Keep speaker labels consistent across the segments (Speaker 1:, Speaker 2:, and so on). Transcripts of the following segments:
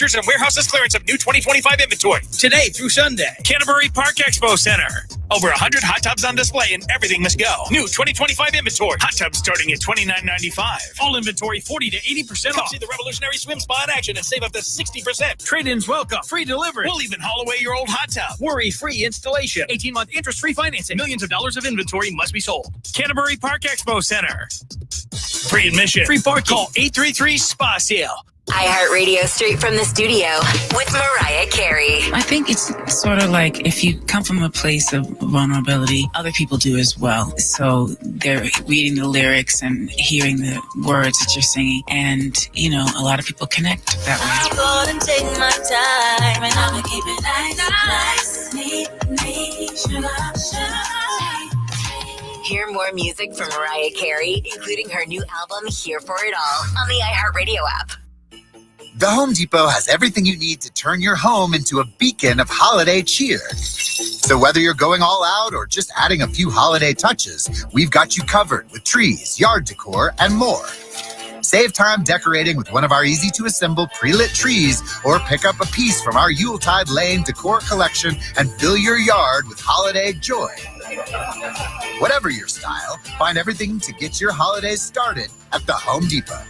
Speaker 1: And warehouses clearance of new 2025 inventory today through Sunday. Canterbury Park Expo Center. Over 100 hot tubs on display and everything must go. New 2025 inventory. Hot tubs starting at $29.95. All inventory 40 to 80% off. See the revolutionary swim spa in action and save up to 60%. Trade-ins welcome. Free delivery. We'll even haul away your old hot tub. Worry-free installation. 18-month interest-free financing. Millions of dollars of inventory must be sold. Canterbury Park Expo Center. Free admission. Free parking. Call 833-SPA-SALE.
Speaker 2: iHeartRadio straight from the studio with Mariah Carey.
Speaker 3: I think it's sort of like if you come from a place of vulnerability, other people do as well. So they're reading the lyrics and hearing the words that you're singing. And, you know, a lot of people connect that way.
Speaker 4: I'm gonna take my time and I'm gonna keep it nice. Me, sugar.
Speaker 2: Hear more music from Mariah Carey, including her new album, Here For It All, on the iHeartRadio app.
Speaker 5: The Home Depot has everything you need to turn your home into a beacon of holiday cheer. So whether you're going all out or just adding a few holiday touches, we've got you covered with trees, yard decor, and more. Save time decorating with one of our easy-to-assemble pre-lit trees or pick up a piece from our Yuletide Lane decor collection and fill your yard with holiday joy. Whatever your style, find everything to get your holidays started at the Home Depot.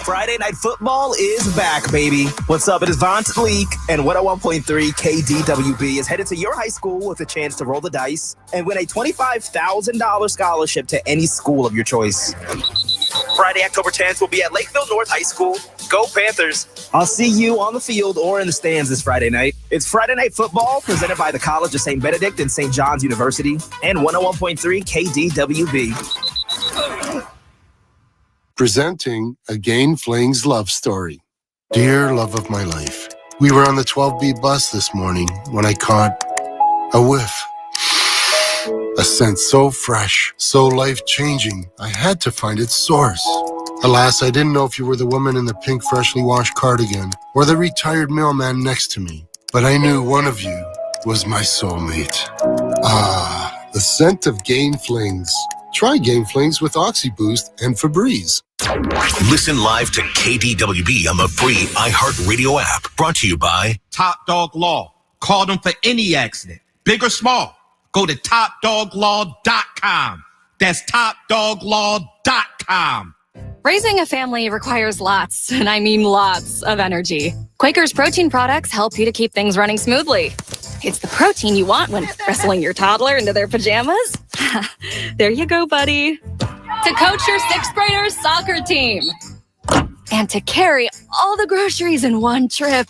Speaker 6: Friday Night Football is back, baby. What's up? It is Vaughn Leak, and 101.3 KDWB is headed to your high school with a chance to roll the dice and win a $25,000 scholarship to any school of your choice. Friday, October 10th, will be at Lakeville North High School. Go Panthers. I'll see you on the field or in the stands this Friday night. It's Friday Night Football presented by the College of St. Benedict and St. John's University and 101.3 KDWB.
Speaker 7: Presenting Again Fling's love story. Dear love of my life, we were on the 12B bus this morning when I caught a whiff. A scent so fresh, so life-changing, I had to find its source. Alas, I didn't know if you were the woman in the pink freshly washed cardigan or the retired mailman next to me, but I knew one of you was my soulmate. Ah, the scent of Gain Flings. Try Gain Flings with OxyBoost and Febreze.
Speaker 8: Listen live to KDWB on the free iHeartRadio app. Brought to you by
Speaker 9: Top Dog Law. Call them for any accident, big or small. Go to topdoglaw.com. That's topdoglaw.com.
Speaker 10: Raising a family requires lots, and I mean lots, of energy. Quaker's protein products help you to keep things running smoothly. It's the protein you want when wrestling your toddler into their pajamas. There you go, buddy. To coach your sixth graders' soccer team. And to carry all the groceries in one trip.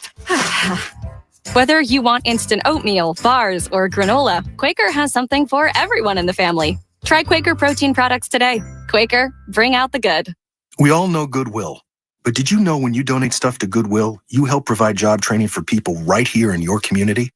Speaker 10: Whether you want instant oatmeal, bars, or granola, Quaker has something for everyone in the family. Try Quaker protein products today. Quaker, bring out the good.
Speaker 11: We all know Goodwill. But did you know when you donate stuff to Goodwill, you help provide job training for people right here in your community?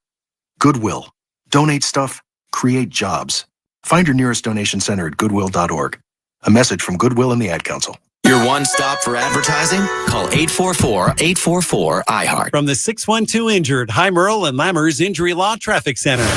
Speaker 11: Goodwill. Donate stuff, create jobs. Find your nearest donation center at goodwill.org. A message from Goodwill and the Ad Council.
Speaker 8: Your one stop for advertising? Call 844-844-IHEART.
Speaker 12: From the 612 Injured, High Merle and Lammers Injury Law Traffic Center.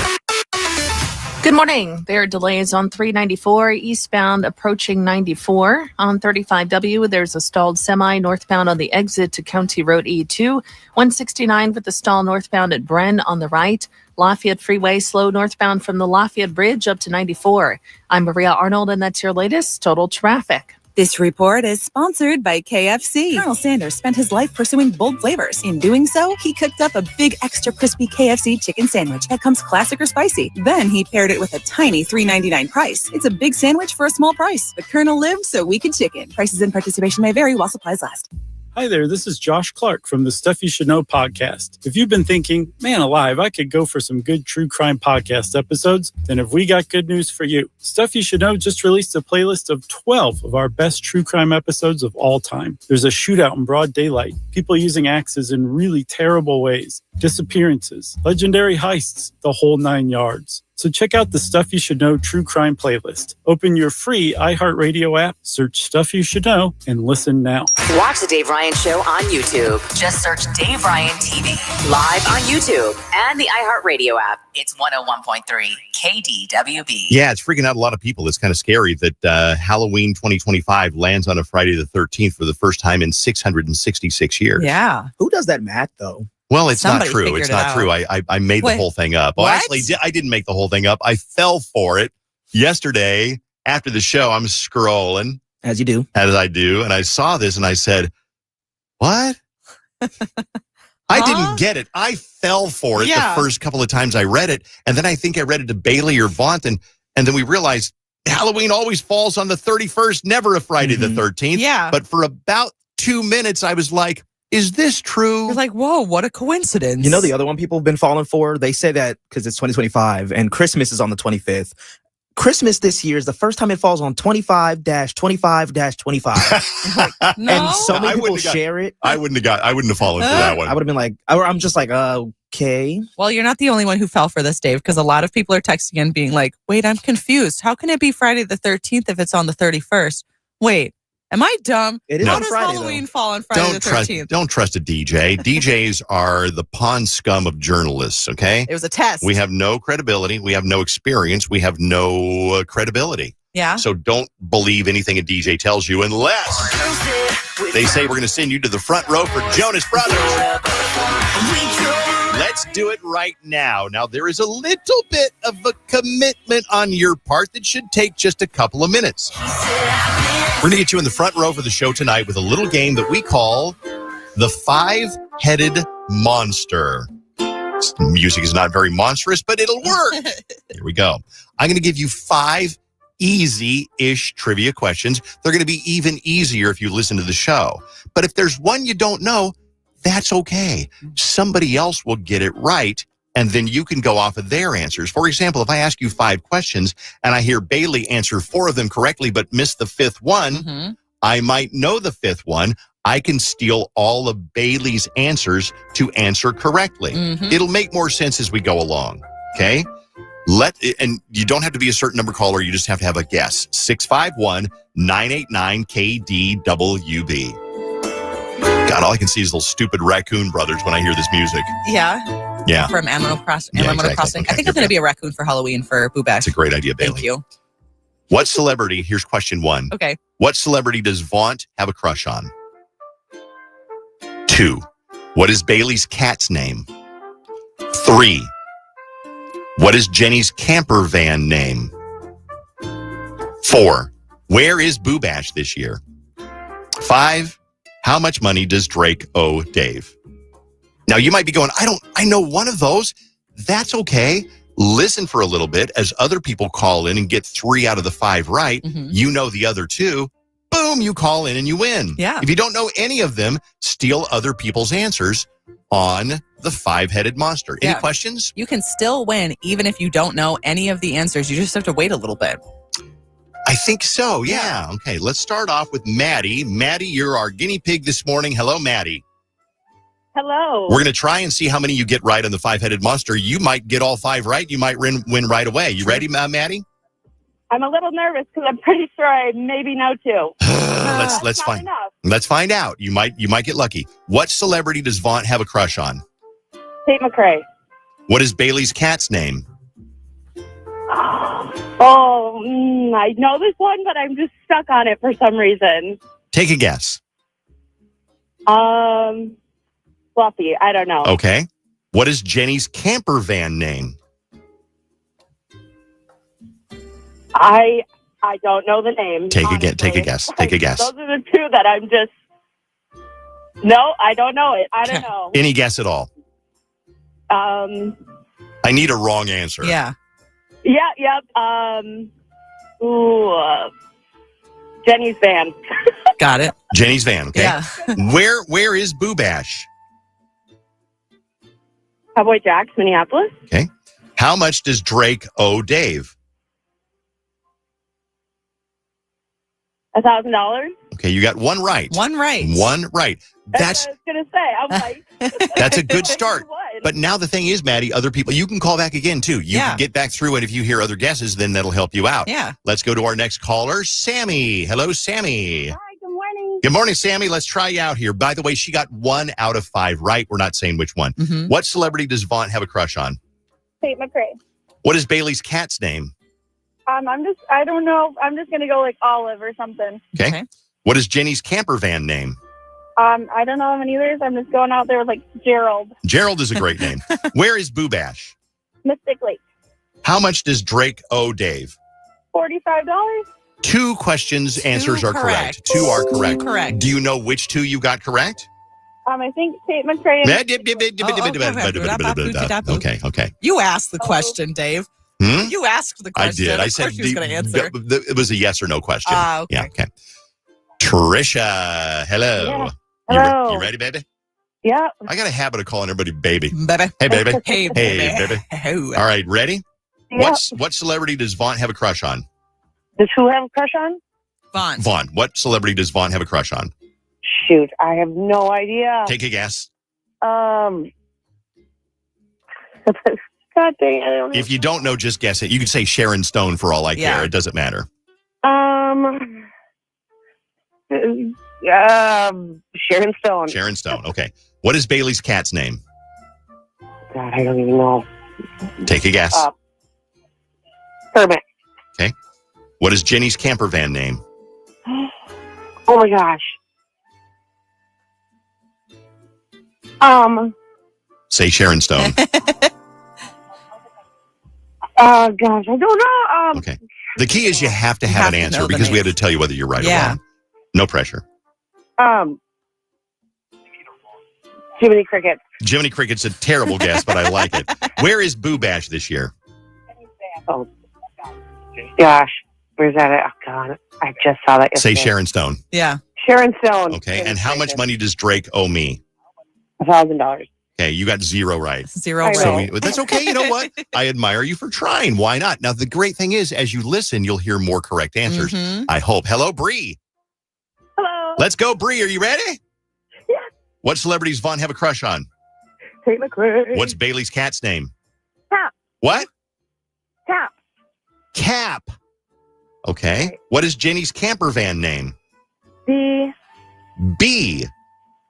Speaker 13: Good morning. There are delays on 394 eastbound approaching 94. On 35W, there's a stalled semi northbound on the exit to County Road E2. 169 with the stall northbound at Bren on the right. Lafayette Freeway slow northbound from the Lafayette Bridge up to 94. I'm Maria Arnold, and that's your latest total traffic.
Speaker 14: This report is sponsored by KFC. Colonel Sanders spent his life pursuing bold flavors. In doing so, he cooked up a big extra crispy KFC chicken sandwich that comes classic or spicy. Then he paired it with a tiny $3.99 price. It's a big sandwich for a small price. The Colonel lived so we could chicken. Prices and participation may vary while supplies last.
Speaker 15: Hi there, this is Josh Clark from the Stuff You Should Know podcast. If you've been thinking, man alive, I could go for some good true crime podcast episodes, then have we got good news for you. Stuff You Should Know just released a playlist of 12 of our best true crime episodes of all time. There's a shootout in broad daylight, people using axes in really terrible ways, disappearances, legendary heists, the whole 9 yards. So check out the Stuff You Should Know True Crime playlist. Open your free iHeartRadio app, search Stuff You Should Know, and listen now.
Speaker 2: Watch the Dave Ryan Show on YouTube. Just search Dave Ryan TV. Live on YouTube and the iHeartRadio app. It's 101.3 KDWB.
Speaker 16: Yeah, it's freaking out a lot of people. It's kind of scary that Halloween 2025 lands on a Friday the 13th for the first time in 666 years.
Speaker 6: Yeah. Who does that math, though?
Speaker 16: Well, it's
Speaker 6: Somebody
Speaker 16: not true.
Speaker 6: figured
Speaker 16: It's
Speaker 6: it
Speaker 16: not
Speaker 6: out.
Speaker 16: true. I made the
Speaker 6: Wait,
Speaker 16: whole thing up. Well,
Speaker 6: what?
Speaker 16: actually, I didn't make the whole thing up. I fell for it yesterday after the show. I'm scrolling.
Speaker 6: As you do.
Speaker 16: As I do. And I saw this and I said, what? I didn't get it. I fell for it the first couple of times I read it. And then I think I read it to Bailey or Vaughn. And then we realized Halloween always falls on the 31st, never a Friday the 13th.
Speaker 17: Yeah.
Speaker 16: But for about 2 minutes, I was like, is this true?
Speaker 17: You're like, whoa, what a coincidence.
Speaker 6: You know the other one people have been falling for? They say that because it's 2025 and Christmas is on the 25th. Christmas this year is the first time it falls on 25-25-25.
Speaker 17: No.
Speaker 6: And so many
Speaker 16: I
Speaker 6: people
Speaker 16: wouldn't have
Speaker 6: share it.
Speaker 16: I wouldn't have fallen for that one.
Speaker 6: I would have been like, I'm just like, okay.
Speaker 17: Well, you're not the only one who fell for this, Dave, because a lot of people are texting and being like, wait, I'm confused. How can it be Friday the 13th if it's on the 31st? Wait, am I dumb?
Speaker 6: It is
Speaker 17: How
Speaker 6: on
Speaker 17: does
Speaker 6: Friday,
Speaker 17: Halloween fall on Friday the 13th?
Speaker 16: Don't trust a DJ. DJs are the pawn scum of journalists, okay?
Speaker 17: It was a test.
Speaker 16: We have no credibility. We have no experience. We have no credibility.
Speaker 17: Yeah.
Speaker 16: So don't believe anything a DJ tells you unless they say we're going to send you to the front row for Jonas Brothers. Let's do it right now. Now, there is a little bit of a commitment on your part that should take just a couple of minutes. We're going to get you in the front row for the show tonight with a little game that we call the Five-Headed Monster. Music is not very monstrous, but it'll work. Here we go. I'm going to give you 5 easy-ish trivia questions. They're going to be even easier if you listen to the show. But if there's one you don't know, that's okay. Somebody else will get it right, and then you can go off of their answers. For example, if I ask you 5 questions and I hear Bailey answer 4 of them correctly but miss the 5th one, I might know the 5th one. I can steal all of Bailey's answers to answer correctly. It'll make more sense as we go along, okay? And you don't have to be a certain number caller. You just have to have a guess. 651-989-KDWB. God, all I can see is those stupid Raccoon Brothers when I hear this music.
Speaker 17: Yeah.
Speaker 16: Yeah.
Speaker 17: From Animal Crossing.
Speaker 16: Yeah, exactly. Okay,
Speaker 17: I think I'm going to be a raccoon for Halloween for Boo Bash.
Speaker 16: That's a great idea, Bailey.
Speaker 17: Thank you.
Speaker 16: What celebrity, here's question 1.
Speaker 17: Okay.
Speaker 16: What celebrity does Vaunt have a crush on? 2. What is Bailey's cat's name? 3. What is Jenny's camper van name? 4. Where is Boo Bash this year? 5. How much money does Drake owe Dave? Now you might be going, I know one of those. That's okay. Listen for a little bit as other people call in and get 3 out of the 5 right. You know the other 2. Boom, you call in and you win.
Speaker 17: Yeah.
Speaker 16: If you don't know any of them, steal other people's answers on the Five-Headed Monster. Any questions?
Speaker 17: You can still win even if you don't know any of the answers. You just have to wait a little bit.
Speaker 16: I think so, yeah. Okay, let's start off with Maddie. Maddie, you're our guinea pig this morning. Hello, Maddie.
Speaker 18: Hello.
Speaker 16: We're going to try and see how many you get right on the Five-Headed Monster. You might get all 5 right. You might win right away. You ready, Maddie?
Speaker 18: I'm a little nervous because I'm pretty sure I maybe know 2.
Speaker 16: Let's find. Let's find out. You might get lucky. What celebrity does Vaunt have a crush on?
Speaker 18: Tate McRae.
Speaker 16: What is Bailey's cat's name?
Speaker 18: I know this one, but I'm just stuck on it for some reason.
Speaker 16: Take a guess.
Speaker 18: Fluffy. I don't know.
Speaker 16: Okay. What is Jenny's camper van name?
Speaker 18: I don't know the name.
Speaker 16: Take a guess. Take a guess.
Speaker 18: Those are the 2 that I'm just. No, I don't know it. I don't know.
Speaker 16: Any guess at all? I need a wrong answer.
Speaker 17: Yeah.
Speaker 18: Yeah. Yep. Jenny's van.
Speaker 17: Got it.
Speaker 16: Jenny's van. Okay.
Speaker 17: Yeah.
Speaker 16: Where is Boo Bash?
Speaker 18: Cowboy Jack's, Minneapolis.
Speaker 16: Okay. How much does Drake owe Dave?
Speaker 18: $1,000.
Speaker 16: Okay, you got 1 right.
Speaker 17: 1 right.
Speaker 16: 1 right.
Speaker 18: That's what I was gonna say. I'm like,
Speaker 16: that's a good start. But now the thing is, Maddie, other people, you can call back again, too. You can get back through, and if you hear other guesses, then that'll help you out.
Speaker 17: Yeah.
Speaker 16: Let's go to our next caller, Sammy. Hello, Sammy.
Speaker 19: Hi, good morning.
Speaker 16: Good morning, Sammy. Let's try you out here. By the way, she got 1 out of 5 right. We're not saying which one.
Speaker 17: Mm-hmm.
Speaker 16: What celebrity does Vaughn have a crush on?
Speaker 19: Tate McRae.
Speaker 16: What is Bailey's cat's name?
Speaker 19: I don't know. I'm just going to go like Olive or something.
Speaker 16: Okay. What is Jenny's camper van name?
Speaker 19: I don't know any others. I'm just going out there with like Gerald.
Speaker 16: Gerald is a great name. Where is Boo Bash?
Speaker 19: Mystic Lake.
Speaker 16: How much does Drake owe Dave?
Speaker 19: $45.
Speaker 16: 2 questions, answers are correct. 2 are correct.
Speaker 17: Correct.
Speaker 16: Do you know which 2 you got correct?
Speaker 19: I think Tate McRae.
Speaker 16: Okay.
Speaker 17: You asked the question, Dave. You asked the question.
Speaker 16: I did. I
Speaker 17: Of
Speaker 16: said
Speaker 17: course she was going to answer.
Speaker 16: it was a yes or no question.
Speaker 17: Okay.
Speaker 16: Yeah, okay. Trisha, hello.
Speaker 19: Yeah. Hello.
Speaker 16: You ready, baby?
Speaker 19: Yeah.
Speaker 16: I got a habit of calling everybody baby.
Speaker 17: Baby.
Speaker 16: Hey, baby.
Speaker 17: Hey, baby.
Speaker 16: All right, ready?
Speaker 19: Yeah.
Speaker 16: What celebrity does Vaughn have a crush on?
Speaker 19: Does who have a crush on?
Speaker 17: Vaughn.
Speaker 16: What celebrity does Vaughn have a crush on?
Speaker 19: Shoot, I have no idea.
Speaker 16: Take a guess.
Speaker 19: God dang it, I don't know.
Speaker 16: If you don't know, just guess it. You could say Sharon Stone for all I care. It doesn't matter.
Speaker 19: Sharon Stone.
Speaker 16: Sharon Stone. Okay. What is Bailey's cat's name?
Speaker 19: God, I don't even know.
Speaker 16: Take a guess.
Speaker 19: Kermit.
Speaker 16: Okay. What is Jenny's camper van name?
Speaker 19: Oh my gosh.
Speaker 16: Say Sharon Stone.
Speaker 19: Gosh, I don't know.
Speaker 16: Okay. The key is you have to have an answer because we have to tell you whether you're right or wrong. No pressure.
Speaker 19: Jiminy Cricket.
Speaker 16: Jiminy Cricket's a terrible guess, but I like it. Where is Boo Bash this year?
Speaker 19: Oh, gosh. Where's that at? Oh, God. I just saw that
Speaker 16: Say
Speaker 19: yesterday.
Speaker 16: Sharon Stone.
Speaker 17: Yeah.
Speaker 19: Sharon Stone.
Speaker 16: Okay. And how much money does Drake owe me?
Speaker 19: $1,000.
Speaker 16: Okay. You got 0 right.
Speaker 17: 0 right.
Speaker 16: So that's okay. You know what? I admire you for trying. Why not? Now, the great thing is, as you listen, you'll hear more correct answers.
Speaker 17: Mm-hmm.
Speaker 16: I hope. Hello, Bree.
Speaker 19: Hello.
Speaker 16: Let's go, Bree. Are you ready?
Speaker 19: Yeah.
Speaker 16: What celebrities Vaughn have a crush on?
Speaker 19: Tate McRae.
Speaker 16: What's Bailey's cat's name?
Speaker 19: Cap.
Speaker 16: What?
Speaker 19: Cap.
Speaker 16: Cap. Okay. What is Jenny's camper van name? B.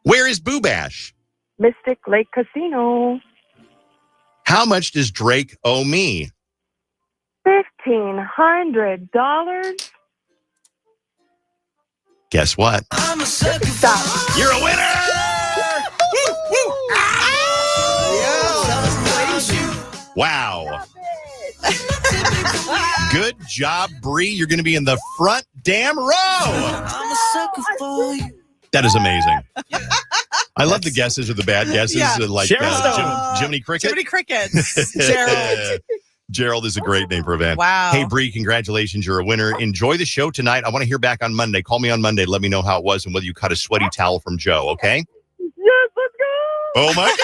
Speaker 16: Where is Boo Bash?
Speaker 19: Mystic Lake Casino.
Speaker 16: How much does Drake owe me?
Speaker 19: $1,500.
Speaker 16: Guess what?
Speaker 19: Stop.
Speaker 16: You're a winner! Wow. Good job, Bree. You're going to be in the front damn row.
Speaker 4: I'm a sucker for you.
Speaker 16: That is amazing. I love the guesses or the bad guesses. Like Jiminy Cricket.
Speaker 17: Jiminy Cricket. Gerald.
Speaker 16: Gerald is a great name for a band.
Speaker 17: Wow.
Speaker 16: Hey, Bree, congratulations. You're a winner. Enjoy the show tonight. I want to hear back on Monday. Call me on Monday. Let me know how it was and whether you caught a sweaty towel from Joe, okay?
Speaker 19: Yes, let's go.
Speaker 16: Oh, my God.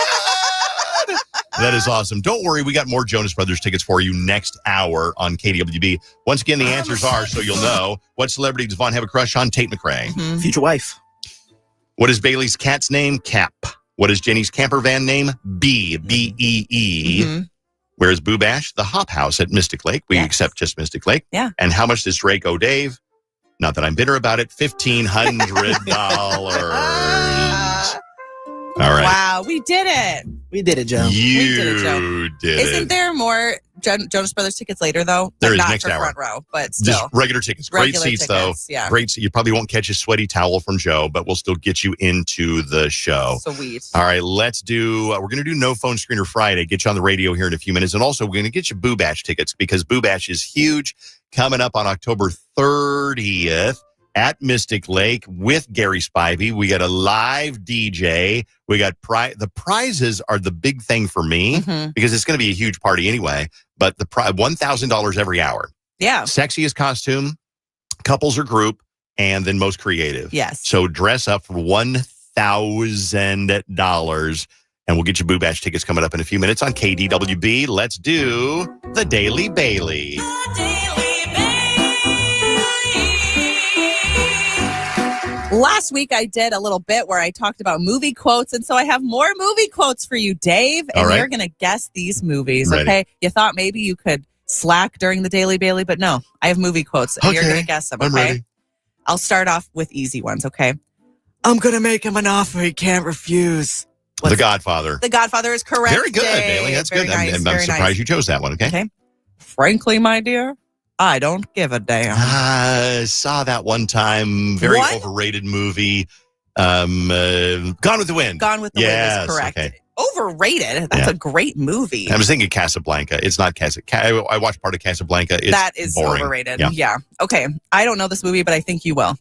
Speaker 16: That is awesome. Don't worry. We got more Jonas Brothers tickets for you next hour on KDWB. Once again, the answers are, so you'll know, what celebrity does Vaughn have a crush on? Tate McRae.
Speaker 17: Mm-hmm.
Speaker 6: Future wife.
Speaker 16: What is Bailey's cat's name? Cap. What is Jenny's camper van name? B. B-E-E.
Speaker 17: Mm-hmm.
Speaker 16: Where's Boo Bash? The Hop House at Mystic Lake. We accept just Mystic Lake.
Speaker 17: Yeah.
Speaker 16: And how much does Drake owe Dave? Not that I'm bitter about it. $1,500. All right.
Speaker 17: Wow, we did it.
Speaker 6: We did it, Joe.
Speaker 16: You did
Speaker 17: Isn't
Speaker 16: it.
Speaker 17: there more Jonas Brothers tickets later, though?
Speaker 16: There is
Speaker 17: not
Speaker 16: next
Speaker 17: for
Speaker 16: hour.
Speaker 17: Front row, but still.
Speaker 16: Just regular tickets. Great seats, though.
Speaker 17: Yeah.
Speaker 16: Great. You probably won't catch a sweaty towel from Joe, but we'll still get you into the show.
Speaker 17: Sweet.
Speaker 16: All right, let's do, we're going to do No Phone Screener Friday, get you on the radio here in a few minutes. And also, we're going to get you Boo Bash tickets because Boo Bash is huge, coming up on October 30th at Mystic Lake with Gary Spivey. We got a live DJ. We got the prizes are the big thing for me because it's going to be a huge party anyway. But the $1,000 every hour.
Speaker 17: Yeah.
Speaker 16: Sexiest costume, couples or group, and then most creative.
Speaker 17: Yes.
Speaker 16: So dress up for $1,000. And we'll get you Boo Bash tickets coming up in a few minutes on KDWB. Let's do the Daily
Speaker 17: Last week I did a little bit where I talked about movie quotes, and so I have more movie quotes for you, Dave, and
Speaker 16: All right.
Speaker 17: you're going to guess these movies,
Speaker 16: Ready.
Speaker 17: okay? You thought maybe you could slack during the Daily Bailey, but no, I have movie quotes, and you're going to guess them, okay?
Speaker 16: I'm ready.
Speaker 17: I'll start off with easy ones, okay? I'm going to make him an offer he can't refuse.
Speaker 16: The Godfather.
Speaker 17: The Godfather is correct.
Speaker 16: Very good,
Speaker 17: Dave.
Speaker 16: Bailey. That's
Speaker 17: Very
Speaker 16: good.
Speaker 17: nice,
Speaker 16: I'm
Speaker 17: very
Speaker 16: surprised
Speaker 17: nice.
Speaker 16: you chose that one, okay?
Speaker 17: Frankly, my dear, I don't give a damn.
Speaker 16: I saw that one time. Very
Speaker 17: What?
Speaker 16: overrated movie. Gone with the Wind.
Speaker 17: Gone with the Wind is correct.
Speaker 16: Okay.
Speaker 17: Overrated. That's
Speaker 16: Yeah.
Speaker 17: a great movie.
Speaker 16: I was thinking Casablanca. It's not Casablanca. I watched part of Casablanca. It's
Speaker 17: That is
Speaker 16: boring.
Speaker 17: overrated.
Speaker 16: Yeah.
Speaker 17: Yeah. Okay. I don't know this movie, but I think you will.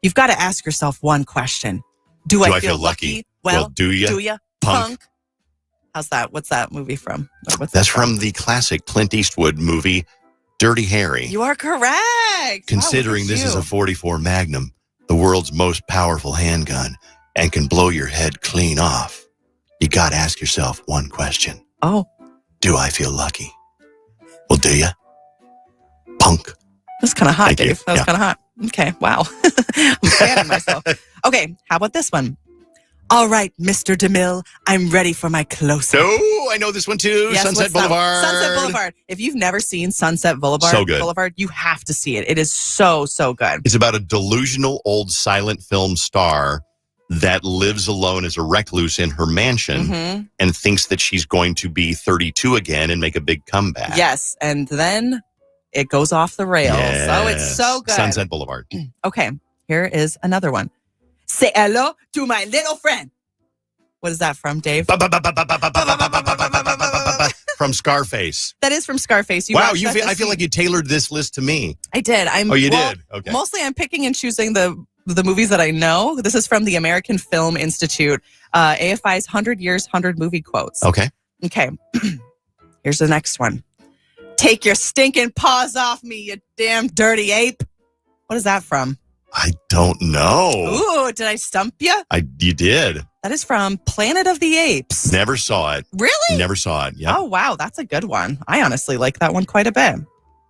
Speaker 17: You've got to ask yourself one question. Do I feel lucky?
Speaker 16: Well, do you?
Speaker 17: Do you? Punk. How's that? What's that movie from?
Speaker 16: That's from the classic Clint Eastwood movie, Dirty Harry.
Speaker 17: You are correct.
Speaker 16: Considering this is a 44 Magnum, the world's most powerful handgun, and can blow your head clean off, you got to ask yourself one question.
Speaker 17: Oh.
Speaker 16: Do I feel lucky? Well, do you? Punk.
Speaker 17: That's kind of hot,
Speaker 16: Thank you.
Speaker 17: Dave. That was
Speaker 16: Yeah.
Speaker 17: kind of hot. Okay. Wow. I'm fanning myself. Okay. How about this one? All right, Mr. DeMille, I'm ready for my close-up.
Speaker 16: No, I know this one too.
Speaker 17: Yes,
Speaker 16: Sunset
Speaker 17: what's that?
Speaker 16: Boulevard.
Speaker 17: Sunset Boulevard. If you've never seen Sunset Boulevard,
Speaker 16: So good.
Speaker 17: you have to see it. It is so, so good.
Speaker 16: It's about a delusional old silent film star that lives alone as a recluse in her mansion
Speaker 17: Mhm.
Speaker 16: and thinks that she's going to be 32 again and make a big comeback.
Speaker 17: Yes, and then it goes off the rails. Oh, it's
Speaker 16: Yes.
Speaker 17: so good.
Speaker 16: Sunset Boulevard.
Speaker 17: Okay, here is another one. Say hello to my little friend. What is that from, Dave?
Speaker 16: From Scarface.
Speaker 17: That is from Scarface.
Speaker 16: Wow,
Speaker 17: watched that
Speaker 16: I
Speaker 17: this
Speaker 16: feel
Speaker 17: week?
Speaker 16: like you tailored this list to me.
Speaker 17: I did.
Speaker 16: Oh, you did? Okay.
Speaker 17: Mostly I'm picking and choosing the movies that I know. This is from the American Film Institute, AFI's 100 Years, 100 Movie Quotes.
Speaker 16: Okay.
Speaker 17: Okay. Here's the next one. Take your stinking paws off me, you damn dirty ape. What is that from?
Speaker 16: I don't know.
Speaker 17: Ooh, did I stump you?
Speaker 16: You did.
Speaker 17: That is from Planet of the Apes.
Speaker 16: Never saw it.
Speaker 17: Really?
Speaker 16: Never saw it. Yeah.
Speaker 17: Oh, wow. That's a good one. I honestly like that one quite a bit.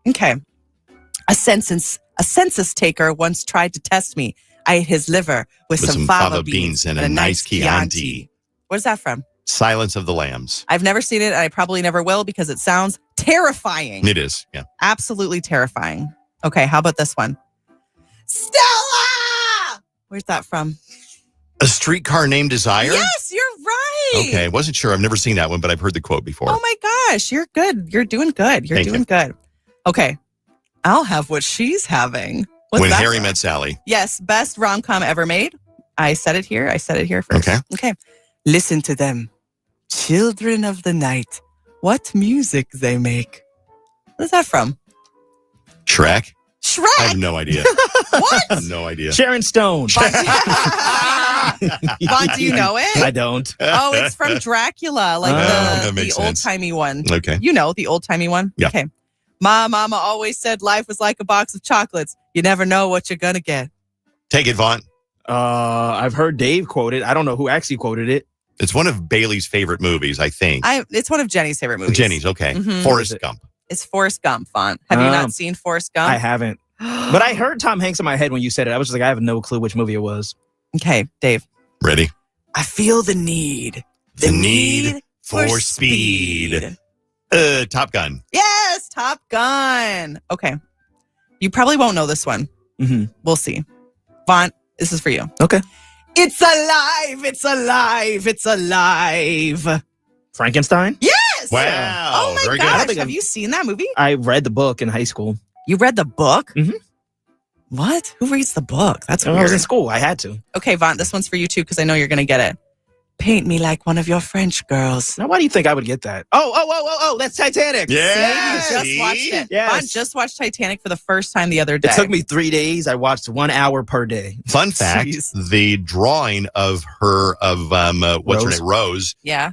Speaker 17: Okay. A census taker once tried to test me. I ate his liver with some fava beans
Speaker 16: and a nice Chianti.
Speaker 17: What is that from?
Speaker 16: Silence of the Lambs.
Speaker 17: I've never seen it, and I probably never will because it sounds terrifying.
Speaker 16: It is. Yeah.
Speaker 17: Absolutely terrifying. Okay, how about this one? Stella! Where's that from?
Speaker 16: A Streetcar Named Desire?
Speaker 17: Yes, you're right.
Speaker 16: Okay. Wasn't sure. I've never seen that one, but I've heard the quote before.
Speaker 17: Oh my gosh, you're good. You're doing good. You're
Speaker 16: Thank
Speaker 17: doing
Speaker 16: you.
Speaker 17: good. Okay. I'll have what she's having. What's
Speaker 16: When
Speaker 17: that
Speaker 16: Harry
Speaker 17: from?
Speaker 16: Met Sally.
Speaker 17: Yes, best rom-com ever made. I said it here first. Okay. Listen to them. Children of the night. What music they make. What's that from?
Speaker 16: Shrek?
Speaker 17: Shrek?
Speaker 16: I have no idea.
Speaker 17: What?
Speaker 16: I have no idea.
Speaker 6: Sharon Stone.
Speaker 17: Vaughn, do you know it?
Speaker 6: I don't.
Speaker 17: Oh, it's from Dracula, like
Speaker 16: that
Speaker 17: the
Speaker 16: makes sense.
Speaker 17: old-timey one.
Speaker 16: Okay.
Speaker 17: You know, the old-timey one?
Speaker 16: Yeah.
Speaker 17: Okay. My mama always said life was like a box of chocolates. You never know what you're going to get.
Speaker 16: Take it, Vaughn.
Speaker 6: I've heard Dave quote it. I don't know who actually quoted it.
Speaker 16: It's one of Bailey's favorite movies, I think.
Speaker 17: It's one of Jenny's favorite movies.
Speaker 16: Jenny's, okay.
Speaker 17: Mhm.
Speaker 16: Forrest Gump.
Speaker 17: It's Forrest Gump, Vaughn. Have you not seen Forrest Gump?
Speaker 6: I haven't. But I heard Tom Hanks in my head when you said it. I was just like, I have no clue which movie it was.
Speaker 17: Okay, Dave.
Speaker 16: Ready?
Speaker 17: I feel the need.
Speaker 16: The need for speed. Top Gun.
Speaker 17: Yes, Top Gun. Okay. You probably won't know this one.
Speaker 6: Mm-hmm.
Speaker 17: We'll see. Vaughn, this is for you.
Speaker 6: Okay.
Speaker 17: It's alive. It's alive. It's alive.
Speaker 6: Frankenstein?
Speaker 17: Yes.
Speaker 16: Wow.
Speaker 17: Oh my
Speaker 16: Very
Speaker 17: gosh.
Speaker 16: good.
Speaker 17: Have you seen that movie?
Speaker 6: I read the book in high school.
Speaker 17: You read the book?
Speaker 6: Mm-hmm.
Speaker 17: What? Who reads the book? That's
Speaker 6: When I was in
Speaker 17: weird.
Speaker 6: school. I had to.
Speaker 17: Okay, Vaughn, this one's for you too because I know you're going to get it. Paint me like one of your French girls.
Speaker 6: Now, why do you think I would get that? Oh, that's Titanic.
Speaker 16: Yeah.
Speaker 17: See, you just watched it.
Speaker 6: Yes.
Speaker 17: Vaughn just watched Titanic for the first time the other day.
Speaker 6: It took me 3 days. I watched 1 hour per day.
Speaker 16: Fun fact,
Speaker 17: Jeez.
Speaker 16: the drawing of her, what's her
Speaker 6: Rose?
Speaker 16: name? Rose.
Speaker 17: Yeah.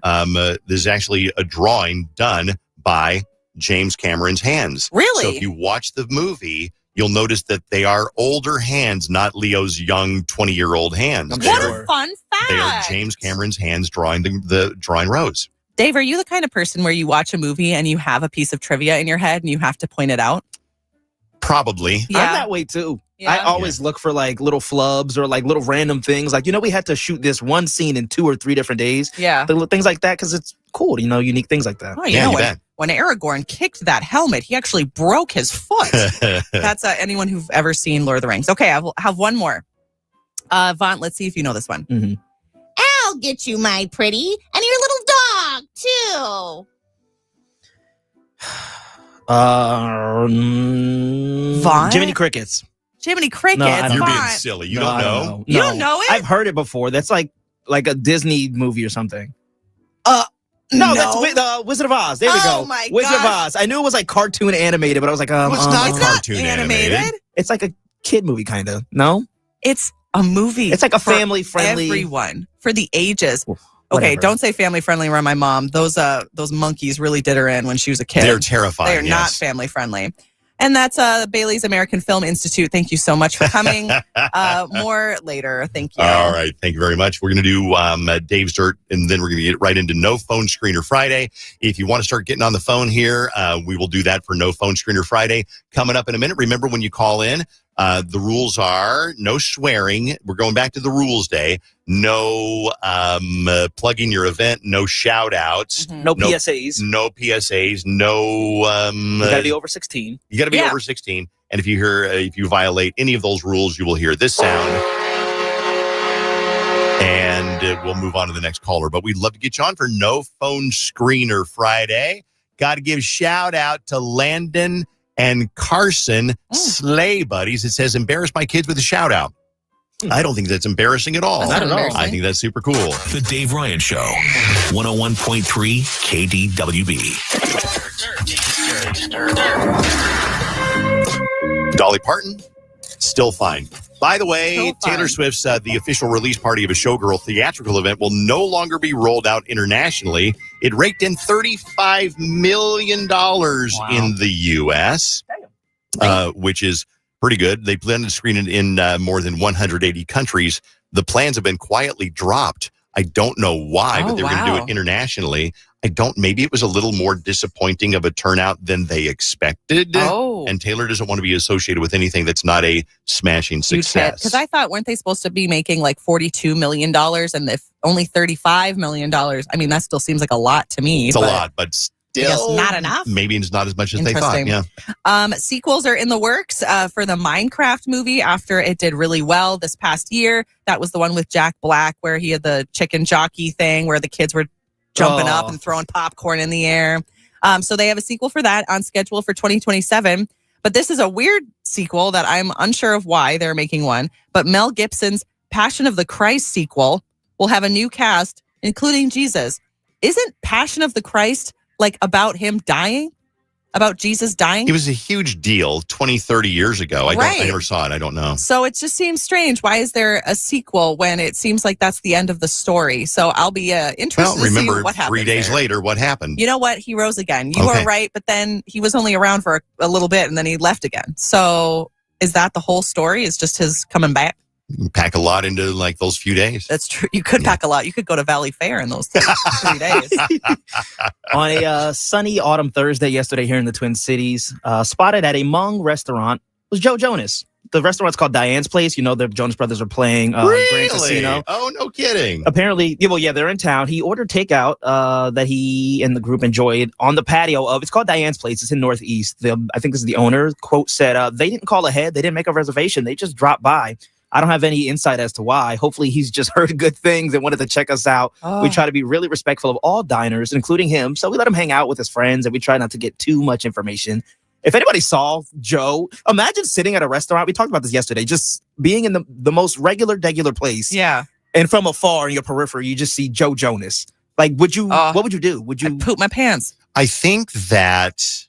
Speaker 16: There's actually a drawing done by James Cameron's hands.
Speaker 17: Really?
Speaker 16: So if you watch the movie, you'll notice that they are older hands, not Leo's young 20-year-old hands.
Speaker 6: I'm
Speaker 17: What
Speaker 6: sure.
Speaker 17: a fun fact.
Speaker 16: They are James Cameron's hands drawing the drawing Rose.
Speaker 17: Dave, are you the kind of person where you watch a movie and you have a piece of trivia in your head and you have to point it out?
Speaker 16: Probably.
Speaker 17: Yeah.
Speaker 6: I'm that way too. I always look for like little flubs or like little random things. Like, we had to shoot this one scene in 2 or 3 different days.
Speaker 17: Yeah.
Speaker 6: The little things like that, because it's cool, unique things like that.
Speaker 17: Oh, you know, when Aragorn kicked that helmet, he actually broke his foot. That's anyone who've ever seen Lord of the Rings. Okay, I will have one more. Vaughn, let's see if you know this one.
Speaker 6: Mm-hmm.
Speaker 20: I'll get you, my pretty, and your little dog, too.
Speaker 17: Vaughn?
Speaker 6: Jiminy Crickets.
Speaker 17: Jiminy Crickets.
Speaker 6: No,
Speaker 16: you're being silly. You don't know?
Speaker 17: You don't know it?
Speaker 6: I've heard it before. That's like a Disney movie or something.
Speaker 17: No.
Speaker 6: That's Wizard of Oz. There we go.
Speaker 17: Oh my
Speaker 6: Wizard of
Speaker 17: gosh.
Speaker 6: Oz. I knew it was like cartoon animated, but I was like,
Speaker 16: it's not cartoon animated.
Speaker 6: It's like a kid movie, kind of. No?
Speaker 17: It's a movie.
Speaker 6: It's like a
Speaker 17: for
Speaker 6: family-friendly.
Speaker 17: everyone, for the ages. Okay,
Speaker 6: whatever.
Speaker 17: don't say family-friendly around my mom. Those monkeys really did her in when she was a kid.
Speaker 16: They're terrifying.
Speaker 17: They're not family-friendly. And that's Bailey's American Film Institute. Thank you so much for coming. More later. Thank you.
Speaker 16: All right. Thank you very much. We're going to do Dave's Dirt, and then we're going to get right into No Phone Screener Friday. If you want to start getting on the phone here, we will do that for No Phone Screener Friday. Coming up in a minute. Remember, when you call in, the rules are no swearing. We're going back to the rules day. No plugging your event. No shout outs.
Speaker 6: Mm-hmm. No PSAs.
Speaker 16: No PSAs. No.
Speaker 6: You got to be over 16.
Speaker 16: You got to be over 16. And if you violate any of those rules, you will hear this sound. And we'll move on to the next caller. But we'd love to get you on for No Phone Screener Friday. Got to give shout out to Landon and Carson, Slay Buddies. It says, embarrass my kids with a shout out. I don't think that's embarrassing at all.
Speaker 6: Not at all.
Speaker 16: I think that's super cool.
Speaker 8: The Dave Ryan Show, 101.3 KDWB.
Speaker 16: Dolly Parton, still fine. By the way, Taylor Swift's the official release party of a Showgirl theatrical event will no longer be rolled out internationally. It raked in $35 million in the U.S., which is pretty good. They plan to screen it in more than 180 countries. The plans have been quietly dropped. I don't know why, but they're going to do it internationally. Maybe it was a little more disappointing of a turnout than they expected. And Taylor doesn't want to be associated with anything that's not a smashing success.
Speaker 17: Because I thought, weren't they supposed to be making like $42 million and if only $35 million? I mean, that still seems like a lot to me.
Speaker 16: It's a lot, but still
Speaker 17: not enough.
Speaker 16: Maybe it's not as much as they thought. Yeah.
Speaker 17: Sequels are in the works for the Minecraft movie after it did really well this past year. That was the one with Jack Black where he had the chicken jockey thing where the kids were jumping up and throwing popcorn in the air. So they have a sequel for that on schedule for 2027. But this is a weird sequel that I'm unsure of why they're making one. But Mel Gibson's Passion of the Christ sequel will have a new cast, including Jesus. Isn't Passion of the Christ like about him dying? About Jesus dying?
Speaker 16: It was a huge deal 20, 30 years ago. I never saw it. I don't know.
Speaker 17: So it just seems strange. Why is there a sequel when it seems like that's the end of the story? So I'll be interested to see what happens.
Speaker 16: 3 days later, what happened?
Speaker 17: You know what? He rose again. You are right, but then he was only around for a little bit and then he left again. So is that the whole story? Is just his coming back?
Speaker 16: You pack a lot into like those few days.
Speaker 17: That's true. You could pack a lot. You could go to Valley Fair in those 3 days.
Speaker 6: On a sunny autumn Thursday yesterday here in the Twin Cities, spotted at a Hmong restaurant was Joe Jonas. The restaurant's called Diane's Place. The Jonas Brothers are playing Grand Casino.
Speaker 16: Oh, no kidding.
Speaker 6: Apparently, they're in town. He ordered takeout that he and the group enjoyed on the patio of, it's called Diane's Place. It's in Northeast. I think this is the owner. Quote said, they didn't call ahead. They didn't make a reservation. They just dropped by. I don't have any insight as to why. Hopefully he's just heard good things and wanted to check us out. We try to be really respectful of all diners, including him. So we let him hang out with his friends and we try not to get too much information. If anybody saw Joe, imagine sitting at a restaurant. We talked about this yesterday, just being in the most regular place.
Speaker 17: Yeah.
Speaker 6: And from afar in your periphery, you just see Joe Jonas. Like, what would you do? Would you
Speaker 17: poop my pants?
Speaker 16: I think that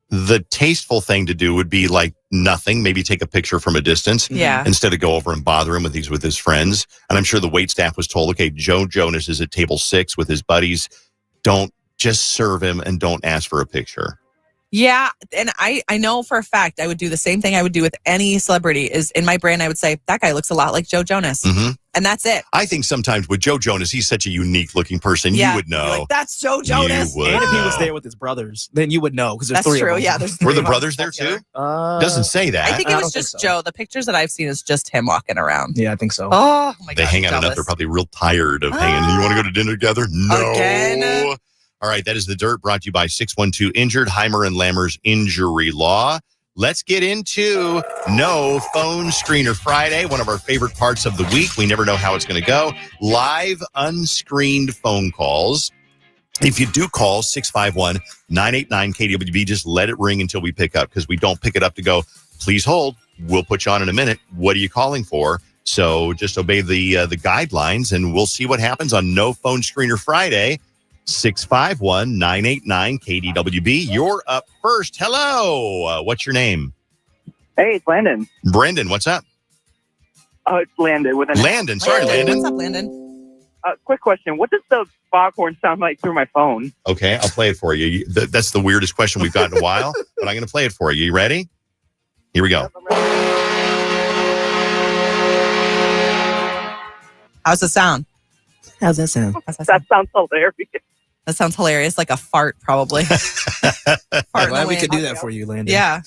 Speaker 16: the tasteful thing to do would be like nothing, maybe take a picture from a distance instead of go over and bother him with his friends. And I'm sure the waitstaff was told, okay, Joe Jonas is at table 6 with his buddies. Don't just serve him and don't ask for a picture.
Speaker 17: Yeah, and I know for a fact I would do the same thing I would do with any celebrity. Is in my brain I would say, that guy looks a lot like Joe Jonas.
Speaker 16: Mm-hmm.
Speaker 17: And that's it.
Speaker 16: I think sometimes with Joe Jonas, he's such a unique looking person.
Speaker 17: Yeah,
Speaker 16: You would know.
Speaker 17: you're like, that's Joe Jonas.
Speaker 16: You would
Speaker 6: And if he
Speaker 16: know.
Speaker 6: was there with his brothers, then you would know because there's
Speaker 17: That's
Speaker 6: three
Speaker 17: true.
Speaker 6: of them.
Speaker 17: Yeah, there's
Speaker 16: Were
Speaker 17: three
Speaker 16: the
Speaker 17: of them
Speaker 16: brothers there
Speaker 17: together.
Speaker 16: too? Doesn't say that.
Speaker 17: I think it
Speaker 6: I
Speaker 17: was
Speaker 6: don't think
Speaker 17: just
Speaker 6: so.
Speaker 17: Joe. The pictures that I've seen is just him walking around.
Speaker 6: Yeah, I think so.
Speaker 17: Oh my god.
Speaker 16: They hang out
Speaker 17: jealous.
Speaker 16: enough. They're probably real tired of hanging. You want to go to dinner together? No.
Speaker 17: Again?
Speaker 16: All right. That is The Dirt, brought to you by 612 Injured, Heimer and Lammer's Injury Law. Let's get into No Phone Screener Friday, one of our favorite parts of the week. We never know how it's going to go. Live unscreened phone calls. If you do call 651-989-KDWB, just let it ring until we pick up, because we don't pick it up to go, please hold. We'll put you on in a minute. What are you calling for? So just obey the guidelines, and we'll see what happens on No Phone Screener Friday. 651-989-KDWB. You're up first. Hello. What's your name?
Speaker 21: Hey, it's Landon.
Speaker 16: Brendan, what's up?
Speaker 21: It's Landon with an
Speaker 16: Landon. Sorry, Landon.
Speaker 17: What's up, Landon?
Speaker 21: Quick question. What does the foghorn sound like through my phone?
Speaker 16: Okay, I'll play it for you. That's the weirdest question we've got in a while, but I'm going to play it for you. You ready? Here we go.
Speaker 17: How's it sound?
Speaker 6: How's that sound?
Speaker 21: That sounds hilarious.
Speaker 17: That sounds hilarious, like a fart, probably.
Speaker 6: I'm glad we could do that for you, Landon.
Speaker 17: Yeah.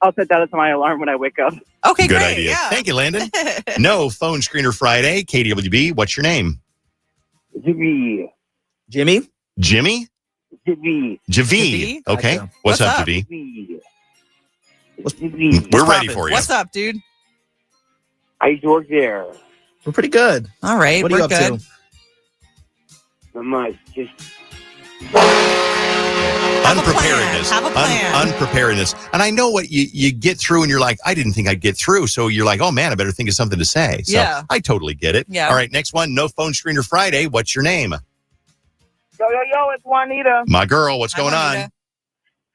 Speaker 21: I'll set that as my alarm when I wake up.
Speaker 17: Okay,
Speaker 16: Good
Speaker 17: great.
Speaker 16: idea.
Speaker 17: Yeah.
Speaker 16: Thank you, Landon. No Phone Screener Friday. KDWB, what's your name?
Speaker 21: Jimmy.
Speaker 6: Jimmy?
Speaker 16: Jimmy?
Speaker 21: Jimmy.
Speaker 16: Javi. Okay.
Speaker 6: Gotcha.
Speaker 16: What's up,
Speaker 17: up?
Speaker 16: Javi?
Speaker 21: Jimmy.
Speaker 16: We're ready for you.
Speaker 17: What's up, dude?
Speaker 21: I used to work there.
Speaker 6: We're pretty good.
Speaker 17: All right,
Speaker 6: What are
Speaker 17: we're
Speaker 6: you up
Speaker 17: good.
Speaker 6: to?
Speaker 21: Not much. Just
Speaker 16: Unpreparedness.
Speaker 17: Have a plan.
Speaker 16: Unpreparedness. And I know what you get through, and you're like, I didn't think I'd get through. So you're like, oh man, I better think of something to say. So
Speaker 17: Yeah.
Speaker 16: I totally get it.
Speaker 17: Yeah.
Speaker 16: All right, next one. No Phone Screener Friday. What's your name?
Speaker 21: yo, it's Juanita.
Speaker 16: My girl, what's going on?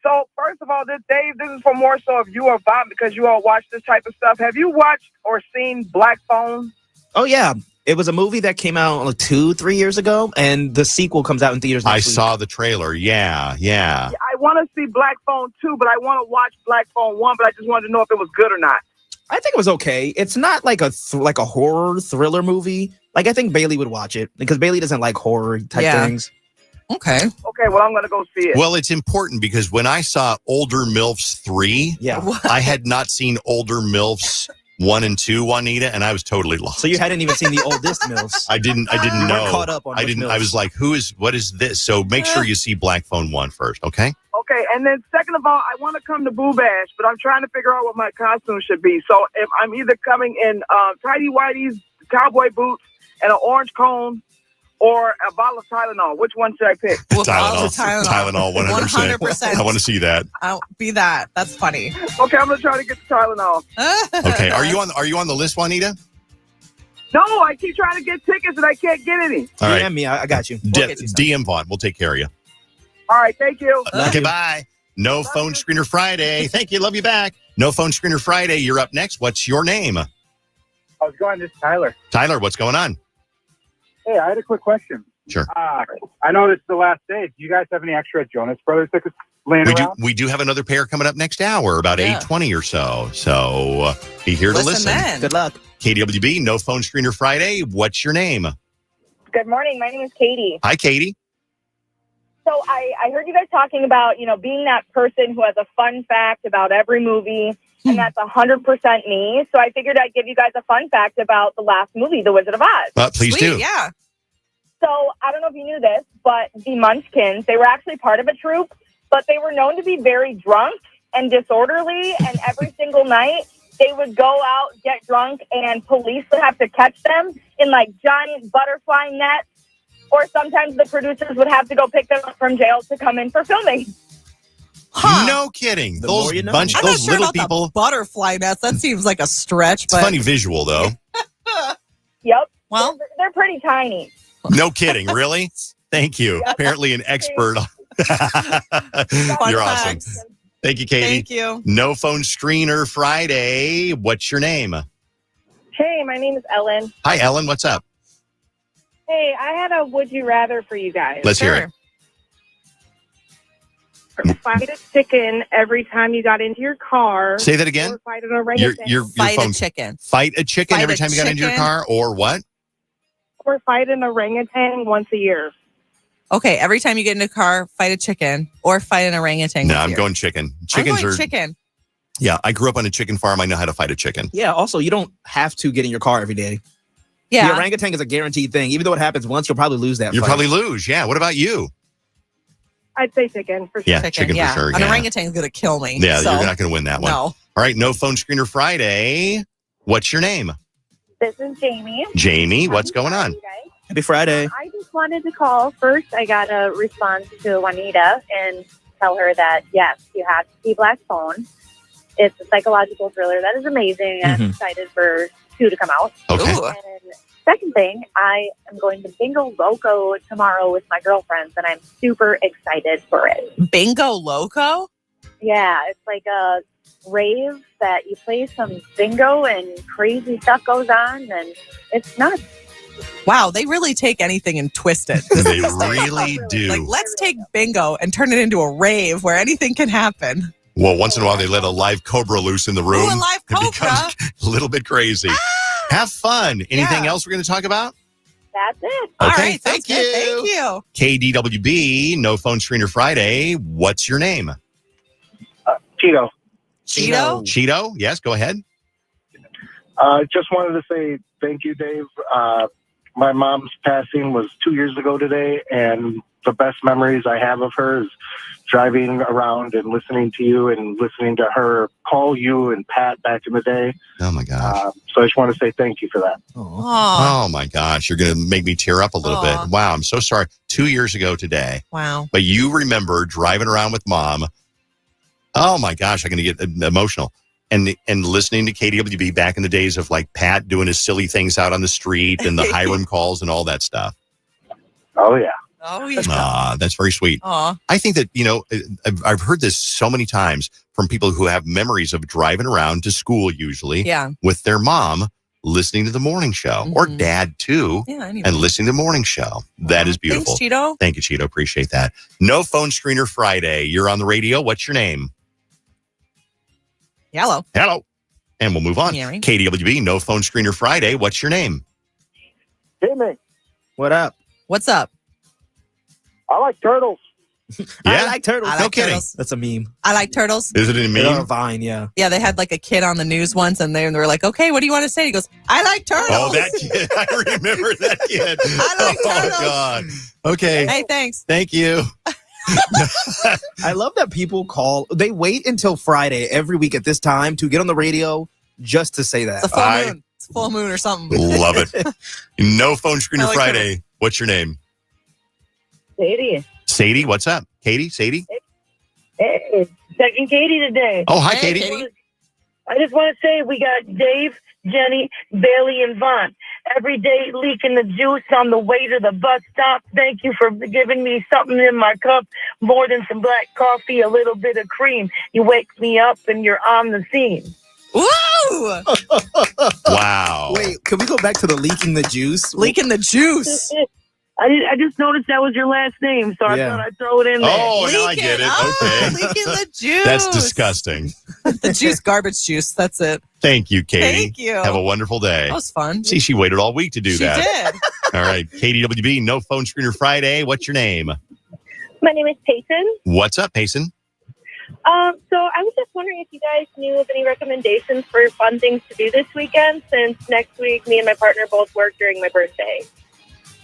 Speaker 21: So first of all, Dave, this is for more so of you or Bob, because you all watch this type of stuff. Have you watched or seen Black Phone?
Speaker 6: Oh, yeah. It was a movie that came out like 2-3 years ago, and the sequel comes out in theaters
Speaker 16: I
Speaker 6: next week.
Speaker 16: saw the trailer. Yeah.
Speaker 21: I want to see Black Phone 2, but I want to watch Black Phone 1, but I just wanted to know if it was good or not.
Speaker 6: I think it was okay. It's not like a horror thriller movie. Like, I think Bailey would watch it because Bailey doesn't like horror type things.
Speaker 17: Okay.
Speaker 21: Okay, well, I'm going to go see it.
Speaker 16: Well, it's important because when I saw Older MILFs 3, I had not seen Older MILFs 1 and 2, Juanita, and I was totally lost.
Speaker 6: So you hadn't even seen the oldest MILFs.
Speaker 16: I didn't
Speaker 6: You weren't
Speaker 16: know.
Speaker 6: caught up on
Speaker 16: I
Speaker 6: those
Speaker 16: didn't.
Speaker 6: MILFs.
Speaker 16: I was like, what is this? So make sure you see Black Phone 1 first, okay?
Speaker 21: Okay, and then second of all, I want to come to Boo Bash, but I'm trying to figure out what my costume should be. So if I'm either coming in tidy whities, cowboy boots, and an orange cone, or a bottle of Tylenol, which one should I pick?
Speaker 16: Tylenol, 100%.
Speaker 17: 100%.
Speaker 16: I want to see that.
Speaker 17: I'll be that. That's funny.
Speaker 21: Okay, I'm gonna try to get the Tylenol.
Speaker 16: Okay, are you on the list, Juanita?
Speaker 21: No, I keep trying to get tickets and I can't get any.
Speaker 16: All right.
Speaker 6: DM me. I got you.
Speaker 16: DM Vaughn. We'll take care of you.
Speaker 21: All right, thank you.
Speaker 16: Okay, bye. No Phone Screener Friday. Thank you. Love you back. No Phone Screener Friday. You're up next. What's your name?
Speaker 21: How's it going? This is Tyler.
Speaker 16: Tyler, what's going on?
Speaker 22: Hey, I had a quick question.
Speaker 16: Sure.
Speaker 22: I know it's the last day. Do you guys have any extra Jonas Brothers tickets laying around?
Speaker 16: We do have another pair coming up next hour, about 8:20 or so. So be here to listen.
Speaker 17: then.
Speaker 6: Good luck.
Speaker 16: KDWB, No Phone Screener Friday. What's your name?
Speaker 18: Good morning. My name is Katie.
Speaker 16: Hi, Katie.
Speaker 18: So I heard you guys talking about, being that person who has a fun fact about every movie, and that's 100% me. So I figured I'd give you guys a fun fact about the last movie, The Wizard of Oz.
Speaker 16: Please do.
Speaker 17: Yeah.
Speaker 18: So I don't know if you knew this, but the Munchkins, they were actually part of a troupe, but they were known to be very drunk and disorderly, and every single night they would go out, get drunk, and police would have to catch them in like giant butterfly nets, or sometimes the producers would have to go pick them up from jail to come in for filming.
Speaker 16: No kidding.
Speaker 6: The
Speaker 16: Those
Speaker 6: more you know.
Speaker 16: bunch,
Speaker 17: I'm not
Speaker 16: those
Speaker 17: sure
Speaker 16: little
Speaker 17: about
Speaker 16: people.
Speaker 17: the butterfly nets. That seems like a stretch,
Speaker 16: It's
Speaker 17: but
Speaker 16: a funny visual, though.
Speaker 18: Yep.
Speaker 17: Well,
Speaker 18: they're pretty tiny.
Speaker 16: No kidding. Really? Thank you. Apparently an expert. You're awesome.
Speaker 17: facts.
Speaker 16: Thank you, Katie.
Speaker 17: Thank you.
Speaker 16: No Phone Screener Friday. What's your name?
Speaker 23: Hey, my name is Ellen.
Speaker 16: Hi, Ellen. What's up?
Speaker 23: Hey, I had a would you rather for you guys.
Speaker 16: Let's hear it.
Speaker 23: Fight a chicken every time you got into your car.
Speaker 16: Say that again.
Speaker 23: Or fight an orangutan.
Speaker 16: Your
Speaker 17: Fight
Speaker 16: phone.
Speaker 17: a chicken.
Speaker 16: Fight a chicken
Speaker 17: Fight
Speaker 16: every
Speaker 17: a
Speaker 16: time you got into your
Speaker 17: chicken.
Speaker 16: car, or what?
Speaker 23: Or fight an orangutan once a year.
Speaker 17: Okay, every time you get in a car, fight a chicken or fight an orangutan.
Speaker 16: No, I'm going chicken. Chickens are
Speaker 17: chicken.
Speaker 16: Yeah, I grew up on a chicken farm. I know how to fight a chicken.
Speaker 6: Yeah, also, you don't have to get in your car every day.
Speaker 17: Yeah.
Speaker 6: The orangutan is a guaranteed thing. Even though it happens once, you'll probably lose that
Speaker 16: You'll
Speaker 6: fight.
Speaker 16: probably lose. Yeah. What about you?
Speaker 23: I'd say chicken for sure.
Speaker 16: Yeah, chicken for sure.
Speaker 17: An
Speaker 16: yeah.
Speaker 17: orangutan's going to kill me.
Speaker 16: Yeah,
Speaker 17: so.
Speaker 16: you're not going to win that one.
Speaker 17: No.
Speaker 16: All right, no phone screener Friday. What's your name?
Speaker 23: This is Jamie.
Speaker 16: Jamie, what's going on?
Speaker 6: Happy Friday.
Speaker 23: I just wanted to call. First, I got a response to Juanita and tell her that, yes, you have to see Black Phone. It's a psychological thriller that is amazing. And I'm excited for 2 to come out.
Speaker 16: Okay.
Speaker 23: And second thing, I am going to Bingo Loco tomorrow with my girlfriends, and I'm super excited for it.
Speaker 17: Bingo Loco?
Speaker 23: Yeah, it's like a rave that you play some bingo and crazy stuff goes on, and it's nuts.
Speaker 17: Wow, they really take anything and twist it.
Speaker 16: They really do.
Speaker 17: Like, let's take bingo and turn it into a rave where anything can happen.
Speaker 16: Well, once in a while, they let a live cobra loose in the room.
Speaker 17: Ooh, a live cobra.
Speaker 16: It becomes a little bit crazy. Have fun. Anything else we're going to talk about?
Speaker 23: That's it.
Speaker 17: All
Speaker 16: Okay,
Speaker 17: right,
Speaker 16: thank
Speaker 17: sounds good.
Speaker 16: you.
Speaker 17: Thank you.
Speaker 16: KDWB, no phone screener Friday. What's your name?
Speaker 1: Cheeto.
Speaker 17: Cheeto?
Speaker 16: Cheeto, yes, go ahead.
Speaker 1: Just wanted to say thank you, Dave. My mom's passing was 2 years ago today, and the best memories I have of her is driving around and listening to you and listening to her call you and Pat back in the day.
Speaker 16: Oh, my gosh.
Speaker 1: So I just want to say thank you for that.
Speaker 16: Oh, my gosh. You're going to make me tear up a little bit. Wow, I'm so sorry. 2 years ago today.
Speaker 17: Wow.
Speaker 16: But you remember driving around with Mom. Oh, my gosh, I'm going to get emotional. And listening to KDWB back in the days of like Pat doing his silly things out on the street and the Hiram calls and all that stuff.
Speaker 1: Oh, yeah.
Speaker 17: Oh, yeah.
Speaker 16: That's very sweet.
Speaker 17: Aw.
Speaker 16: I think that, I've heard this so many times from people who have memories of driving around to school usually with their mom listening to the morning show or dad too and listening to the morning show. That is beautiful.
Speaker 17: Thanks, Cheeto.
Speaker 16: Thank you, Cheeto. Appreciate that. No phone screener Friday. You're on the radio. What's your name?
Speaker 17: Hello.
Speaker 16: Hello. And we'll move on.
Speaker 17: Yeah, right.
Speaker 16: KDWB, no phone screener Friday. What's your name?
Speaker 1: Jimmy,
Speaker 6: What up?
Speaker 17: What's up?
Speaker 1: I like turtles.
Speaker 6: I like turtles.
Speaker 17: I
Speaker 16: No
Speaker 17: like
Speaker 16: kidding.
Speaker 17: turtles.
Speaker 6: That's a meme.
Speaker 17: I like turtles.
Speaker 16: Is it a
Speaker 6: They're on
Speaker 16: meme?
Speaker 6: Vine, yeah.
Speaker 17: Yeah, they had like a kid on the news once, and they were like, "Okay, what do you want to say?" He goes, "I like turtles."
Speaker 16: Oh, that kid. I remember that kid.
Speaker 17: I like turtles.
Speaker 16: Oh, God. Okay.
Speaker 17: Hey, thanks.
Speaker 16: Thank you.
Speaker 6: I love that people they wait until Friday every week at this time to get on the radio just to say that.
Speaker 17: It's a full moon. It's a full moon or something.
Speaker 16: Love it. No phone screener
Speaker 17: I like
Speaker 16: Friday. What's your name?
Speaker 23: Sadie.
Speaker 16: Sadie, what's up? Katie? Sadie?
Speaker 23: Hey, second Katie today.
Speaker 16: Oh, hi, Katie.
Speaker 23: I just want to say we got Dave, Jenny, Bailey, and Vaughn. Every day leaking the juice on the way to the bus stop. Thank you for giving me something in my cup. More than some black coffee, a little bit of cream. You wake me up and you're on the scene.
Speaker 17: Woo!
Speaker 16: Wow.
Speaker 6: Wait, can we go back to the leaking the juice?
Speaker 17: Leaking the juice.
Speaker 23: I just noticed that was your last name, so I thought I'd throw it in there.
Speaker 16: Oh, now I get it. Okay.
Speaker 17: Leaking the juice.
Speaker 16: That's disgusting.
Speaker 17: The juice, garbage juice. That's it.
Speaker 16: Thank you, Katie.
Speaker 17: Thank you.
Speaker 16: Have a wonderful day.
Speaker 17: That was fun.
Speaker 16: See, she waited all week to do
Speaker 17: She
Speaker 16: that.
Speaker 17: did.
Speaker 16: All right. KDWB, no phone screener Friday. What's your name?
Speaker 23: My name is Peyton.
Speaker 16: What's up, Payson?
Speaker 23: So I was just wondering if you guys knew of any recommendations for fun things to do this weekend, since next week me and my partner both work during my birthday.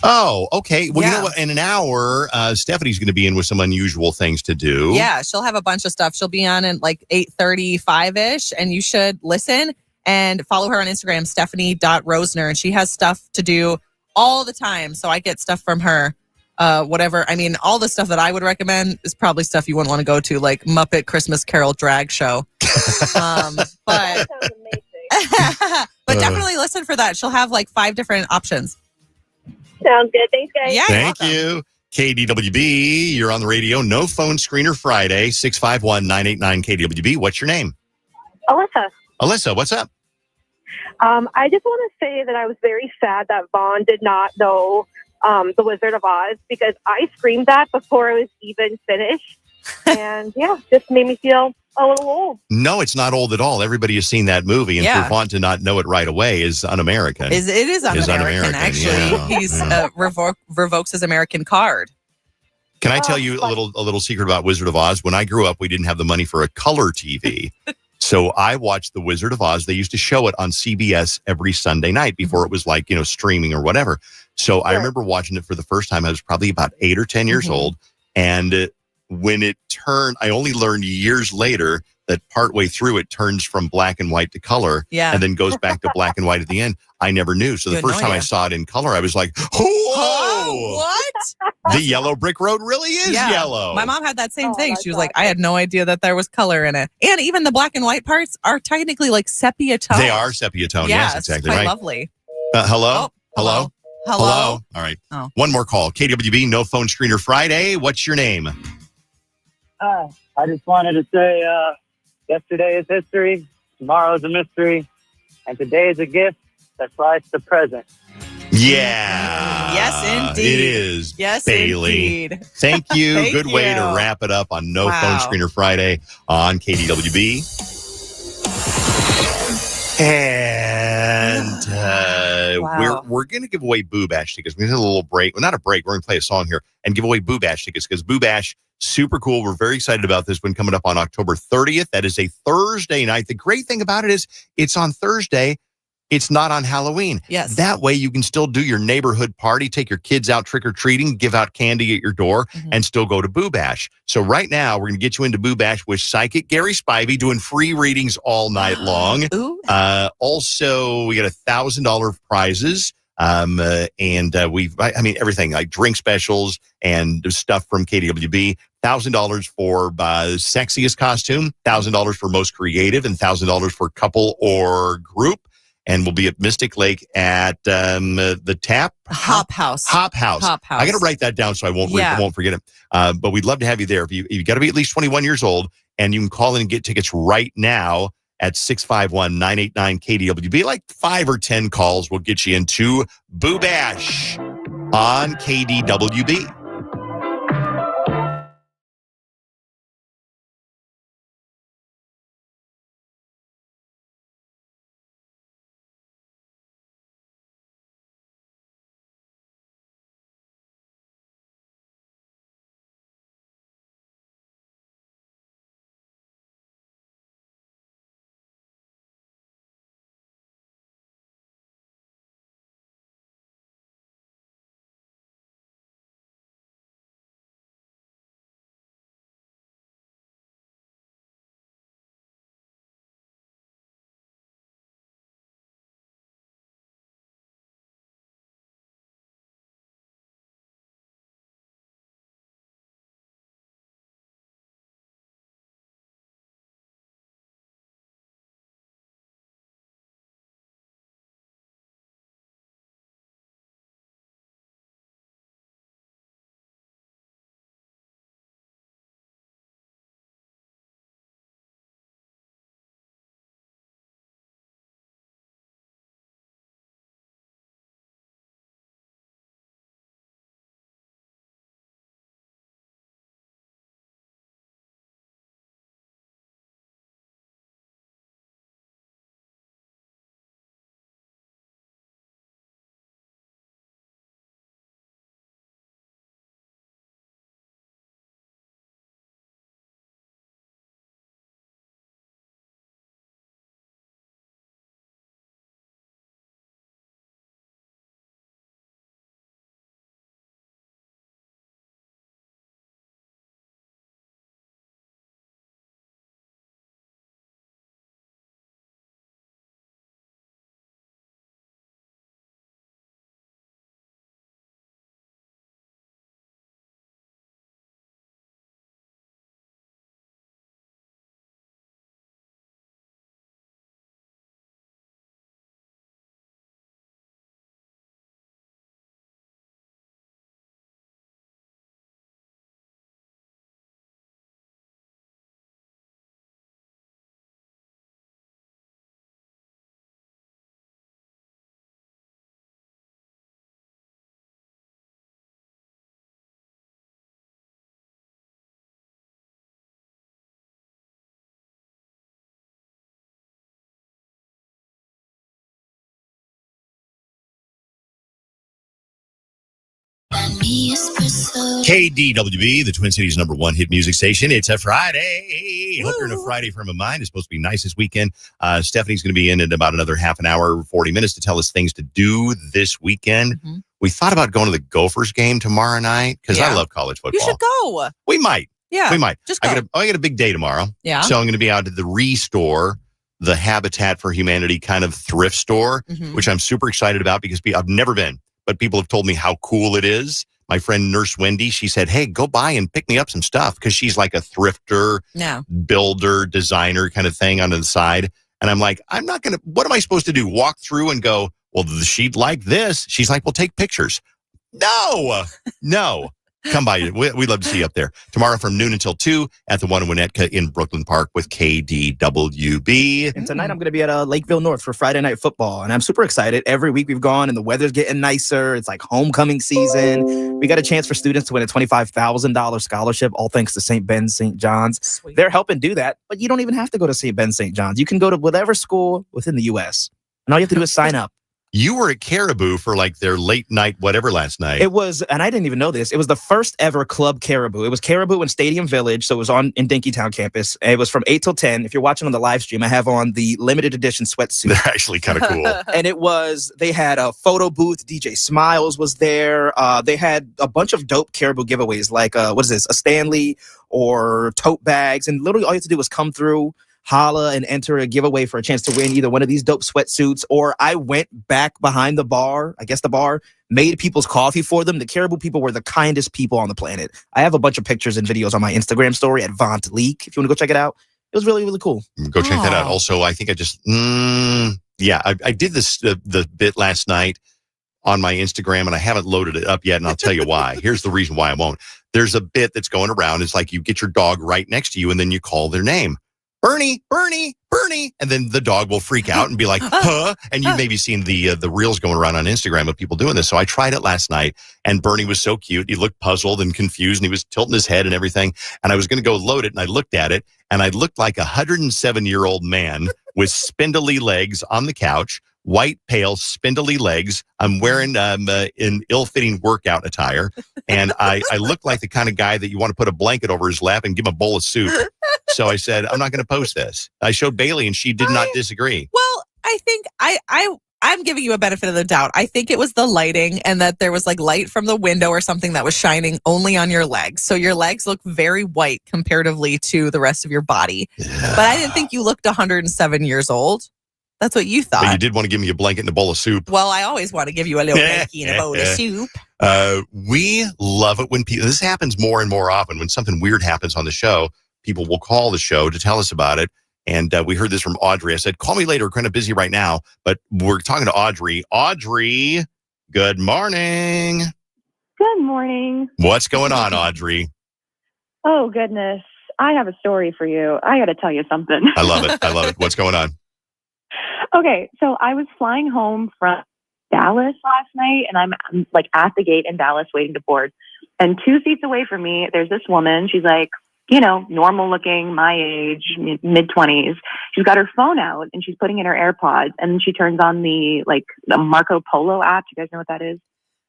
Speaker 16: Oh, okay. Well, you know what? In an hour, Stephanie's going to be in with some unusual things to do.
Speaker 17: Yeah, she'll have a bunch of stuff. She'll be on at like 8:35-ish, and you should listen and follow her on Instagram, stephanie.rosner, and she has stuff to do all the time. So I get stuff from her. Whatever. I mean, all the stuff that I would recommend is probably stuff you wouldn't want to go to, like Muppet Christmas Carol drag show. But definitely listen for that. She'll have like 5 different options.
Speaker 23: Sounds good. Thanks, guys.
Speaker 17: Yeah,
Speaker 16: Thank you. KDWB, you're on the radio. No phone screener Friday, 651-989-KDWB. What's your name?
Speaker 23: Alyssa.
Speaker 16: Alyssa, what's up?
Speaker 23: I just want to say that I was very sad that Vaughn did not know The Wizard of Oz, because I screamed that before it was even finished.
Speaker 18: And yeah, just made me feel a little old.
Speaker 16: No, it's not old at all. Everybody has seen that movie, and
Speaker 17: Yeah.
Speaker 16: for Vaughn to not know it right away is un-American.
Speaker 17: It is un-American, actually.
Speaker 16: Yeah.
Speaker 17: He's revokes his American card.
Speaker 16: Can I tell you a little secret about Wizard of Oz? When I grew up, we didn't have the money for a color TV. So I watched The Wizard of Oz. They used to show it on CBS every Sunday night before it was like, streaming or whatever. So I remember watching it for the first time. I was probably about 8 or 10 years old. And when it turned, I only learned years later that partway through it turns from black and white to color and then goes back to black and white at the end. I never knew. So the first time I saw it in color, I was like, whoa!
Speaker 17: What?
Speaker 16: The yellow brick road really is yellow.
Speaker 17: My mom had that same thing. She was like, I had no idea that there was color in it. And even the black and white parts are technically like sepia tone.
Speaker 16: They are sepia tone. Yes, exactly
Speaker 17: quite
Speaker 16: right.
Speaker 17: Lovely.
Speaker 16: Hello? Hello?
Speaker 17: Hello?
Speaker 16: All right. One more call. KDWB, no phone screener Friday. What's your name?
Speaker 3: I just wanted to say yesterday is history, tomorrow is a mystery, and today is a gift that flies to present.
Speaker 16: Yeah.
Speaker 17: Yes, indeed.
Speaker 16: It is.
Speaker 17: Yes,
Speaker 16: Bailey.
Speaker 17: indeed.
Speaker 16: Thank you.
Speaker 17: Thank
Speaker 16: Good way to
Speaker 17: you.
Speaker 16: wrap it up on No Phone Screener Friday on KDWB. And we're going to give away Boo Bash tickets. We're going to have a little break. Well, not a break. We're going to play a song here and give away Boo Bash tickets because Boo Bash, super cool. We're very excited about this one coming up on October 30th. That is a Thursday night. The great thing about it is it's on Thursday. It's not on Halloween.
Speaker 17: Yes.
Speaker 16: That way you can still do your neighborhood party, take your kids out trick-or-treating, give out candy at your door, and still go to Boo Bash. So right now, we're going to get you into Boo Bash with psychic Gary Spivey doing free readings all night long. Also, we got $1,000 prizes. Everything like drink specials and stuff from KDWB. $1,000 for sexiest costume, $1,000 for most creative, and $1,000 for couple or group. And we'll be at Mystic Lake at the Tap
Speaker 17: Hop House.
Speaker 16: Hop House. I got to write that down so I won't forget it. But we'd love to have you there. You got to be at least 21 years old, and you can call in and get tickets right now at 651-989-KDWB. Like 5 or 10 calls will get you into Boo Bash on KDWB. KDWB, the Twin Cities #1 hit music station. It's a Friday. Hope you're in a Friday frame of mind. It's supposed to be nice this weekend. Stephanie's going to be in about another half an hour, 40 minutes to tell us things to do this weekend. Mm-hmm. We thought about going to the Gophers game tomorrow night because I love college football.
Speaker 17: You should go.
Speaker 16: We might.
Speaker 17: Yeah.
Speaker 16: We might.
Speaker 17: Just go.
Speaker 16: I got a big day tomorrow.
Speaker 17: Yeah.
Speaker 16: So I'm going to be out at the Restore, the Habitat for Humanity kind of thrift store, which I'm super excited about because I've never been, but people have told me how cool it is. My friend Nurse Wendy, she said, hey, go by and pick me up some stuff because she's like a thrifter, builder, designer kind of thing on the side. And I'm like, I'm not going to, what am I supposed to do? Walk through and go, well, she'd like this. She's like, well, take pictures. No. Come by. We'd love to see you up there. Tomorrow from noon until 2 at the one in Winnetka in Brooklyn Park with KDWB.
Speaker 6: And tonight I'm going to be at Lakeville North for Friday Night Football. And I'm super excited. Every week we've gone and the weather's getting nicer. It's like homecoming season. We got a chance for students to win a $25,000 scholarship, all thanks to St. Ben's, St. John's. Sweet. They're helping do that, but you don't even have to go to St. Ben's, St. John's. You can go to whatever school within the U.S. And all you have to do is sign up.
Speaker 16: You were at Caribou for like their late night whatever last night.
Speaker 6: It was, and I didn't even know this, it was the first ever Club Caribou. It was Caribou in Stadium Village, so it was in Dinkytown campus. It was from 8 till 10. If you're watching on the live stream, I have on the limited edition sweatsuit.
Speaker 16: They're actually kind of cool.
Speaker 6: And they had a photo booth. DJ Smiles was there. They had a bunch of dope Caribou giveaways, like, a Stanley or tote bags. And literally all you have to do was come through, holla, and enter a giveaway for a chance to win either one of these dope sweatsuits, or I went back behind the bar. I guess the bar made people's coffee for them. The Caribou people were the kindest people on the planet. I have a bunch of pictures and videos on my Instagram story at Vont Leak. If you want to go check it out, it was really, really cool.
Speaker 16: Go check that out. Also, I think I just, I did this the bit last night on my Instagram, and I haven't loaded it up yet, and I'll tell you why. Here's the reason why I won't. There's a bit that's going around. It's like you get your dog right next to you, and then you call their name. Bernie, Bernie, Bernie. And then the dog will freak out and be like, huh? And you've maybe seen the reels going around on Instagram of people doing this. So I tried it last night, and Bernie was so cute. He looked puzzled and confused, and he was tilting his head and everything. And I was going to go load it, and I looked at it, and I looked like a 107-year-old man with spindly legs on the couch, white, pale, spindly legs. I'm wearing an ill-fitting workout attire, and I look like the kind of guy that you want to put a blanket over his lap and give him a bowl of soup. So I said, I'm not going to post this. I showed Bailey, and she did not disagree.
Speaker 17: Well, I think I'm giving you a benefit of the doubt. I think it was the lighting, and that there was like light from the window or something that was shining only on your legs. So your legs look very white comparatively to the rest of your body. Yeah. But I didn't think you looked 107 years old. That's what you thought.
Speaker 16: But you did want to give me a blanket and a bowl of soup.
Speaker 17: Well, I always want to give you a little blankie and a bowl of soup.
Speaker 16: We love it when people, this happens more and more often. When something weird happens on the show, people will call the show to tell us about it. And we heard this from Audrey. I said, call me later. We're kind of busy right now. But we're talking to Audrey. Audrey, good morning.
Speaker 5: Good morning.
Speaker 16: What's going on, Audrey?
Speaker 5: Oh, goodness. I have a story for you. I got to tell you something.
Speaker 16: I love it. I love it. What's going on?
Speaker 5: Okay, so I was flying home from Dallas last night, and I'm like at the gate in Dallas waiting to board. And 2 seats away from me, there's this woman. She's like, normal looking, my age, mid-20s. She's got her phone out, and she's putting in her AirPods, and she turns on the Marco Polo app. Do you guys know what that is?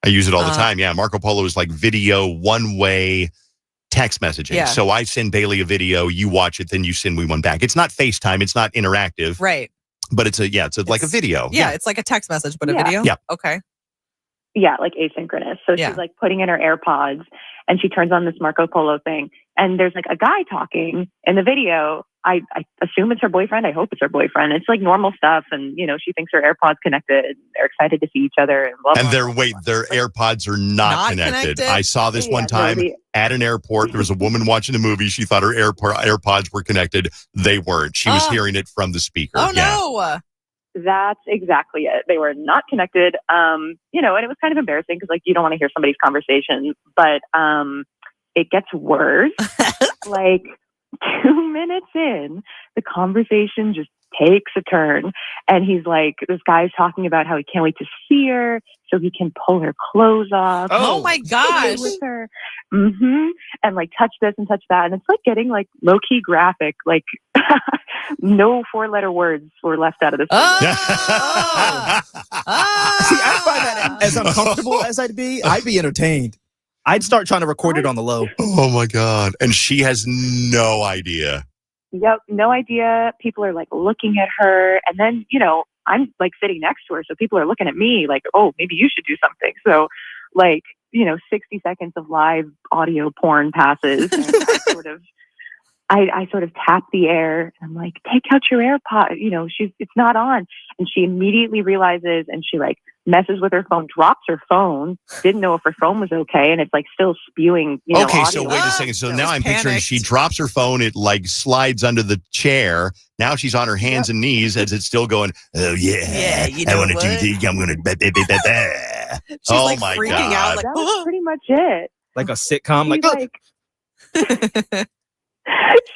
Speaker 16: I use it all the time. Yeah, Marco Polo is like video, one-way text messaging. Yeah. So I send Bailey a video, you watch it, then you send me one back. It's not FaceTime. It's not interactive.
Speaker 17: Right.
Speaker 16: But it's like a video.
Speaker 17: Yeah, it's like a text message, but a video?
Speaker 16: Yeah.
Speaker 17: Okay.
Speaker 5: Yeah, like asynchronous. So she's like putting in her AirPods, and she turns on this Marco Polo thing. And there's like a guy talking in the video. I assume it's her boyfriend. I hope it's her boyfriend. It's like normal stuff. And, she thinks her AirPods connected. They're excited to see each other. And blah, blah,
Speaker 16: and their AirPods are not connected. I saw this one time at an airport. There was a woman watching a movie. She thought her AirPods were connected. They weren't. She was hearing it from the speaker.
Speaker 17: Oh, no.
Speaker 5: That's exactly it. They were not connected. And it was kind of embarrassing because you don't want to hear somebody's conversation, but it gets worse. 2 minutes in, the conversation just takes a turn, and he's like, this guy's talking about how he can't wait to see her so he can pull her clothes off.
Speaker 17: Oh my gosh.
Speaker 5: With her. Mm-hmm. And touch this and touch that. And it's getting low-key graphic. No 4-letter words were left out of this.
Speaker 6: See, I find that as uncomfortable as I'd be entertained.
Speaker 7: I'd start trying to record it on the low.
Speaker 16: Oh my God. And she has no idea.
Speaker 5: Yep, no idea. People are like looking at her. And then, I'm like sitting next to her. So people are looking at me like, oh, maybe you should do something. So like, 60 seconds of live audio porn passes. And I sort of tap the air. And I'm like, take out your AirPod. It's not on. And she immediately realizes, and she like messes with her phone, drops her phone, didn't know if her phone was okay. And it's like still spewing,
Speaker 16: Okay,
Speaker 5: audio.
Speaker 16: so wait a second. So now I'm picturing she drops her phone. It like slides under the chair. Now she's on her hands and knees as it's still going, oh yeah. I want to do this. I'm going to.
Speaker 17: She's
Speaker 16: oh
Speaker 17: like
Speaker 16: my
Speaker 17: freaking
Speaker 16: God.
Speaker 17: out. Like,
Speaker 5: That was pretty much it.
Speaker 7: Like a sitcom.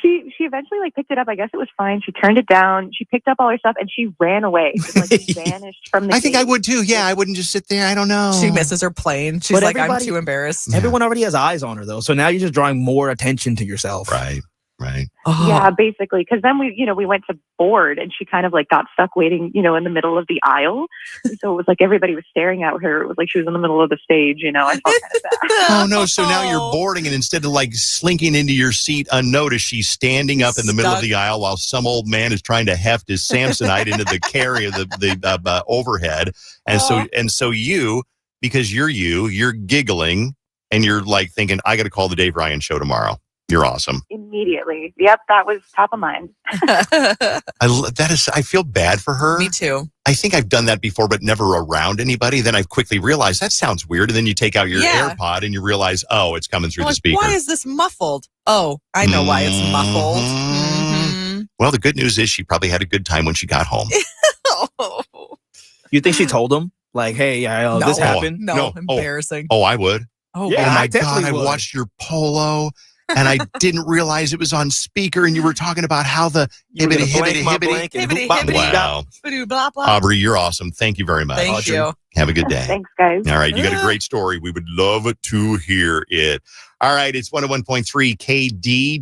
Speaker 5: She eventually like picked it up. I guess it was fine. She turned it down. She picked up all her stuff and she ran away. Just like vanished from the
Speaker 16: I think
Speaker 5: gate.
Speaker 16: I would too. Yeah, I wouldn't just sit there. I don't know.
Speaker 17: She misses her plane. She's
Speaker 7: But
Speaker 17: like, I'm
Speaker 7: everybody-
Speaker 17: too embarrassed.
Speaker 7: Everyone already has eyes on her, though. So now you're just drawing more attention to yourself.
Speaker 16: Right.
Speaker 5: Yeah, basically. Because then we went to board and she kind of like got stuck waiting, in the middle of the aisle. And so it was like everybody was staring at her. It was like she was in the middle of the stage, I felt kind of bad.
Speaker 16: Oh no! So now you're boarding, and instead of like slinking into your seat unnoticed, she's standing up in the middle of the aisle while some old man is trying to heft his Samsonite into the carry of the overhead. And so you, because you're giggling and you're like thinking, I got to call the Dave Ryan Show tomorrow. You're awesome.
Speaker 5: Immediately. Yep, that was top of mind.
Speaker 16: I feel bad for her.
Speaker 17: Me too.
Speaker 16: I think I've done that before, but never around anybody. Then I've quickly realized that sounds weird. And then you take out your AirPod and you realize, oh, it's coming through the speaker.
Speaker 17: Why is this muffled? Oh, I know why it's muffled. Mm-hmm.
Speaker 16: Well, the good news is she probably had a good time when she got home.
Speaker 7: You think she told him? Like, hey, this happened?
Speaker 17: No, embarrassing.
Speaker 16: Oh, I would.
Speaker 7: Oh,
Speaker 16: yeah, my
Speaker 7: I
Speaker 16: God,
Speaker 7: would.
Speaker 16: I watched your polo. And I didn't realize it was on speaker, and you were talking about how the hibbity. Wow. Aubrey, you're awesome. Thank you very much.
Speaker 17: Thank you.
Speaker 16: Have a good day.
Speaker 5: Thanks, guys.
Speaker 16: All right, you got a great story. We would love to hear it. All right, it's 101.3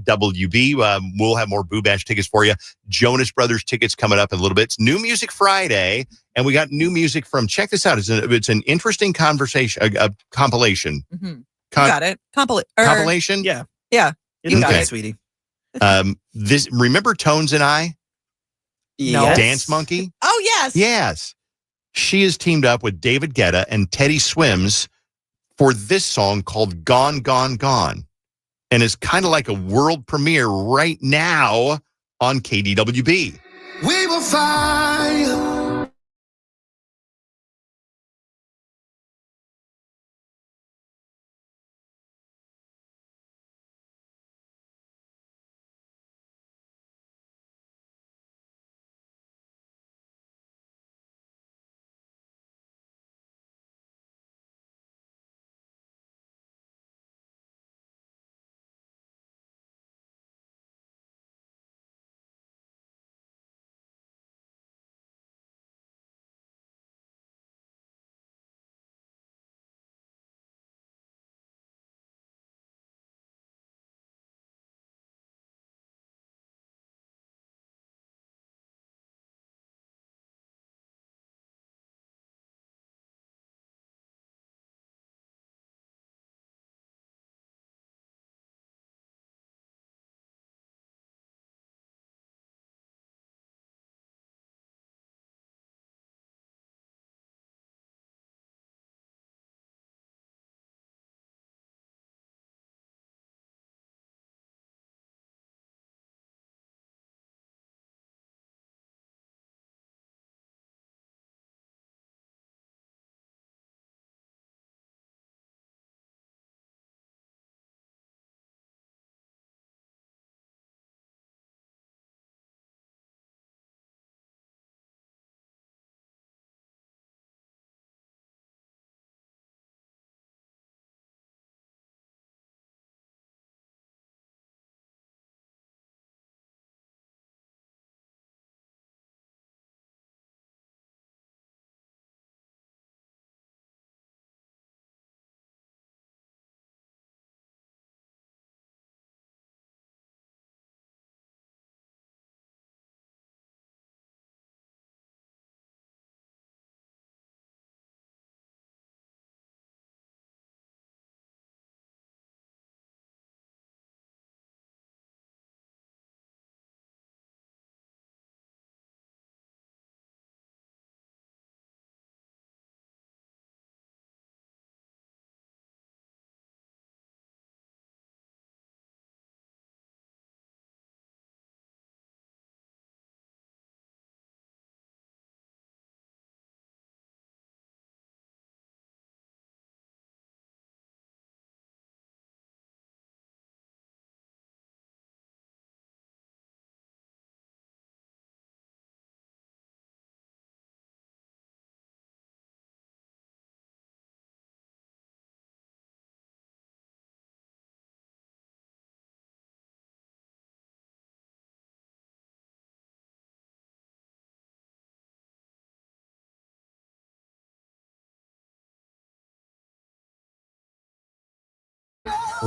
Speaker 16: KDWB. We'll have more Boo Bash tickets for you. Jonas Brothers tickets coming up in a little bit. It's New Music Friday, and we got new music from, check this out. It's an interesting conversation, a compilation.
Speaker 17: Mm-hmm. You got it.
Speaker 16: Compilation?
Speaker 7: Yeah.
Speaker 17: Yeah.
Speaker 7: You got it, sweetie.
Speaker 16: Remember Tones and I?
Speaker 7: Yes.
Speaker 16: Dance Monkey?
Speaker 17: Oh, yes.
Speaker 16: Yes. She is teamed up with David Guetta and Teddy Swims for this song called Gone, Gone, Gone. And it's kind of like a world premiere right now on KDWB.
Speaker 4: We will fire.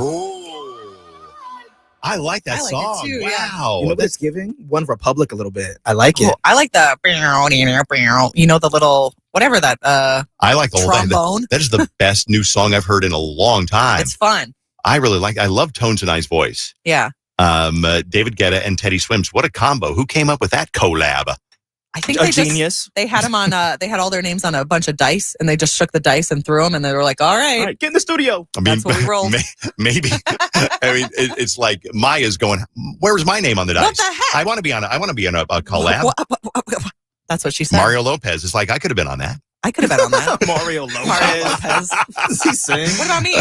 Speaker 16: Oh, I like that
Speaker 17: I like
Speaker 16: song.
Speaker 17: it too,
Speaker 16: Wow.
Speaker 17: yeah.
Speaker 7: You know what it's giving? One Republic a little bit. I like it.
Speaker 17: Oh, I like the, the little, whatever that,
Speaker 16: I like the whole thing.
Speaker 17: trombone.
Speaker 16: That is the best new song I've heard in a long time.
Speaker 17: It's fun.
Speaker 16: I love Tones and I's voice.
Speaker 17: Yeah.
Speaker 16: David Guetta and Teddy Swims. What a combo. Who came up with that collab?
Speaker 17: I think
Speaker 7: genius.
Speaker 17: They had them on, they had all their names on a bunch of dice, and they just shook the dice and threw them, and they were like, all right,
Speaker 7: get in the studio.
Speaker 16: I mean,
Speaker 17: that's what we rolled.
Speaker 16: Maybe. I mean, it's like Maya's going, where's my name on the dice?
Speaker 17: What the heck?
Speaker 16: I want to be on a collab.
Speaker 17: That's what she said.
Speaker 16: Mario Lopez is like, I could have been on that.
Speaker 17: I could have been on that.
Speaker 7: Mario Lopez. Does he sing?
Speaker 17: What about me?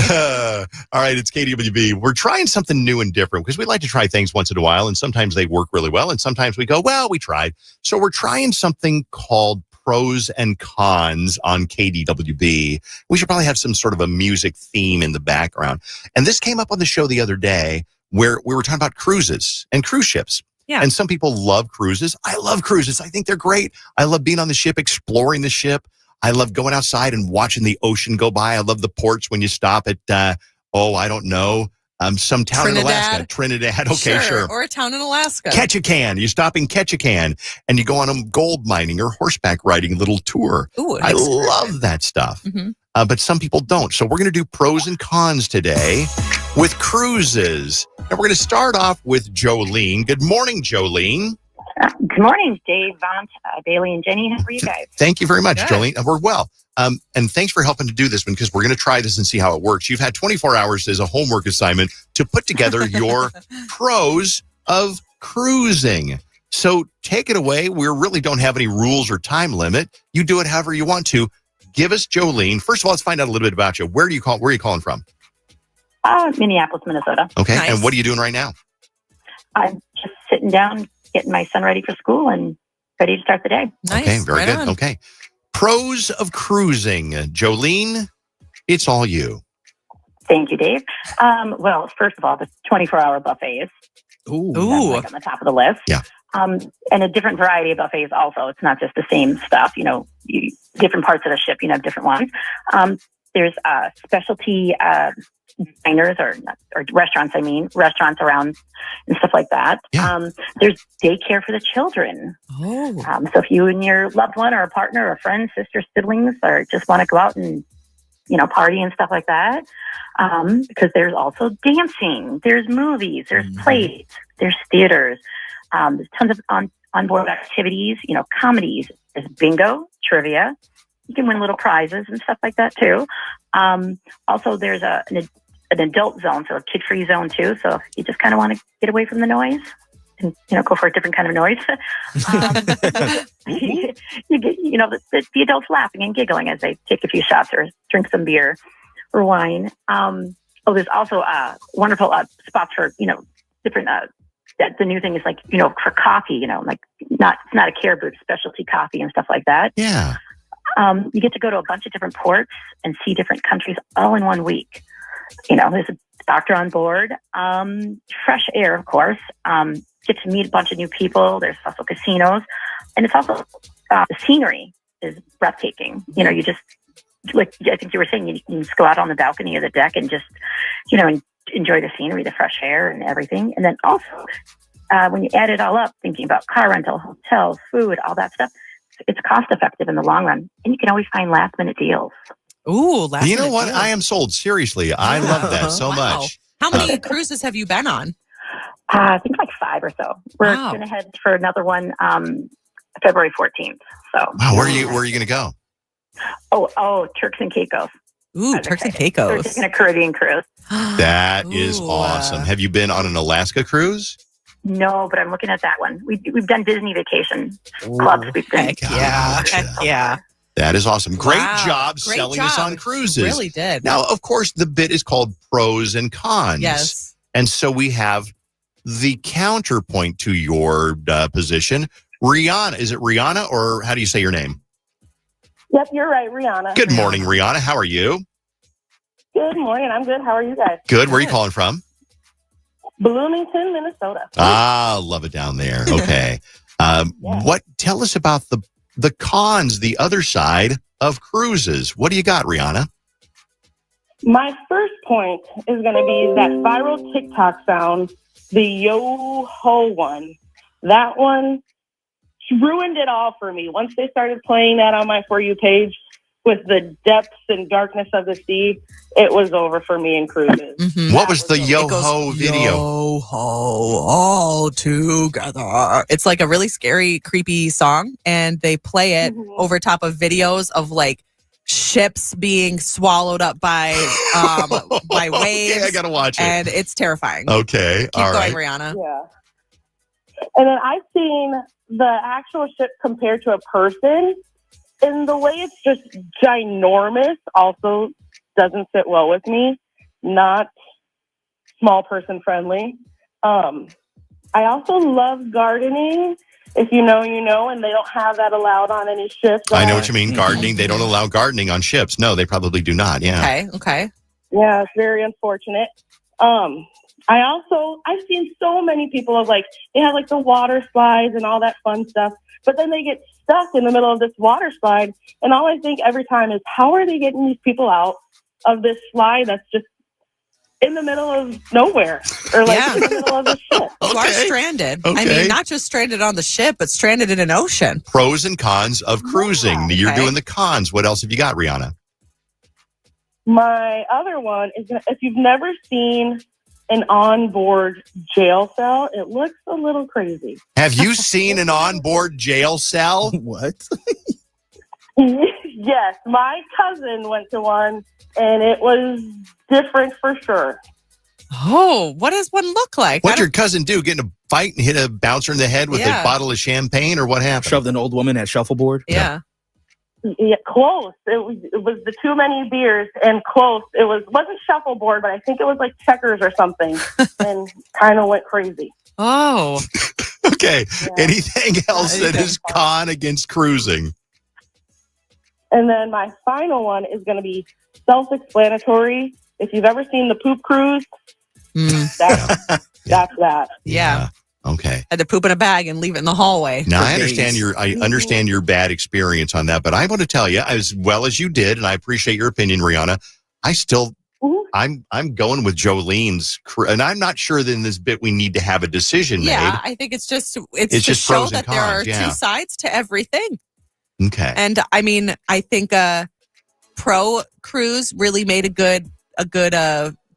Speaker 16: All right, it's KDWB. We're trying something new and different because we like to try things once in a while, and sometimes they work really well, and sometimes we go, well, we tried. So we're trying something called Pros and Cons on KDWB. We should probably have some sort of a music theme in the background. And this came up on the show the other day where we were talking about cruises and cruise ships.
Speaker 17: Yeah.
Speaker 16: And some people love cruises. I love cruises. I think they're great. I love being on the ship, exploring the ship. I love going outside and watching the ocean go by. I love the ports when you stop at, I don't know, some town in Alaska. Trinidad. Okay, sure.
Speaker 17: Or a town in Alaska.
Speaker 16: Ketchikan. You stop in Ketchikan and you go on a gold mining or horseback riding little tour.
Speaker 17: Ooh,
Speaker 16: I love that stuff.
Speaker 17: Mm-hmm.
Speaker 16: But some people don't. So we're going to do pros and cons today with cruises. And we're going to start off with Jolene. Good morning, Jolene.
Speaker 9: Good morning, Dave, Vaunt, Bailey, and Jenny. How are you guys?
Speaker 16: Thank you very much, Jolene. We're well. And thanks for helping to do this one because we're going to try this and see how it works. You've had 24 hours as a homework assignment to put together your pros of cruising. So take it away. We really don't have any rules or time limit. You do it however you want to. Give us, Jolene. First of all, let's find out a little bit about you. Where are you calling from?
Speaker 9: Minneapolis, Minnesota.
Speaker 16: Okay.
Speaker 9: Nice.
Speaker 16: And what are you doing right now?
Speaker 9: I'm just sitting down, getting my son ready for school and ready to start the day.
Speaker 17: Nice.
Speaker 16: Okay, very good. On. Okay. Pros of cruising. Jolene, it's all you.
Speaker 9: Thank you, Dave. Well, first of all, the 24-hour buffets.
Speaker 7: Ooh.
Speaker 9: Like on the top of the list.
Speaker 16: Yeah.
Speaker 9: And a different variety of buffets also. It's not just the same stuff. Different parts of the ship, different ones. There's specialty diners or restaurants, restaurants around and stuff like that.
Speaker 16: Yeah.
Speaker 9: There's daycare for the children.
Speaker 17: Oh.
Speaker 9: So if you and your loved one or a partner or a friend, sister, siblings, or just want to go out and, party and stuff like that. Because there's also dancing, there's movies, there's plays, there's theaters. There's tons of onboard activities, comedies. There's bingo, trivia. You can win little prizes and stuff like that too. Also, there's an adult zone, so a kid-free zone too. So if you just kind of want to get away from the noise and go for a different kind of noise, you get the adults laughing and giggling as they take a few shots or drink some beer or wine. There's also wonderful spots for different. The new thing is for coffee. It's not a Caribou specialty coffee and stuff like that.
Speaker 16: Yeah.
Speaker 9: You get to go to a bunch of different ports and see different countries all in 1 week. There's a doctor on board, fresh air, of course, get to meet a bunch of new people. There's also casinos, and it's also the scenery is breathtaking. You just, like I think you were saying, you can just go out on the balcony or the deck and just, enjoy the scenery, the fresh air and everything. And then also, when you add it all up, thinking about car rental, hotels, food, all that stuff, it's cost effective in the long run, and you can always find last minute deals.
Speaker 17: Ooh,
Speaker 16: You know what? I am sold. Seriously. I love that so much.
Speaker 17: How many cruises have you been on?
Speaker 9: I think like 5 or so. We're going to head for another one February 14th. So,
Speaker 16: wow, where are you going to go?
Speaker 9: Oh, Turks and Caicos.
Speaker 17: Ooh, Turks and Caicos.
Speaker 9: We're taking a Caribbean cruise.
Speaker 16: That is awesome. Have you been on an Alaska cruise?
Speaker 9: No, but I'm looking at that one. We've done Disney vacation clubs. We've been.
Speaker 17: Heck yeah.
Speaker 16: That is awesome. Great
Speaker 17: Wow.
Speaker 16: job
Speaker 17: Great
Speaker 16: selling
Speaker 17: job.
Speaker 16: us on cruises.
Speaker 17: Really did.
Speaker 16: Now, of course, the bit is called pros and cons.
Speaker 17: Yes.
Speaker 16: And so we have the counterpoint to your position. Rihanna, is it Rihanna or how do you say your name?
Speaker 10: Yep, you're right, Rihanna.
Speaker 16: Good morning, Rihanna. How are you?
Speaker 10: Good morning. I'm good. How are you guys?
Speaker 16: Good. Where are you calling from?
Speaker 10: Bloomington, Minnesota.
Speaker 16: Ah, love it down there. Okay. Tell us about the cons, the other side of cruises. What do you got, Rihanna?
Speaker 10: My first point is going to be that viral TikTok sound, the yo-ho one. That one ruined it all for me. Once they started playing that on my For You page with the depths and darkness of the sea, it was over for me and cruises.
Speaker 17: Mm-hmm.
Speaker 16: What was the yo-ho video?
Speaker 17: Yo-ho, all together. It's like a really scary, creepy song, and they play it over top of videos of like ships being swallowed up by waves.
Speaker 16: Okay, I gotta watch it.
Speaker 17: And it's terrifying.
Speaker 16: Okay,
Speaker 17: Keep
Speaker 16: all
Speaker 17: going,
Speaker 16: right.
Speaker 17: Rihanna.
Speaker 10: Yeah. And then I've seen the actual ship compared to a person, and the way it's just ginormous also doesn't sit well with me. Not small person friendly. I also love gardening. If you know, you know, and they don't have that allowed on any ships.
Speaker 16: I know what you mean, gardening. They don't allow gardening on ships. No, they probably do not, yeah.
Speaker 17: Okay.
Speaker 10: Yeah, it's very unfortunate. I've seen so many people of like, they have like the water slides and all that fun stuff, but then they get stuck in the middle of this water slide. And all I think every time is, how are they getting these people out of this slide that's just in the middle of nowhere or like in the middle of the ship?
Speaker 17: You are stranded. I mean, not just stranded on the ship, but stranded in an ocean.
Speaker 16: Pros and cons of cruising. You're
Speaker 17: Okay.
Speaker 16: doing the cons. What else have you got, Rihanna?
Speaker 10: My other one is, if you've never seen an onboard jail cell, it looks a little crazy.
Speaker 16: Have you seen an onboard jail cell?
Speaker 7: What?
Speaker 10: Yes, my cousin went to one, and it was different for sure.
Speaker 17: Oh, what does one look like?
Speaker 16: What'd your cousin do? Get in a fight and hit a bouncer in the head with
Speaker 17: Yeah.
Speaker 16: a bottle of champagne, or what happened?
Speaker 7: Shoved an old woman at shuffleboard.
Speaker 17: Yeah.
Speaker 10: Yeah, close. It was the too many beers and close. It wasn't shuffleboard, but I think it was like checkers or something, and kind of went crazy.
Speaker 17: Oh.
Speaker 16: Okay. Anything else that is con against cruising?
Speaker 10: And then my final one is going to be self-explanatory. If you've ever seen the poop cruise, that's that.
Speaker 17: Yeah.
Speaker 16: Okay.
Speaker 17: Had to poop in a bag and leave it in the hallway.
Speaker 16: Now,
Speaker 17: for
Speaker 16: I understand
Speaker 17: days.
Speaker 16: your bad experience on that, but I want to tell you, as well as you did, and I appreciate your opinion, Rihanna, I still, I'm going with Jolene's, and I'm not sure that in this bit we need to have a decision
Speaker 17: Yeah,
Speaker 16: made.
Speaker 17: I think it's to
Speaker 16: just
Speaker 17: show
Speaker 16: pros and
Speaker 17: that there are
Speaker 16: cons, yeah.
Speaker 17: two sides to everything.
Speaker 16: Okay.
Speaker 17: And I mean, I think Pro Cruise really made a good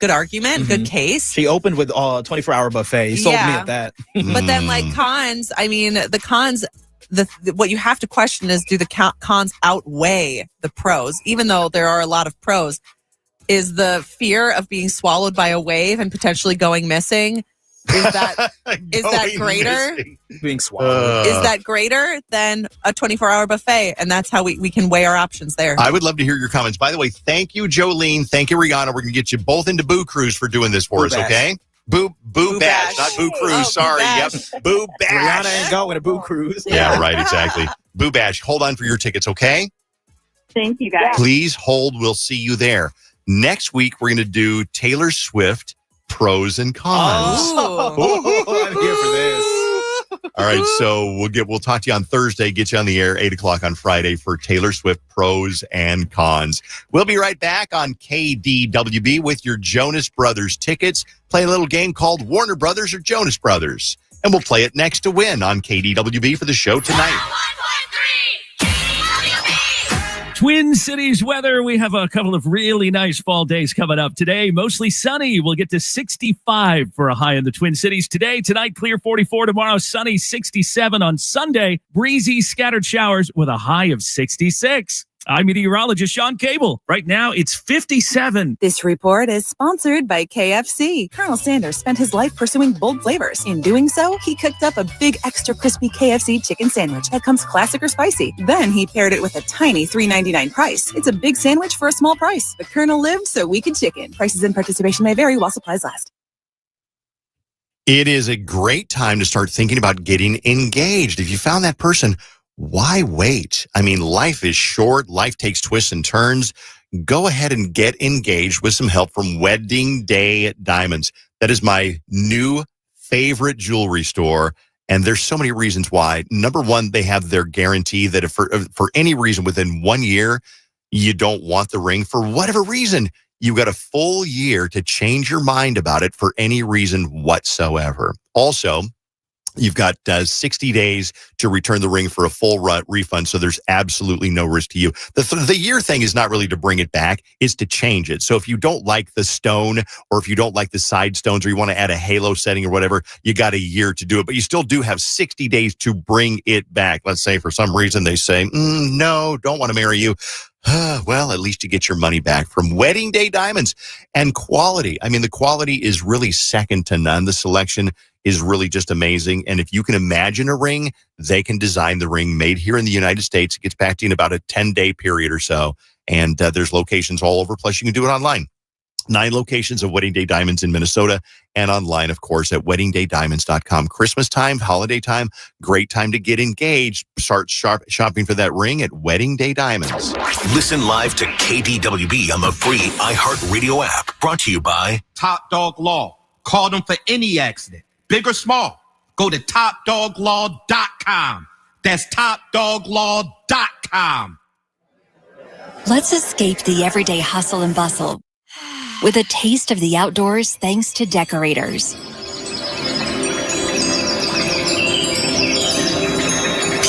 Speaker 17: argument, good case.
Speaker 7: She opened with 24-hour buffet. You sold me
Speaker 17: Yeah.
Speaker 7: at that.
Speaker 17: But then, like cons, I mean, the cons. What you have to question is, do the cons outweigh the pros? Even though there are a lot of pros, is the fear of being swallowed by a wave and potentially going missing? Is that greater?
Speaker 7: Being swallowed.
Speaker 17: Is that greater than a 24-hour buffet? And that's how we can weigh our options there.
Speaker 16: I would love to hear your comments. By the way, thank you, Jolene. Thank you, Rihanna. We're going to get you both into Boo Cruise for doing this for us,
Speaker 7: Bash.
Speaker 16: okay? Boo Bash, not Boo Cruise. Sorry. Yep. Boo Bash.
Speaker 7: Rihanna ain't going to Boo Cruise.
Speaker 16: Yeah, right, exactly. Boo Bash, hold on for your tickets, okay?
Speaker 5: Thank you, guys.
Speaker 16: Please hold. We'll see you there. Next week, we're going to do Taylor Swift pros and cons.
Speaker 7: Oh, I'm here for this.
Speaker 16: All right, so we'll talk to you on Thursday, get you on the air 8:00 on Friday for Taylor Swift pros and cons. We'll be right back on KDWB with your Jonas Brothers tickets. Play a little game called Warner Brothers or Jonas Brothers. And we'll play it next to win on KDWB for the show tonight.
Speaker 11: Twin Cities weather. We have a couple of really nice fall days coming up today. Mostly sunny. We'll get to 65 for a high in the Twin Cities today. Tonight, clear 44. Tomorrow, sunny 67 on Sunday. Breezy scattered showers with a high of 66. I'm meteorologist Sean Cable. Right now, it's 57.
Speaker 14: This report is sponsored by KFC. Colonel Sanders spent his life pursuing bold flavors. In doing so, he cooked up a big extra crispy KFC chicken sandwich that comes classic or spicy. Then he paired it with a tiny $3.99 price. It's a big sandwich for a small price. The Colonel lived so we could chicken. Prices and participation may vary while supplies last.
Speaker 16: It is a great time to start thinking about getting engaged. If you found that person, why wait? I mean, life is short. Life takes twists and turns. Go ahead and get engaged with some help from Wedding Day Diamonds. That is my new favorite jewelry store. And there's so many reasons why. Number one, they have their guarantee that if for any reason within 1 year, you don't want the ring for whatever reason, You've got a full year to change your mind about it for any reason whatsoever. Also, you've got 60 days to return the ring for a full refund, so there's absolutely no risk to you. The year thing is not really to bring it back, it's to change it. So if you don't like the stone, or if you don't like the side stones, or you want to add a halo setting or whatever, you got a year to do it. But you still do have 60 days to bring it back. Let's say for some reason they say, no, don't want to marry you. Well, at least you get your money back from Wedding Day Diamonds. And quality. I mean, the quality is really second to none. The selection is really just amazing. And if you can imagine a ring, they can design the ring made here in the United States. It gets back to you in about a 10-day period or so. And there's locations all over. Plus, you can do it online. 9 locations of Wedding Day Diamonds in Minnesota, and online, of course, at weddingdaydiamonds.com. Christmas time, holiday time, great time to get engaged. Start shopping for that ring at Wedding Day Diamonds.
Speaker 8: Listen live to KDWB on the free iHeartRadio app. Brought to you by
Speaker 12: Top Dog Law. Call them for any accident, big or small. Go to topdoglaw.com. That's topdoglaw.com.
Speaker 13: Let's escape the everyday hustle and bustle with a taste of the outdoors thanks to Decorators.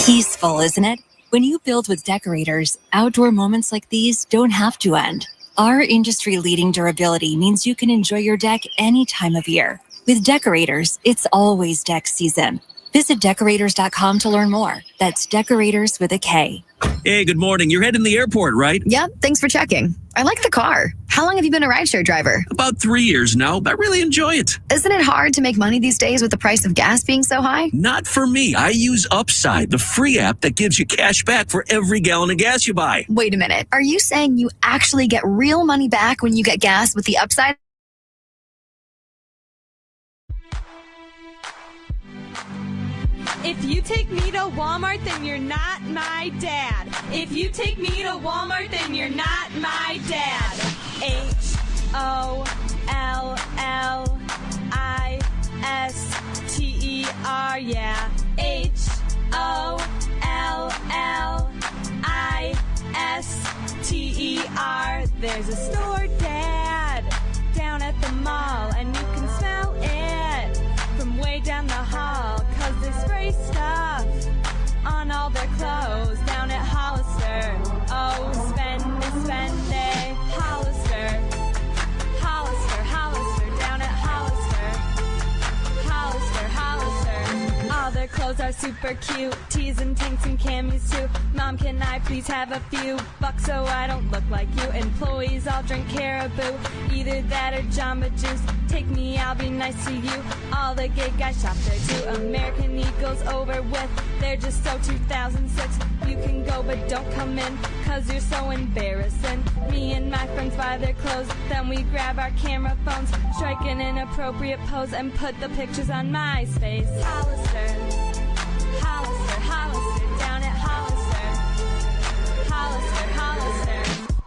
Speaker 13: Peaceful, isn't it? When you build with Decorators, outdoor moments like these don't have to end. Our industry-leading durability means you can enjoy your deck any time of year. With Decorators, it's always deck season. Visit decorators.com to learn more. That's Decorators with a K.
Speaker 15: Hey, good morning. You're heading to the airport, right?
Speaker 24: Yep, thanks for checking. I like the car. How long have you been a rideshare driver?
Speaker 15: About 3 years now, but I really enjoy it.
Speaker 24: Isn't it hard to make money these days with the price of gas being so high?
Speaker 15: Not for me. I use Upside, the free app that gives you cash back for every gallon of gas you buy.
Speaker 24: Wait a minute. Are you saying you actually get real money back when you get gas with the Upside?
Speaker 25: If you take me to Walmart, then you're not my dad. If you take me to Walmart, then you're not my dad. HOLLISTER, yeah. HOLLISTER. There's a store, Dad, down at the mall, and you can smell it from way down the hall, 'cause they spray stuff on all their clothes down at Hollister. Oh, spend it, Hollister. Hollister, down at Hollister. Hollister. All their clothes are super cute, tees and tanks and camis too. Mom, can I please have a few bucks so I don't look like you? Employees all drink Caribou, either that or Jamba Juice. Take me, I'll be nice to you. All the gay guys shop there too. American Eagles over with, they're just so 2006. You can go but don't come in, 'cause you're so embarrassing. Me and my friends buy their clothes, then we grab our camera phones, strike an inappropriate pose, and put the pictures on MySpace. Hollister, down at Hollister.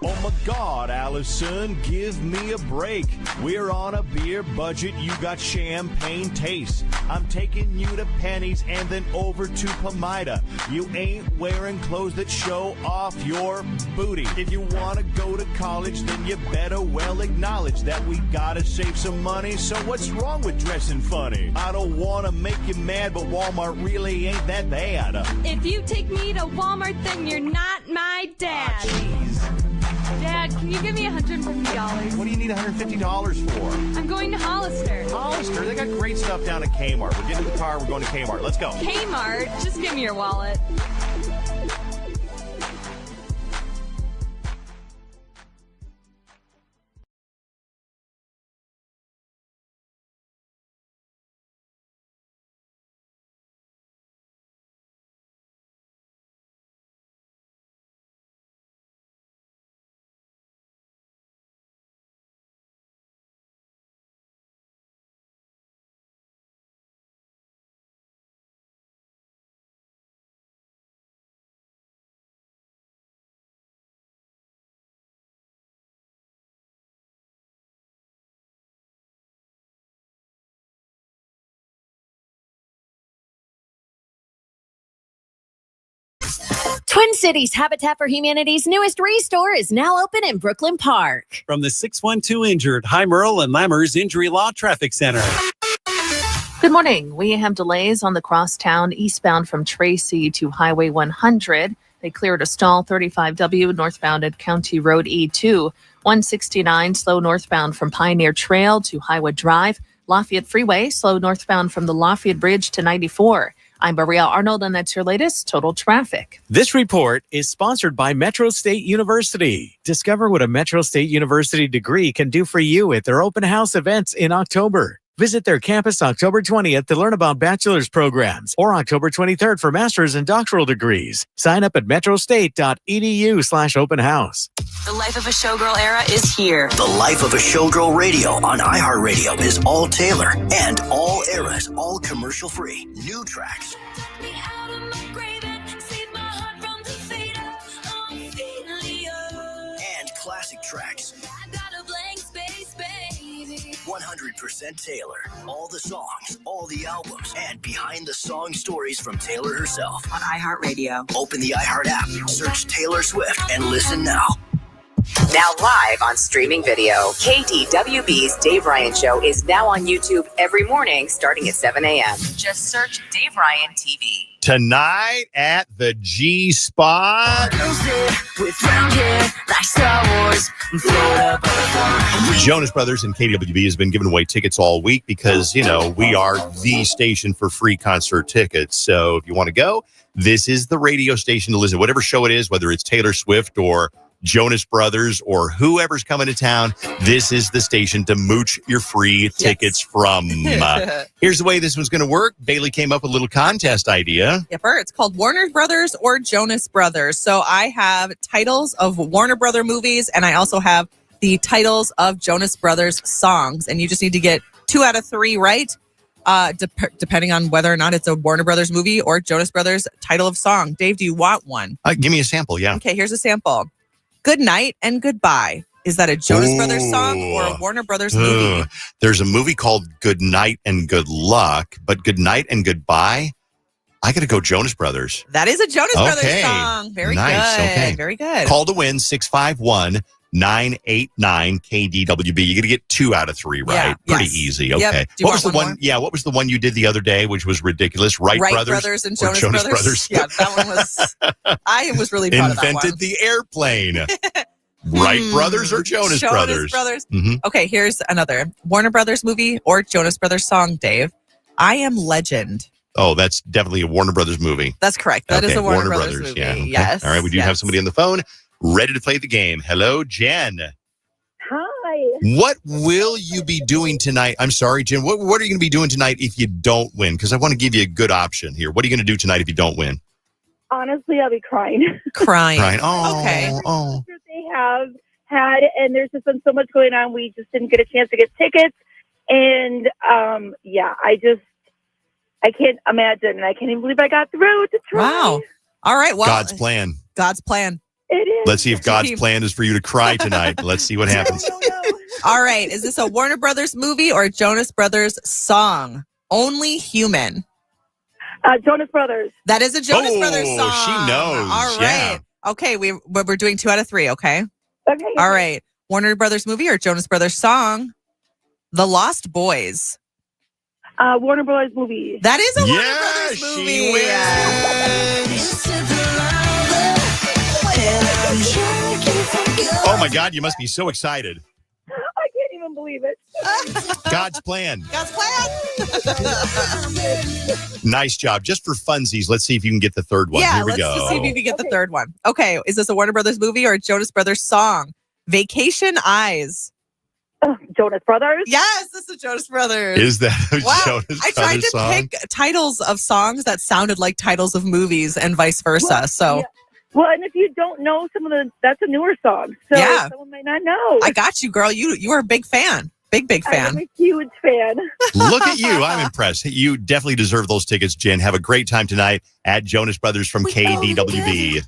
Speaker 26: Oh my God, Allison, give me a break. We're on a beer budget, you got champagne taste. I'm taking you to Penny's and then over to Pomida. You ain't wearing clothes that show off your booty. If you want to go to college, then you better well acknowledge that we gotta save some money. So what's wrong with dressing funny? I don't want to make you mad, but Walmart really ain't that bad.
Speaker 25: If you take me to Walmart, then you're not my dad. Dad, can you give me $150?
Speaker 16: What do you need $150 for?
Speaker 25: I'm going to Hollister.
Speaker 16: Hollister? They got great stuff down at Kmart. We're getting in the car. We're going to Kmart. Let's go.
Speaker 25: Kmart? Just give me your wallet.
Speaker 1: Twin Cities Habitat for Humanity's newest restore is now open in Brooklyn Park.
Speaker 2: From the 612 Injured, High Merle and Lammers Injury Law Traffic Center.
Speaker 19: Good morning. We have delays on the crosstown eastbound from Tracy to Highway 100. They cleared a stall 35W northbound at County Road E2. 169 slow northbound from Pioneer Trail to Highwood Drive. Lafayette Freeway slow northbound from the Lafayette Bridge to 94. I'm Maria Arnold, and that's your latest total traffic.
Speaker 2: This report is sponsored by Metro State University. Discover what a Metro State University degree can do for you at their open house events in October. Visit their campus October 20th to learn about bachelor's programs or October 23rd for master's and doctoral degrees. Sign up at metrostate.edu/open house.
Speaker 20: The Life of a Showgirl era is here.
Speaker 21: The Life of a Showgirl radio on iHeartRadio is all Taylor and all eras, all commercial free. New tracks. And classic tracks. 100% Taylor. All the songs, all the albums, and behind the song stories from Taylor herself.
Speaker 20: On iHeartRadio.
Speaker 21: Open the iHeart app, search Taylor Swift, and listen now.
Speaker 22: Now live on streaming video, KDWB's Dave Ryan Show is now on YouTube every morning starting at 7 a.m. Just search Dave Ryan TV.
Speaker 16: Tonight at the G Spot. Jonas Brothers and KDWB has been giving away tickets all week because, we are the station for free concert tickets. So if you want to go, this is the radio station to listen. Whatever show it is, whether it's Taylor Swift or Jonas Brothers or whoever's coming to town, this is the station to mooch your free tickets from. Here's the way this was going to work. Bailey came up with a little contest idea.
Speaker 17: Yepper, it's called Warner Brothers or Jonas Brothers. So I have titles of Warner Brother movies, and I also have the titles of Jonas Brothers songs. And you just need to get 2 out of 3 right, depending on whether or not it's a Warner Brothers movie or Jonas Brothers title of song. Dave, do you want one?
Speaker 16: Give me a sample, yeah.
Speaker 17: Okay, here's a sample. Good Night and Goodbye. Is that a Jonas Brothers song or a Warner Brothers movie?
Speaker 16: There's a movie called Good Night and Good Luck, but Good Night and Goodbye, I got to go Jonas Brothers.
Speaker 17: That is a Jonas Brothers song. Very
Speaker 16: nice.
Speaker 17: good.
Speaker 16: Okay.
Speaker 17: Very good.
Speaker 16: Call to win 651-989 KDWB. You're going to get 2 out of 3 right.
Speaker 17: Yeah,
Speaker 16: Pretty
Speaker 17: yes.
Speaker 16: easy.
Speaker 17: Yep.
Speaker 16: Okay.
Speaker 17: Do you
Speaker 16: What was the
Speaker 17: want
Speaker 16: one?
Speaker 17: more?
Speaker 16: Yeah. What was the one you did the other day, which was ridiculous? Wright
Speaker 17: Brothers and
Speaker 16: or
Speaker 17: Jonas Brothers. Yeah, that one was. I was really proud of that one.
Speaker 16: Invented the airplane. Wright Brothers or Jonas Brothers? Mm-hmm.
Speaker 17: Okay, here's another Warner Brothers movie or Jonas Brothers song, Dave. I Am Legend.
Speaker 16: Oh, that's definitely a Warner Brothers movie.
Speaker 17: That's correct. That is a Warner Brothers movie.
Speaker 16: Yeah. Okay.
Speaker 17: Yes.
Speaker 16: All right, we do have somebody on the phone ready to play the game. Hello, Jen.
Speaker 27: Hi.
Speaker 16: What will you be doing tonight? I'm sorry, Jen. What are you going to be doing tonight if you don't win? Because I want to give you a good option here. What are you going to do tonight if you don't win?
Speaker 27: Honestly, I'll be crying.
Speaker 17: Crying.
Speaker 16: Oh,
Speaker 17: okay.
Speaker 16: Oh.
Speaker 27: They have had, and there's just been so much going on. We just didn't get a chance to get tickets. And I can't imagine. And I can't even believe I got through to try.
Speaker 17: Wow. All right. Well,
Speaker 16: God's plan.
Speaker 17: God's plan.
Speaker 27: It is.
Speaker 16: Let's see if God's plan is for you to cry tonight. Let's see what happens.
Speaker 17: All right. Is this a Warner Brothers movie or a Jonas Brothers song? Only Human.
Speaker 27: Jonas Brothers.
Speaker 17: That is a Jonas Brothers song.
Speaker 16: She knows.
Speaker 17: All right.
Speaker 16: Yeah.
Speaker 17: Okay. We're doing 2 out of 3. Okay.
Speaker 27: Okay.
Speaker 17: All right. Warner Brothers movie or Jonas Brothers song? The Lost Boys.
Speaker 27: Warner Brothers movie.
Speaker 17: That is a Warner Brothers movie.
Speaker 16: Oh my God, you must be so excited.
Speaker 27: I can't even believe it.
Speaker 16: God's plan.
Speaker 17: God's plan.
Speaker 16: Nice job. Just for funsies, let's see if you can get the third one.
Speaker 17: Yeah,
Speaker 16: Here we
Speaker 17: let's
Speaker 16: go.
Speaker 17: just see if you can get the third one. Okay, is this a Warner Brothers movie or a Jonas Brothers song? Vacation Eyes.
Speaker 27: Jonas Brothers?
Speaker 17: Yes, this is Jonas Brothers.
Speaker 16: Is that a
Speaker 17: wow.
Speaker 16: Jonas
Speaker 17: I tried
Speaker 16: Brothers
Speaker 17: to
Speaker 16: song?
Speaker 17: pick titles of songs that sounded like titles of movies and vice versa.
Speaker 27: Well, and if you don't know that's a newer song. So someone might not know.
Speaker 17: I got you, girl. You are a big fan. Big fan.
Speaker 27: I'm a huge fan.
Speaker 16: Look at you. I'm impressed. You definitely deserve those tickets, Jen. Have a great time tonight at Jonas Brothers from KDWB.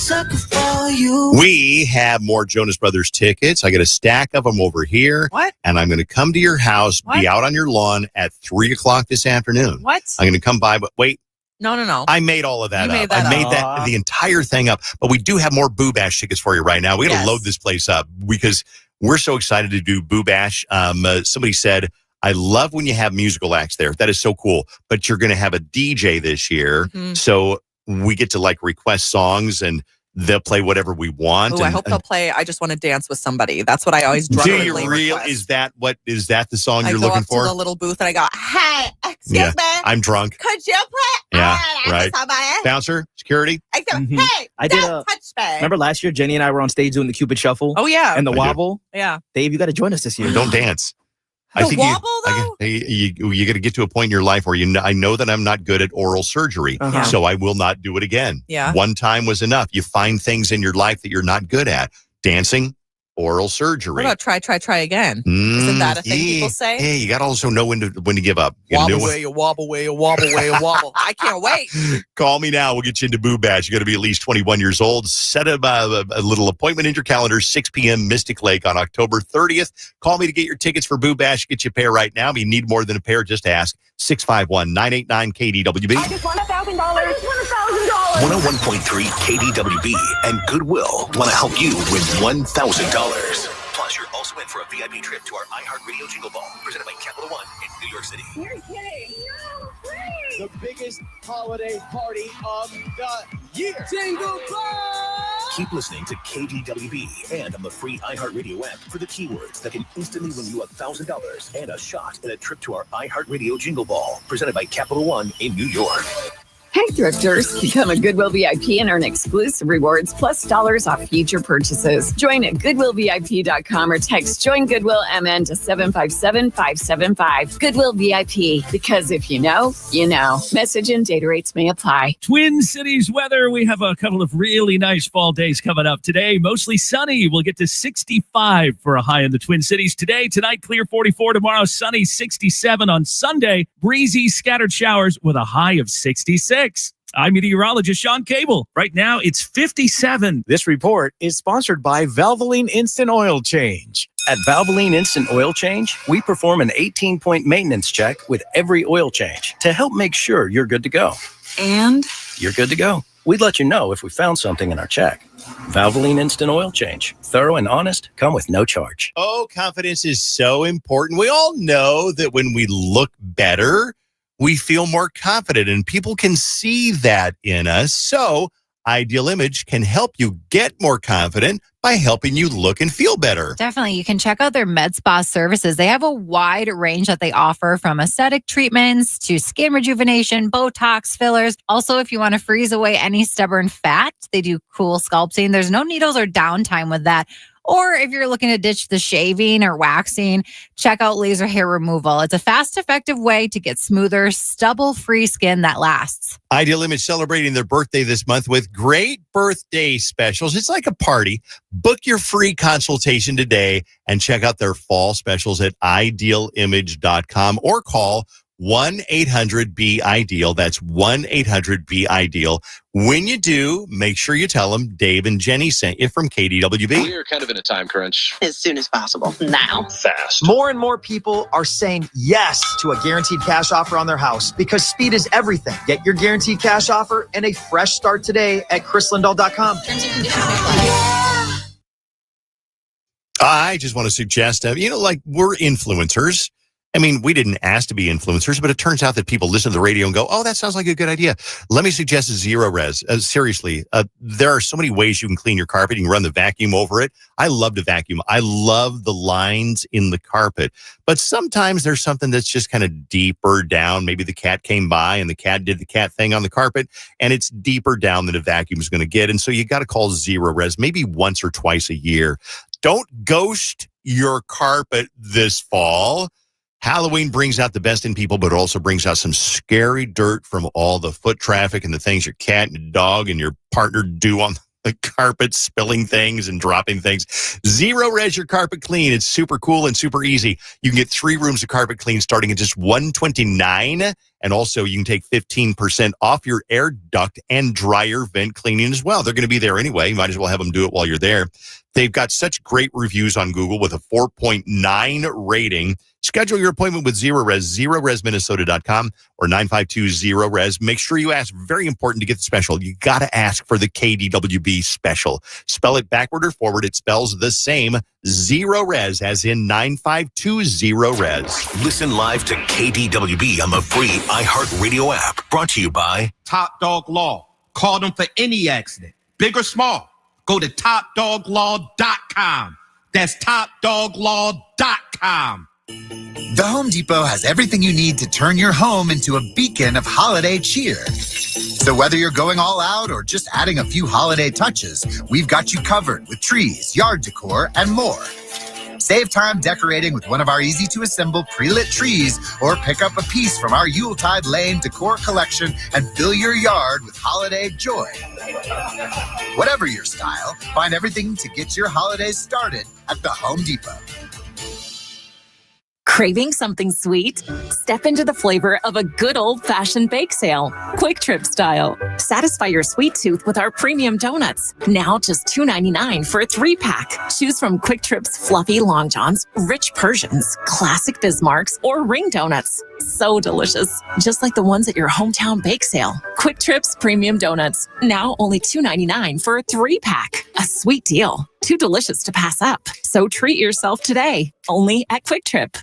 Speaker 3: sucker for you.
Speaker 16: We have more Jonas Brothers tickets. I got a stack of them over here.
Speaker 17: What?
Speaker 16: And I'm going to come to your house, be out on your lawn at 3 o'clock this afternoon.
Speaker 17: What?
Speaker 16: I'm going to come by, but wait.
Speaker 17: No.
Speaker 16: I made all of that
Speaker 17: You
Speaker 16: up.
Speaker 17: made that
Speaker 16: I made
Speaker 17: up.
Speaker 16: that the entire thing up. But we do have more Boo Bash tickets for you right now. We got to load this place up because we're so excited to do Boo Bash. Somebody said, I love when you have musical acts there. That is so cool. But you're going to have a DJ this year.
Speaker 17: Mm-hmm.
Speaker 16: So we get to like request songs and they'll play whatever we want.
Speaker 17: Oh, I hope they'll play I Just Want to Dance with Somebody. That's what I always
Speaker 16: Do you
Speaker 17: drunkenly
Speaker 16: real?
Speaker 17: request.
Speaker 16: Is that the song you're
Speaker 17: I go
Speaker 16: looking
Speaker 17: up
Speaker 16: for?
Speaker 17: to the little booth and I go, hey, excuse me.
Speaker 16: I'm drunk.
Speaker 17: Could you play?
Speaker 16: Yeah,
Speaker 17: I
Speaker 16: right.
Speaker 17: Just Want to-
Speaker 16: Bouncer, security.
Speaker 17: I go,
Speaker 7: Mhm.
Speaker 17: hey,
Speaker 7: I did
Speaker 17: don't touch me.
Speaker 7: Remember last year, Jenny and I were on stage doing the Cupid Shuffle?
Speaker 17: Oh, yeah.
Speaker 7: And the
Speaker 16: I do.
Speaker 7: wobble?
Speaker 17: Yeah.
Speaker 7: Dave, you got to join us this year.
Speaker 16: Don't dance.
Speaker 17: The wobble, though?
Speaker 16: You got to get to a point in your life where I know that I'm not good at oral surgery,
Speaker 7: Uh-huh.
Speaker 16: so I will not do it again.
Speaker 17: Yeah.
Speaker 16: One time was enough. You find things in your life that you're not good at. Dancing, oral surgery.
Speaker 17: What about try again? Isn't that a thing people say?
Speaker 16: Hey, you got to also know when to give up. You gotta
Speaker 17: Wobble
Speaker 16: know
Speaker 17: way, you wobble way, you wobble way, you wobble. I can't wait.
Speaker 16: Call me now. We'll get you into Boo Bash. You got to be at least 21 years old. Set a little appointment in your calendar, 6 p.m. Mystic Lake on October 30th. Call me to get your tickets for Boo Bash. Get you a pair right now. If you need more than a pair, just ask 651-989-KDWB.
Speaker 27: I just want $1,000. I just want $1,000.
Speaker 8: 101.3 KDWB and Goodwill want to help you win $1,000. Plus, you're also in for a VIP trip to our iHeartRadio Jingle Ball, presented by Capital One in New York City.
Speaker 27: You're kidding. No, please.
Speaker 3: The biggest holiday party of the year. Jingle Ball!
Speaker 8: Keep listening to KDWB and on the free iHeartRadio app for the keywords that can instantly win you $1,000 and a shot at a trip to our iHeartRadio Jingle Ball, presented by Capital One in New York.
Speaker 22: Hey, thrifters, become a Goodwill VIP and earn exclusive rewards plus dollars off future purchases. Join at GoodwillVIP.com or text Join Goodwill MN to 757-575. Goodwill VIP, because if you know, you know. Message and data rates may apply.
Speaker 11: Twin Cities weather. We have a couple of really nice fall days coming up today. Mostly sunny. We'll get to 65 for a high in the Twin Cities today. Tonight, clear 44. Tomorrow, sunny 67 on Sunday. Breezy scattered showers with a high of 66. I'm meteorologist Sean Cable. Right now, it's 57.
Speaker 2: This report is sponsored by Valvoline Instant Oil Change.
Speaker 4: At Valvoline Instant Oil Change, we perform an 18-point maintenance check with every oil change to help make sure you're good to go.
Speaker 17: And?
Speaker 4: You're good to go. We'd let you know if we found something in our check. Valvoline Instant Oil Change. Thorough and honest, come with no charge.
Speaker 16: Oh, confidence is so important. We all know that when we look better, we feel more confident, and people can see that in us. So Ideal Image can help you get more confident by helping you look and feel better.
Speaker 6: Definitely. You can check out their med spa services. They have a wide range that they offer, from aesthetic treatments to skin rejuvenation, Botox, fillers. Also, if you want to freeze away any stubborn fat, they do cool sculpting. There's no needles or downtime with that. Or if you're looking to ditch the shaving or waxing, check out laser hair removal. It's a fast, effective way to get smoother, stubble-free skin that lasts.
Speaker 16: Ideal Image celebrating their birthday this month with great birthday specials. It's like a party. Book your free consultation today and check out their fall specials at idealimage.com or call 1-800-BE-IDEAL. That's 1-800-BE-IDEAL. When you do, make sure you tell them Dave and Jenny sent you from KDWB.
Speaker 9: We are kind of in a time crunch.
Speaker 20: As soon as possible. Now.
Speaker 9: Fast.
Speaker 3: More and more people are saying yes to a guaranteed cash offer on their house because speed is everything. Get your guaranteed cash offer and a fresh start today at chrislindahl.com.
Speaker 16: I just want to suggest, like we're influencers. I mean, we didn't ask to be influencers, but it turns out that people listen to the radio and go, oh, that sounds like a good idea. Let me suggest Zero Res. Seriously, there are so many ways you can clean your carpet. You can run the vacuum over it. I love to vacuum. I love the lines in the carpet. But sometimes there's something that's just kind of deeper down. Maybe the cat came by and the cat did the cat thing on the carpet, and it's deeper down than a vacuum is going to get. And so you got to call Zero Res maybe once or twice a year. Don't ghost your carpet this fall. Halloween brings out the best in people, but also brings out some scary dirt from all the foot traffic and the things your cat and your dog and your partner do on the carpet, spilling things and dropping things. Zero Res your carpet clean. It's super cool and super easy. You can get 3 rooms of carpet clean starting at just $129, And also, you can take 15% off your air duct and dryer vent cleaning as well. They're going to be there anyway. You might as well have them do it while you're there. They've got such great reviews on Google with a 4.9 rating. Schedule your appointment with ZeroRez, ZeroRezMinnesota.com or 952-ZeroRez. Make sure you ask. Very important to get the special. You got to ask for the KDWB special. Spell it backward or forward. It spells the same. ZeroRez, as in 952-ZeroRez.
Speaker 8: Listen live to KDWB on the free iHeartRadio app. Brought to you by
Speaker 5: Top Dog Law. Call them for any accident, big or small. Go to topdoglaw.com. That's topdoglaw.com.
Speaker 9: The Home Depot has everything you need to turn your home into a beacon of holiday cheer. So whether you're going all out or just adding a few holiday touches, we've got you covered with trees, yard decor, and more. Save time decorating with one of our easy-to-assemble pre-lit trees or pick up a piece from our Yuletide Lane decor collection and fill your yard with holiday joy. Whatever your style, find everything to get your holidays started at the Home Depot.
Speaker 10: Craving something sweet? Step into the flavor of a good old-fashioned bake sale, Quick Trip style. Satisfy your sweet tooth with our premium donuts. Now just $2.99 for a 3-pack. Choose from Quick Trip's fluffy Long Johns, rich Persians, classic Bismarcks, or ring donuts. So delicious, just like the ones at your hometown bake sale. Quick Trip's premium donuts. Now only $2.99 for a 3-pack. A sweet deal. Too delicious to pass up. So treat yourself today, only at Quick Trip.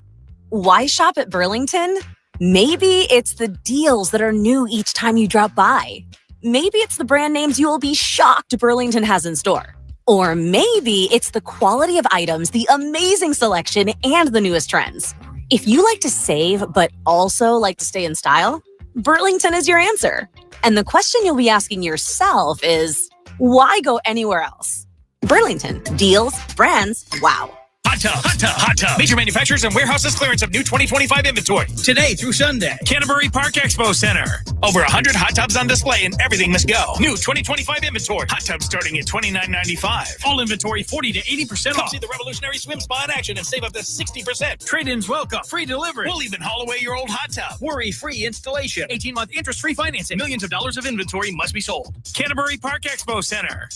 Speaker 1: Why shop at Burlington? Maybe it's the deals that are new each time you drop by. Maybe it's the brand names you will be shocked Burlington has in store. Or maybe it's the quality of items, the amazing selection, and the newest trends. If you like to save, but also like to stay in style, Burlington is your answer. And the question you'll be asking yourself is, why go anywhere else? Burlington. Deals, brands, wow.
Speaker 12: Hot Tub. Major manufacturers and warehouses clearance of new 2025 inventory. Today through Sunday. Canterbury Park Expo Center. Over 100 hot tubs on display and everything must go. New 2025 inventory. Hot tubs starting at $29.95. All inventory 40 to 80% off. See the revolutionary swim spa in action and save up to 60%. Trade-ins welcome. Free delivery. We'll even haul away your old hot tub. Worry-free installation. 18-month interest-free financing. Millions of dollars of inventory must be sold. Canterbury Park Expo Center.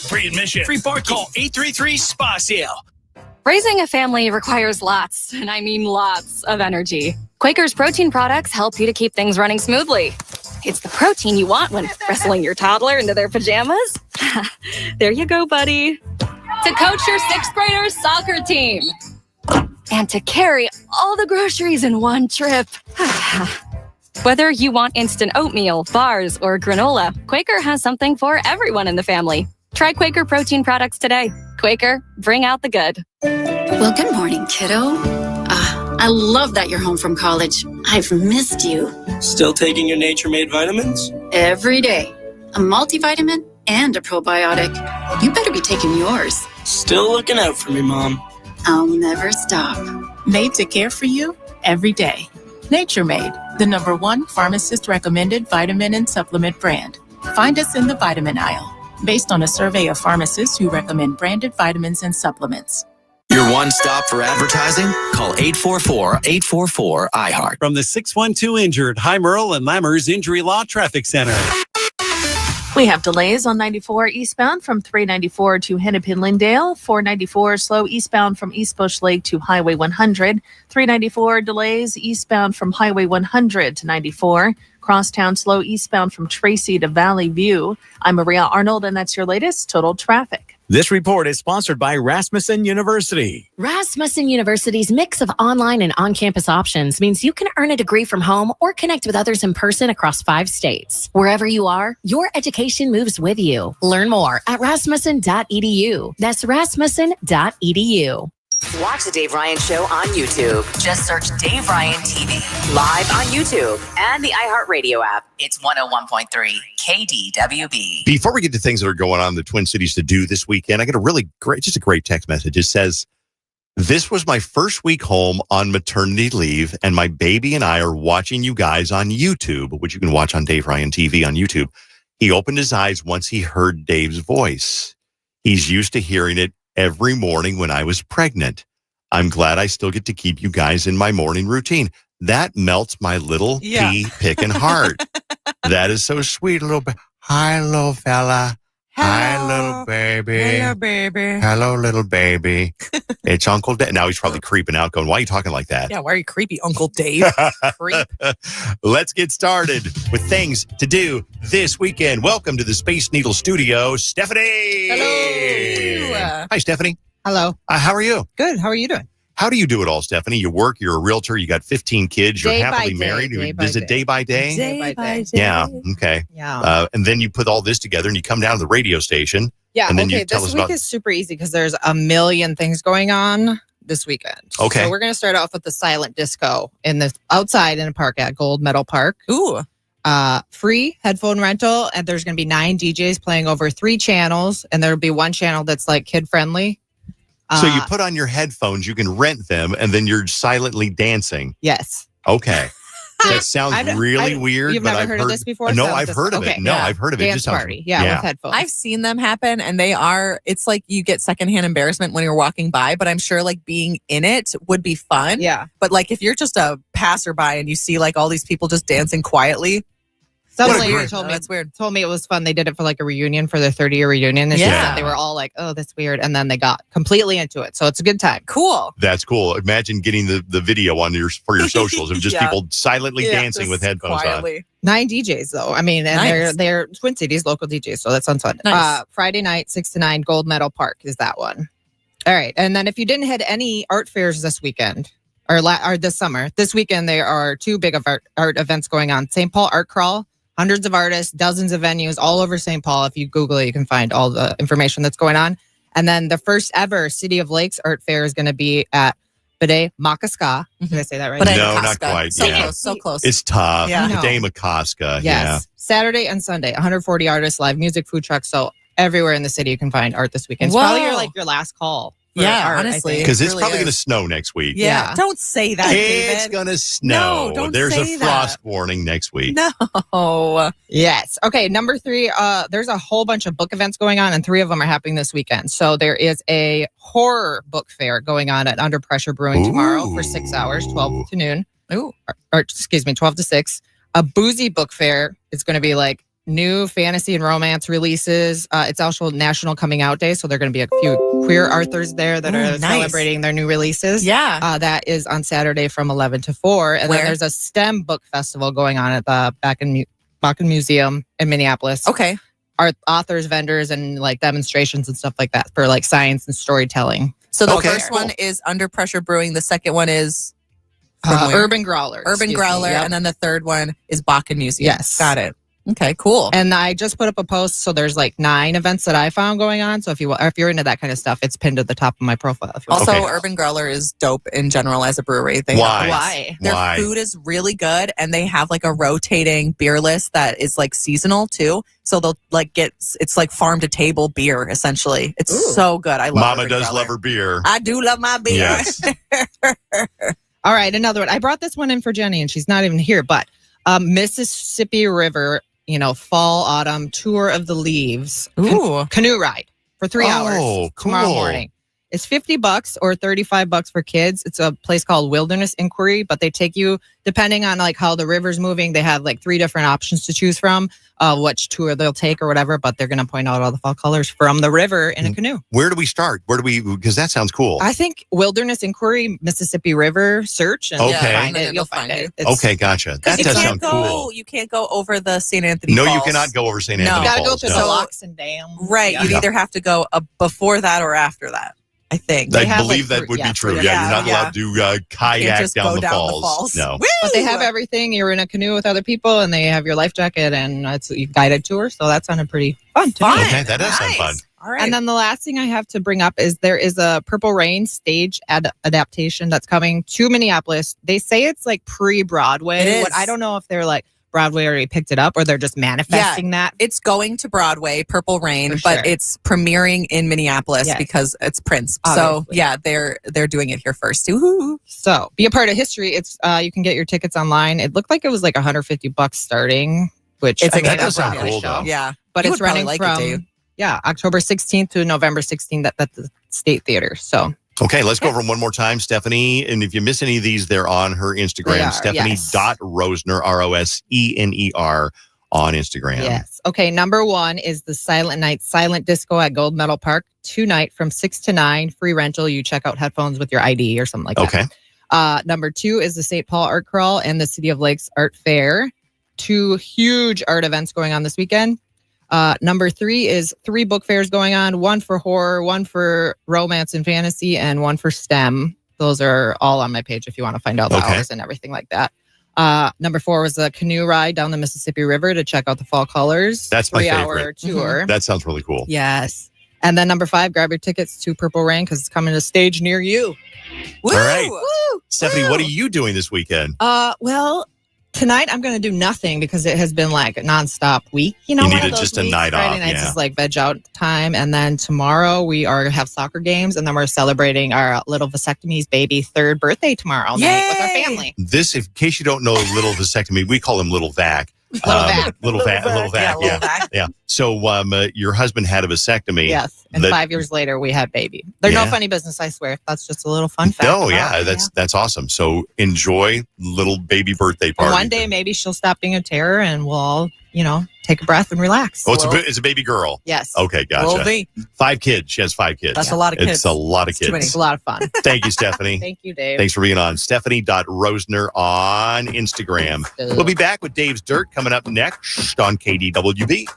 Speaker 12: Free admission. Free parking. Call 833-SPA-SALE.
Speaker 14: Raising a family requires lots, and I mean lots, of energy. Quaker's protein products help you to keep things running smoothly. It's the protein you want when wrestling your toddler into their pajamas. There you go, buddy. To coach your 6th graders' soccer team. And to carry all the groceries in one trip. Whether you want instant oatmeal, bars, or granola, Quaker has something for everyone in the family. Try Quaker protein products today. Quaker, bring out the good.
Speaker 18: Well, good morning, kiddo. I love that you're home from college. I've missed you.
Speaker 23: Still taking your nature-made vitamins?
Speaker 18: Every day. A multivitamin and a probiotic. You better be taking yours.
Speaker 23: Still looking out for me, Mom.
Speaker 18: I'll never stop.
Speaker 28: Made to care for you every day. Nature Made, the #1 pharmacist-recommended vitamin and supplement brand. Find us in the vitamin aisle, based on a survey of pharmacists who recommend branded vitamins and supplements.
Speaker 29: Your one stop for advertising? Call 844-844-iHeart.
Speaker 30: From the 612 Injured, High Merle and Lammers Injury Law Traffic Center.
Speaker 19: We have delays on 94 eastbound from 394 to Hennepin-Lyndale, 494 slow eastbound from East Bush Lake to Highway 100, 394 delays eastbound from Highway 100 to 94, crosstown slow eastbound from Tracy to Valley View. I'm Maria Arnold, and that's your latest total traffic.
Speaker 2: This report is sponsored by Rasmussen University.
Speaker 1: Rasmussen University's mix of online and on-campus options means you can earn a degree from home or connect with others in person across 5 states. Wherever you are, your education moves with you. Learn more at rasmussen.edu. That's rasmussen.edu.
Speaker 22: Watch the Dave Ryan Show on YouTube. Just search Dave Ryan TV. Live on YouTube and the iHeartRadio app. It's 101.3 KDWB.
Speaker 16: Before we get to things that are going on in the Twin Cities to do this weekend, I got a really great text message. It says, this was my first week home on maternity leave, and my baby and I are watching you guys on YouTube, which you can watch on Dave Ryan TV on YouTube. He opened his eyes once he heard Dave's voice. He's used to hearing it every morning when I was pregnant. I'm glad I still get to keep you guys in my morning routine. That melts my little pea picking heart. That is so sweet, little baby. Hi, little fella. Hi, little baby.
Speaker 7: Hello, baby.
Speaker 16: Hello, little baby. It's Uncle Dave. Now he's probably creeping out, going, why are you talking like that?
Speaker 7: Yeah, why are you creepy, Uncle Dave? Creep.
Speaker 16: Let's get started with things to do this weekend. Welcome to the Space Needle Studio, Stephanie.
Speaker 7: Hello.
Speaker 16: Hi, Stephanie.
Speaker 11: Hello.
Speaker 16: How are you?
Speaker 11: Good. How are you doing?
Speaker 16: How do you do it all, Stephanie? You work, you're a realtor, you got 15 kids, you're
Speaker 11: Day by
Speaker 16: happily
Speaker 11: day,
Speaker 16: married.
Speaker 11: day
Speaker 16: Is it day by day?
Speaker 11: Day by day.
Speaker 16: Yeah. Okay.
Speaker 11: Yeah.
Speaker 16: And then you put all this together and you come down to the radio station.
Speaker 11: Yeah.
Speaker 16: And then
Speaker 11: Okay.
Speaker 16: you tell
Speaker 11: This
Speaker 16: us
Speaker 11: week
Speaker 16: about.
Speaker 11: is super easy because there's a million things going on this weekend.
Speaker 16: Okay.
Speaker 11: So we're going to start off with the silent disco outside in a park at Gold Medal Park.
Speaker 7: Ooh.
Speaker 11: Free headphone rental. And there's going to be 9 DJs playing over 3 channels. And there'll be one channel that's like kid friendly.
Speaker 16: So you put on your headphones, you can rent them, and then you're silently dancing.
Speaker 11: Yes.
Speaker 16: Okay. That sounds really weird.
Speaker 11: You've
Speaker 16: but
Speaker 11: never
Speaker 16: I've
Speaker 11: heard of this before?
Speaker 16: No,
Speaker 11: So
Speaker 16: I've heard of it.
Speaker 11: okay,
Speaker 16: No,
Speaker 11: yeah.
Speaker 16: I've heard of it.
Speaker 11: Dance
Speaker 16: It just sounds,
Speaker 11: party. Yeah, with headphones.
Speaker 7: I've seen them happen, and it's like you get secondhand embarrassment when you're walking by, but I'm sure like being in it would be fun.
Speaker 11: Yeah.
Speaker 7: But like if you're just a passerby and you see like all these people just dancing quietly,
Speaker 11: Some
Speaker 7: What a
Speaker 11: lady
Speaker 7: great-
Speaker 11: told me
Speaker 7: that's weird.
Speaker 11: Told me it was fun. They did it for like a reunion for their 30-year reunion. And she
Speaker 7: Yeah.
Speaker 11: said they were all like, "Oh, that's weird," and then they got completely into it. So it's a good time.
Speaker 7: Cool.
Speaker 16: That's cool. Imagine getting the video on for your socials of just
Speaker 11: Yeah.
Speaker 16: people silently dancing with headphones on.
Speaker 11: 9 DJs though. I mean, and
Speaker 7: Nice.
Speaker 11: they're Twin Cities local DJs, so that sounds fun.
Speaker 7: Nice.
Speaker 11: Friday night, 6 to 9, Gold Medal Park is that one. All right, and then if you didn't hit any art fairs this weekend or this summer, this weekend there are 2 big of art events going on. St. Paul Art Crawl. Hundreds of artists, dozens of venues all over St. Paul. If you Google it, you can find all the information that's going on. And then the first ever City of Lakes Art Fair is going to be at Bidet Makaska. Did I say that right?
Speaker 16: No, not quite.
Speaker 7: So
Speaker 16: yeah.
Speaker 7: close, so close.
Speaker 16: It's tough.
Speaker 11: Yeah. I know.
Speaker 16: Dame Acosta.
Speaker 11: Yes. Saturday and Sunday, 140 artists, live music, food trucks. So everywhere in the city you can find art this weekend. It's probably your last call. for
Speaker 7: Yeah,
Speaker 11: art, I
Speaker 7: honestly.
Speaker 11: think.
Speaker 16: Because it's
Speaker 7: really
Speaker 16: probably
Speaker 7: is.
Speaker 16: going to snow next week.
Speaker 7: Yeah. Don't say that,
Speaker 16: It's
Speaker 7: David.
Speaker 16: going to snow.
Speaker 7: No, don't
Speaker 16: There's
Speaker 7: say
Speaker 16: a
Speaker 7: that.
Speaker 16: frost warning next week.
Speaker 7: No.
Speaker 11: Yes. Okay. Number 3, there's a whole bunch of book events going on, and 3 of them are happening this weekend. So there is a horror book fair going on at Under Pressure Brewing tomorrow for 6 hours, 12 to noon.
Speaker 7: Ooh.
Speaker 11: Or excuse me, 12 to 6. A boozy book fair is going to be like new fantasy and romance releases. It's also National Coming Out Day, so there are going to be a few queer authors there that are
Speaker 7: nice.
Speaker 11: celebrating their new releases.
Speaker 7: Yeah.
Speaker 11: That is on Saturday from 11 to 4. And
Speaker 7: Where?
Speaker 11: then there's a STEM book festival going on at the Bakken Museum in Minneapolis.
Speaker 7: Okay.
Speaker 11: Art authors, vendors, and like demonstrations and stuff like that for like science and storytelling.
Speaker 7: So the
Speaker 16: Okay,
Speaker 7: first
Speaker 16: cool.
Speaker 7: one is Under Pressure Brewing. The second one is from where?
Speaker 11: Urban Growler.
Speaker 7: Urban
Speaker 11: excuse me.
Speaker 7: Growler.
Speaker 11: Yep.
Speaker 7: And then the third one is Bakken Museum.
Speaker 11: Yes.
Speaker 7: Got it. Okay, cool.
Speaker 11: And I just put up a post, so there's like 9 events that I found going on. So if you're into that kind of stuff, it's pinned at the top of my profile. If you want.
Speaker 7: Also,
Speaker 16: Okay.
Speaker 7: Urban Growler is dope in general as a brewery.
Speaker 16: Why?
Speaker 7: Their
Speaker 16: Why?
Speaker 7: food is really good, and they have like a rotating beer list that is like seasonal too. So they'll like it's like farm to table beer essentially. It's so good. I love
Speaker 16: Mama
Speaker 7: Urban
Speaker 16: does
Speaker 7: Growler.
Speaker 16: love her beer.
Speaker 7: I do love my beer.
Speaker 16: Yes.
Speaker 11: All right, another one. I brought this one in for Jenny, and she's not even here. But Mississippi River, fall, autumn tour of the leaves.
Speaker 7: Ooh.
Speaker 11: Canoe ride for 3 hours tomorrow
Speaker 16: cool.
Speaker 11: morning. It's $50 or $35 for kids. It's a place called Wilderness Inquiry, but they take you depending on like how the river's moving. They have like 3 different options to choose from, which tour they'll take or whatever. But they're going to point out all the fall colors from the river in a canoe.
Speaker 16: Where do we start? Because that sounds cool.
Speaker 11: I think Wilderness Inquiry, Mississippi River search, and
Speaker 16: Okay.
Speaker 11: you'll find it. It's-
Speaker 16: Okay, gotcha. That
Speaker 7: You
Speaker 16: does
Speaker 7: can't
Speaker 16: sound
Speaker 7: go.
Speaker 16: cool.
Speaker 7: You can't go over the St. Anthony.
Speaker 16: No, you
Speaker 7: Falls.
Speaker 16: cannot go over St.
Speaker 7: No.
Speaker 16: Anthony
Speaker 11: You got to go
Speaker 16: Falls.
Speaker 11: through
Speaker 16: no.
Speaker 11: the locks and dam.
Speaker 7: Right.
Speaker 11: Yeah.
Speaker 7: You'd either have to go before that or after that. I think.
Speaker 16: I
Speaker 11: have,
Speaker 16: believe
Speaker 11: like,
Speaker 16: that would
Speaker 11: yeah,
Speaker 16: be true.
Speaker 11: three
Speaker 16: Yeah, you're not
Speaker 7: different-
Speaker 16: allowed to kayak
Speaker 7: just
Speaker 16: down
Speaker 7: go
Speaker 16: the
Speaker 7: down the
Speaker 16: falls.
Speaker 7: falls.
Speaker 16: No.
Speaker 11: But they have everything. You're in a canoe with other people, and they have your life jacket, and it's a guided tour. So that sounded pretty fun to me.
Speaker 16: Okay, that does sound fun.
Speaker 7: All right.
Speaker 11: And then the last thing I have to bring up is there is a Purple Rain stage adaptation that's coming to Minneapolis. They say it's like pre-Broadway.
Speaker 7: It is.
Speaker 11: What I don't know if they're like Broadway already picked it up or they're just manifesting that.
Speaker 7: It's going to Broadway, Purple Rain,
Speaker 11: For
Speaker 7: but
Speaker 11: sure.
Speaker 7: it's premiering in Minneapolis
Speaker 11: Yes.
Speaker 7: because it's Prince.
Speaker 11: Obviously.
Speaker 7: So yeah, they're doing it here first too. Woo-hoo.
Speaker 11: So be a part of history. It's you can get your tickets online. It looked like it was like $150 starting, which
Speaker 7: It's
Speaker 11: I mean,
Speaker 7: that
Speaker 16: does sound
Speaker 11: that's
Speaker 16: cool,
Speaker 11: a show.
Speaker 16: though.
Speaker 7: Yeah,
Speaker 11: But
Speaker 7: You
Speaker 11: it's
Speaker 7: would probably
Speaker 11: running
Speaker 7: like it,
Speaker 11: from
Speaker 7: Dave.
Speaker 11: October 16th to November 16th at the State Theater. So
Speaker 16: Okay, let's go over them one more time, Stephanie. And if you miss any of these, they're on her Instagram, Stephanie.Rosner, Rosener, on Instagram.
Speaker 11: Yes. Okay, number 1 is the Silent Night Silent Disco at Gold Medal Park tonight from 6 to 9. Free rental. You check out headphones with your ID or something like that.
Speaker 16: Okay.
Speaker 11: Number 2 is the St. Paul Art Crawl and the City of Lakes Art Fair. 2 huge art events going on this weekend. Number 3 is 3 book fairs going on, 1 for horror, 1 for romance and fantasy, and 1 for STEM. Those are all on my page if you want to find out the hours and everything like that. Number 4 was a canoe ride down the Mississippi River to check out the fall colors.
Speaker 16: That's my favorite.
Speaker 11: 3-hour tour.
Speaker 16: That sounds really cool.
Speaker 11: Yes. And then number 5, grab your tickets to Purple Rain because it's coming to a stage near you.
Speaker 16: Woo! All right. Woo! Stephanie, what are you doing this weekend?
Speaker 11: Well, tonight I'm going to do nothing because it has been like a nonstop week. You know,
Speaker 16: you needed just a night
Speaker 11: Friday
Speaker 16: off.
Speaker 11: nights is like veg out time. And then tomorrow we are have soccer games. And then we're celebrating our little vasectomy's baby 3rd birthday tomorrow night with our family.
Speaker 16: This, in case you don't know little vasectomy, we call him Little Vac. Little Vac. Yeah. So your husband had a vasectomy.
Speaker 11: Yes. And 5 years later, we had baby. They're no funny business, I swear. That's just a little fun fact.
Speaker 16: No, that's awesome. So enjoy little baby birthday party.
Speaker 11: And one day, maybe she'll stop being a terror and we'll all, take a breath and relax.
Speaker 16: Oh, it's a baby girl.
Speaker 11: Yes.
Speaker 16: Okay, gotcha. 5 kids. She has 5 kids.
Speaker 11: That's a lot of kids.
Speaker 16: It's a lot of kids.
Speaker 11: It's a lot of fun.
Speaker 16: Thank you, Stephanie.
Speaker 11: Thank you, Dave.
Speaker 16: Thanks for being on. Stephanie.Rosner on Instagram. We'll be back with Dave's Dirt coming up next on KDWB.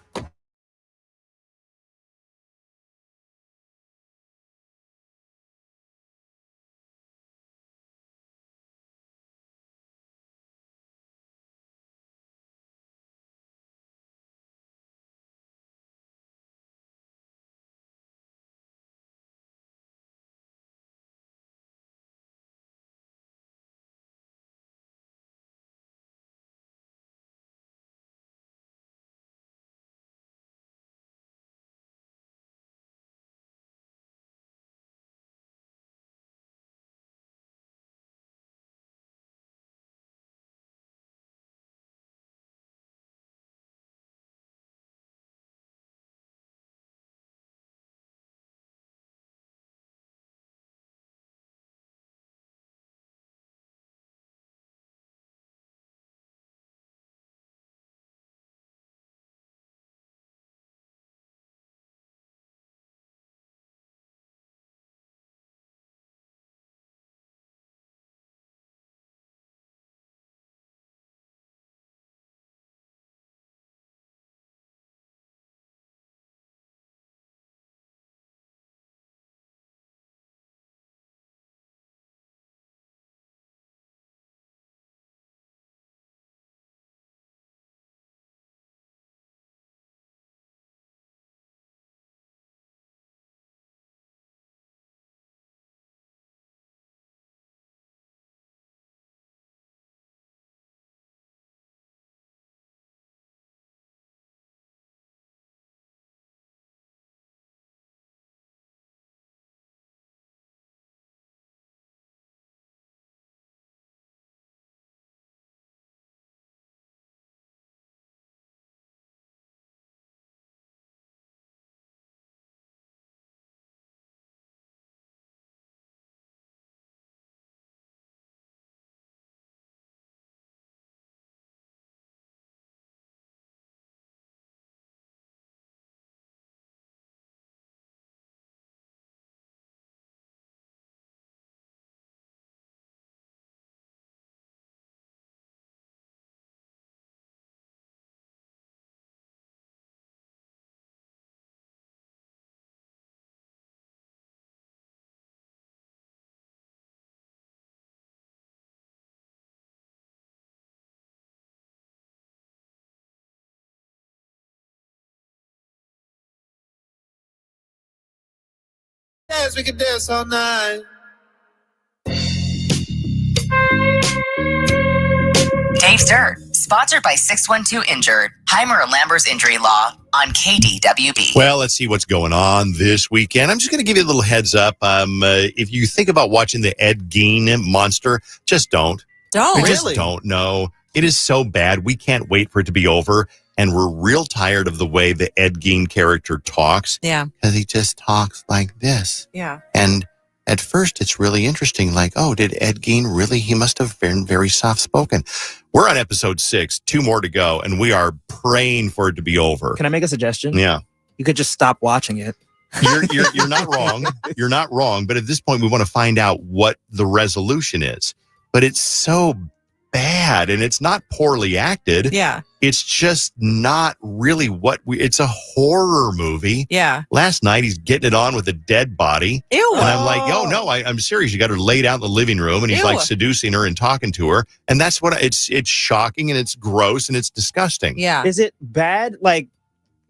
Speaker 4: Dance, we can dance all night.
Speaker 22: Dave's Dirt, sponsored by 612 Injured, Heimer and Lamber's Injury Law on KDWB.
Speaker 16: Well, let's see what's going on this weekend. I'm just going to give you a little heads up. If you think about watching the Ed Gein monster, just don't. Just don't. No, it is so bad. We can't wait for it to be over. And we're real tired of the way the Ed Gein character talks.
Speaker 7: Yeah.
Speaker 16: Because he just talks like this.
Speaker 7: Yeah.
Speaker 16: And at first it's really interesting. Like, oh, did Ed Gein really? He must have been very soft-spoken. We're on episode 6, 2 more to go, and we are praying for it to be over.
Speaker 6: Can I make a suggestion?
Speaker 16: Yeah.
Speaker 6: You could just stop watching it.
Speaker 16: You're not wrong. You're not wrong. But at this point, we want to find out what the resolution is. But it's so bad, and it's not poorly acted.
Speaker 7: Yeah.
Speaker 16: It's just not really it's a horror movie.
Speaker 7: Yeah.
Speaker 16: Last night, he's getting it on with a dead body.
Speaker 7: Ew.
Speaker 16: And I'm like, oh, no, I'm serious. You got her laid out in the living room, and he's like seducing her and talking to her. And that's what it's shocking, and it's gross, and it's disgusting.
Speaker 7: Yeah.
Speaker 6: Is it bad? Like,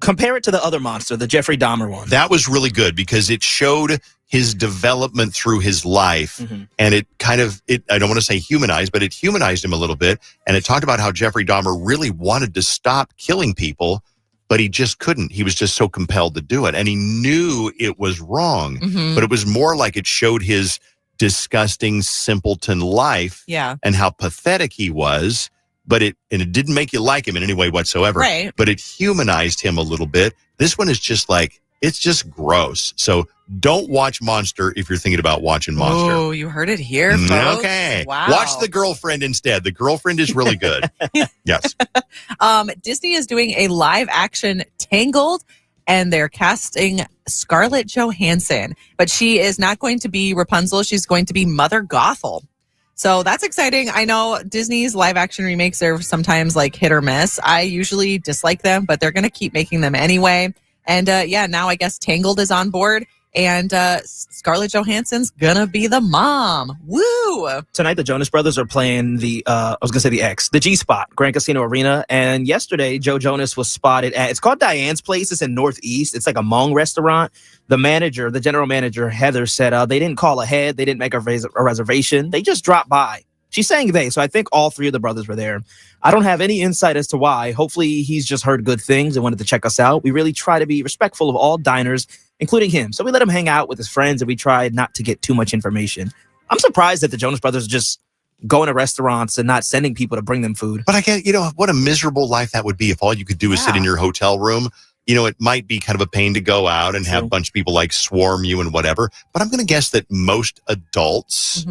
Speaker 6: compare it to the other monster, the Jeffrey Dahmer one.
Speaker 16: That was really good because it showed his development through his life.
Speaker 6: Mm-hmm.
Speaker 16: And it kind of, I don't want to say humanized, but it humanized him a little bit. And it talked about how Jeffrey Dahmer really wanted to stop killing people, but he just couldn't. He was just so compelled to do it. And he knew it was wrong,
Speaker 7: Mhm.
Speaker 16: but it was more like it showed his disgusting simpleton life
Speaker 7: Yeah.
Speaker 16: and how pathetic he was. But it didn't make you like him in any way whatsoever.
Speaker 7: Right.
Speaker 16: But it humanized him a little bit. This one is just like, it's just gross. So don't watch Monster if you're thinking about watching Monster.
Speaker 7: Oh, you heard it here, folks.
Speaker 16: Okay.
Speaker 7: Wow.
Speaker 16: Watch The Girlfriend instead. The Girlfriend is really good. Yes.
Speaker 7: Disney is doing a live action Tangled, and they're casting Scarlett Johansson. But she is not going to be Rapunzel. She's going to be Mother Gothel. So that's exciting. I know Disney's live action remakes are sometimes like hit or miss. I usually dislike them, but they're going to keep making them anyway. And now I guess Tangled is on board, and Scarlett Johansson's going to be the mom. Woo!
Speaker 6: Tonight, the Jonas Brothers are playing the G-Spot, Grand Casino Arena. And yesterday, Joe Jonas was spotted at, it's called Diane's Place. It's in Northeast. It's like a Hmong restaurant. The general manager, Heather, said they didn't call ahead. They didn't make a reservation. They just dropped by. She's saying they, so I think all 3 of the brothers were there. I don't have any insight as to why. Hopefully, he's just heard good things and wanted to check us out. We really try to be respectful of all diners, including him. So we let him hang out with his friends, and we tried not to get too much information. I'm surprised that the Jonas Brothers just going to restaurants and not sending people to bring them food.
Speaker 16: But I get, what a miserable life that would be if all you could do is sit in your hotel room. It might be kind of a pain to go out and have a bunch of people like swarm you and whatever. But I'm going to guess that most adults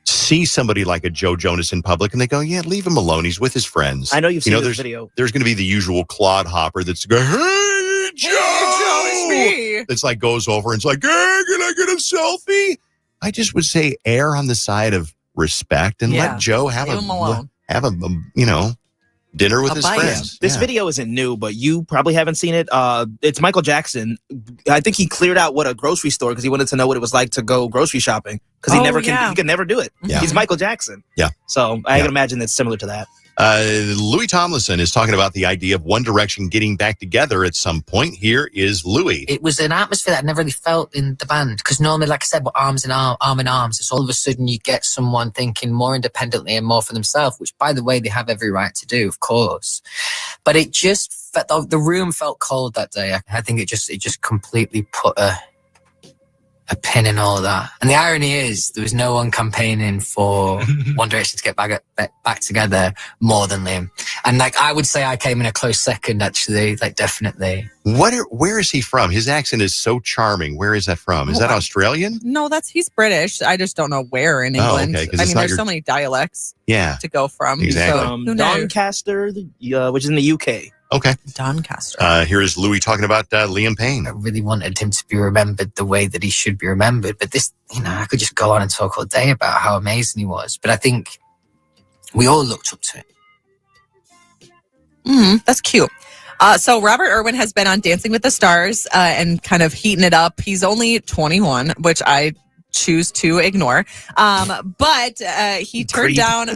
Speaker 16: see somebody like a Joe Jonas in public and they go, yeah, leave him alone. He's with his friends.
Speaker 6: I know you've seen this video.
Speaker 16: There's going to be the usual clod hopper that's going, hey, Joe!
Speaker 7: It's me.
Speaker 16: It's like goes over and it's like, hey, can I get a selfie? I just would say err on the side of respect and let Joe have
Speaker 7: leave him alone.
Speaker 16: dinner with his friends.
Speaker 6: This video isn't new, but you probably haven't seen it. It's Michael Jackson. I think he cleared out a grocery store because he wanted to know what it was like to go grocery shopping because he could never do it.
Speaker 16: Yeah.
Speaker 6: He's Michael Jackson.
Speaker 16: Yeah.
Speaker 6: So I can imagine that's similar to that.
Speaker 16: Louis Tomlinson is talking about the idea of One Direction getting back together at some point. Here is Louis.
Speaker 13: It was an atmosphere that I never really felt in the band because normally, like I said, we're arm in arms. It's all of a sudden you get someone thinking more independently and more for themselves, which, by the way, they have every right to do, of course. But it just felt, the room felt cold that day. I think it just completely put a pin in all of that. And the irony is there was no one campaigning for One Direction to get back together more than Liam. And I would say I came in a close second, actually, definitely.
Speaker 16: Where is he from? His accent is so charming. Where is that from? Is that Australian?
Speaker 7: No, he's British. I just don't know where in England.
Speaker 16: Okay,
Speaker 7: there's so many dialects
Speaker 16: to
Speaker 7: go from.
Speaker 16: Exactly.
Speaker 7: So,
Speaker 6: Doncaster, which is in the UK.
Speaker 16: Okay.
Speaker 7: Doncaster.
Speaker 16: Here is Louis talking about Liam Payne.
Speaker 13: I really wanted him to be remembered the way that he should be remembered. But this, I could just go on and talk all day about how amazing he was. But I think we all looked up to him.
Speaker 7: That's cute. So Robert Irwin has been on Dancing with the Stars and kind of heating it up. He's only 21, which I choose to ignore. But he turned down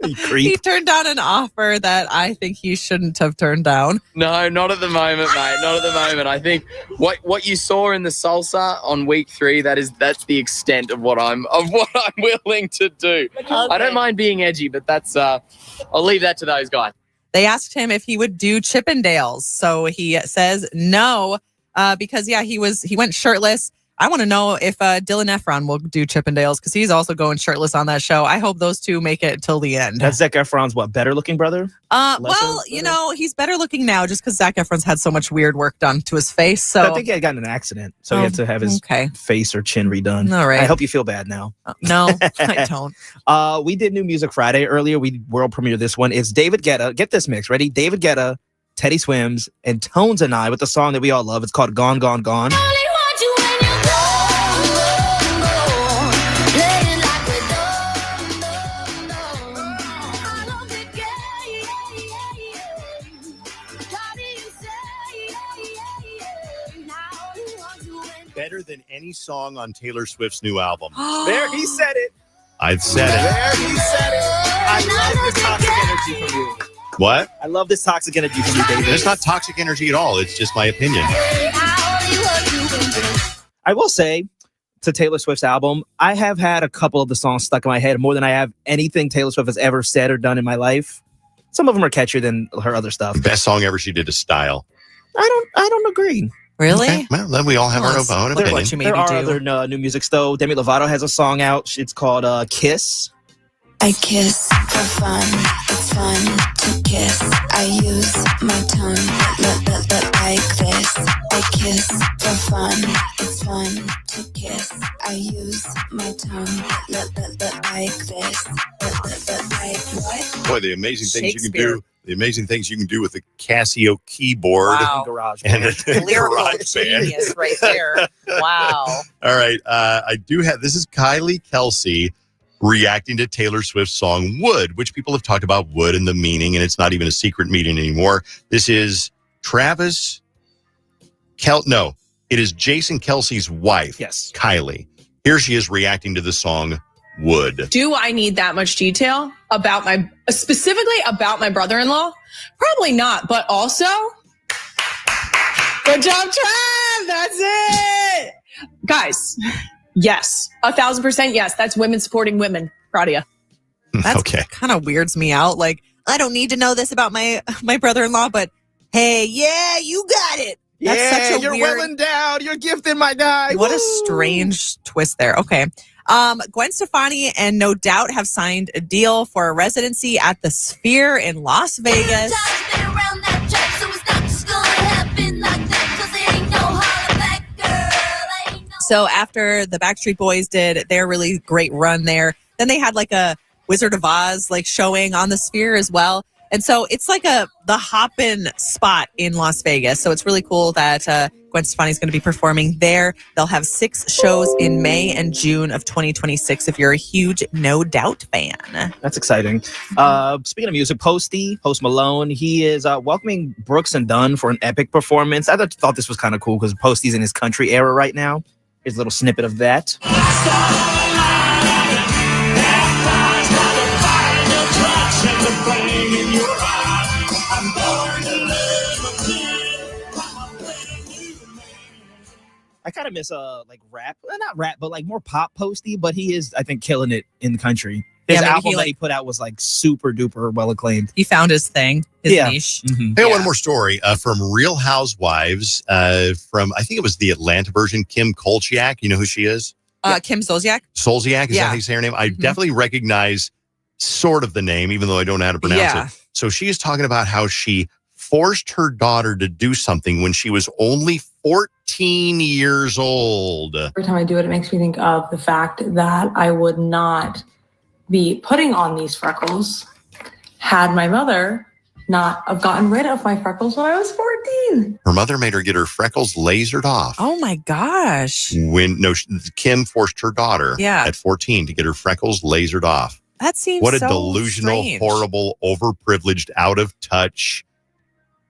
Speaker 7: he turned down an offer that I think he shouldn't have turned down.
Speaker 15: No, not at the moment, mate. Not at the moment. I think what you saw in the salsa on week 3, that's the extent of what I'm willing to do. Okay. I don't mind being edgy, but that's I'll leave that to those guys.
Speaker 7: They asked him if he would do Chippendales, so he says no because he went shirtless. I want to know if Dylan Efron will do Chippendales because he's also going shirtless on that show. I hope those two make it till the end.
Speaker 6: That's Zac Efron's better looking brother?
Speaker 7: Well, you know, he's better looking now just because Zac Efron's had so much weird work done to his face. So
Speaker 6: I think he had gotten in an accident, so he had to have his face or chin redone.
Speaker 7: All right.
Speaker 6: I hope you feel bad now.
Speaker 7: No, I don't.
Speaker 6: We did New Music Friday earlier. We world premiere this one. It's David Guetta. Get this mix. Ready? David Guetta, Teddy Swims, and Tones and I with the song that we all love. It's called Gone, Gone, Gone.
Speaker 16: Better than any song on Taylor Swift's new album.
Speaker 6: There, he said it.
Speaker 16: I've said it.
Speaker 6: There, he said it. I love this toxic energy from you.
Speaker 16: What?
Speaker 6: I love this toxic energy from you, David.
Speaker 16: It's not toxic energy at all. It's just my opinion.
Speaker 6: I will say, to Taylor Swift's album, I have had a couple of the songs stuck in my head more than I have anything Taylor Swift has ever said or done in my life. Some of them are catchier than her other stuff.
Speaker 16: Best song ever she did is Style.
Speaker 6: I don't agree.
Speaker 7: Really?
Speaker 16: Okay. Well, then we all have our own opinion.
Speaker 6: There are other new music, though. Demi Lovato has a song out. It's called Kiss.
Speaker 3: I kiss for fun. It's fun to kiss. I use my tongue like this. I kiss for fun. It's fun to kiss. I use my tongue like this. Like what?
Speaker 16: Boy, the amazing things you can do. The amazing things you can do with the Casio keyboard and a garage band.
Speaker 7: Right there. Wow.
Speaker 16: All right. I do have, this is Kylie Kelsey reacting to Taylor Swift's song Wood, which people have talked about Wood and the meaning, and it's not even a secret meaning anymore. This is it is Jason Kelsey's wife,
Speaker 6: yes,
Speaker 16: Kylie. Here she is reacting to the song Wood.
Speaker 5: Do I need that much detail about specifically about my brother-in-law? Probably not, but also, good job, Trav. That's it. Guys, yes, 1,000% yes. That's women supporting women. Proud of you.
Speaker 7: That's kind of weirds me out. Like, I don't need to know this about my brother-in-law, but hey, yeah, you got it. That's such a
Speaker 6: you're
Speaker 7: weird,
Speaker 6: well endowed. You're gifted, my guy.
Speaker 7: What a strange twist there. Okay. Gwen Stefani and No Doubt have signed a deal for a residency at the Sphere in Las Vegas. So after the Backstreet Boys did their really great run there, then they had like a Wizard of Oz like showing on the Sphere as well. And so it's like the hop-in spot in Las Vegas. So it's really cool that Gwen Stefani is going to be performing there. They'll have 6 shows in May and June of 2026 if you're a huge No Doubt fan.
Speaker 6: That's exciting. Speaking of music, Post Malone, he is welcoming Brooks and Dunn for an epic performance. I thought this was kind of cool because Posty's in his country era right now. Here's a little snippet of that. I kind of miss like rap, not rap, but like more pop Posty. But he is, I think, killing it in the country. His album that he put out was like super duper well acclaimed.
Speaker 7: He found his thing, his niche.
Speaker 16: Mm-hmm. Hey, one more story from Real Housewives. From I think it was the Atlanta version. Kim Kolchiak, you know who she is?
Speaker 7: Kim Zolciak.
Speaker 16: Zolciak, is that how you say her name? I definitely recognize sort of the name, even though I don't know how to pronounce it. So she is talking about how she forced her daughter to do something when she was only 14 years old.
Speaker 8: Every time I do it, it makes me think of the fact that I would not be putting on these freckles had my mother not have gotten rid of my freckles when I was 14.
Speaker 16: Her mother made her get her freckles lasered off.
Speaker 7: Oh my gosh.
Speaker 16: Kim forced her daughter at 14 to get her freckles lasered off.
Speaker 7: That seems
Speaker 16: what a
Speaker 7: so
Speaker 16: delusional,
Speaker 7: strange.
Speaker 16: Horrible, overprivileged, out of touch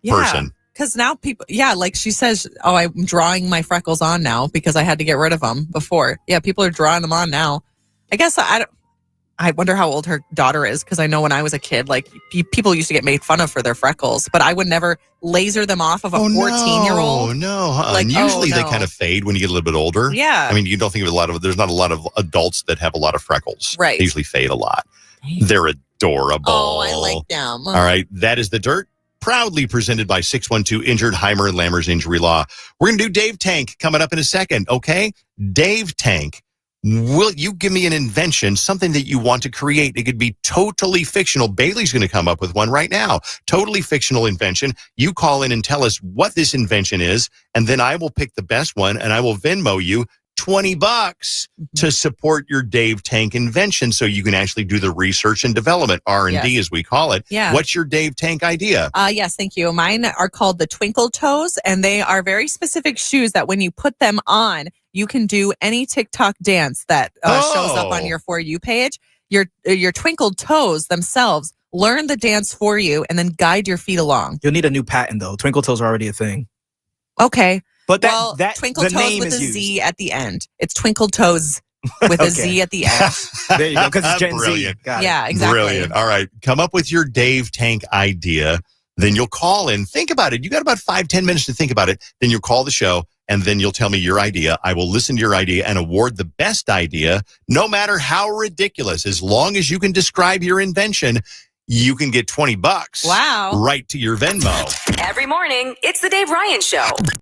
Speaker 16: person.
Speaker 7: Because now people, like she says, oh, I'm drawing my freckles on now because I had to get rid of them before. Yeah, people are drawing them on now. I guess I wonder how old her daughter is because I know when I was a kid, like people used to get made fun of for their freckles, but I would never laser them off of a 14-year-old.
Speaker 16: Oh, no.
Speaker 7: Like,
Speaker 16: usually they kind of fade when you get a little bit older.
Speaker 7: Yeah.
Speaker 16: I mean, you don't think of there's not a lot of adults that have a lot of freckles.
Speaker 7: Right.
Speaker 16: They usually fade a lot. Dang. They're adorable.
Speaker 7: Oh, I like them.
Speaker 16: All right. That is the dirt. proudly presented by 612 Injured, Heimer and Lammers Injury Law. We're going to do Dave Tank coming up in a second, okay? Dave Tank. Will you give me an invention, something that you want to create? It could be totally fictional. Bailey's going to come up with one right now. Totally fictional invention. You call in and tell us what this invention is, and then I will pick the best one, and I will Venmo you $20 to support your Dave Tank invention so you can actually do the research and development, R&D as we call it.
Speaker 7: Yeah.
Speaker 16: What's your Dave Tank idea?
Speaker 7: Yes, thank you. Mine are called the Twinkle Toes, and they are very specific shoes that when you put them on, you can do any TikTok dance that shows up on your For You page. Your twinkled toes themselves learn the dance for you and then guide your feet along.
Speaker 6: You'll need a new patent, though. Twinkle toes are already a thing.
Speaker 7: Okay.
Speaker 6: But
Speaker 7: that Twinkle Toes with a Z at the end. It's Twinkle Toes with a Z at the end.
Speaker 6: There you go, because it's Gen
Speaker 16: Brilliant.
Speaker 6: Z. Got it.
Speaker 7: Yeah, exactly.
Speaker 16: Brilliant. All right. Come up with your Dave Tank idea. Then you'll call in. Think about it. You got about 5-10 minutes to think about it. Then you'll call the show, and then you'll tell me your idea. I will listen to your idea and award the best idea, no matter how ridiculous. As long as you can describe your invention, you can get $20.
Speaker 7: Wow.
Speaker 16: Right to your Venmo.
Speaker 22: Every morning, it's the Dave Ryan Show.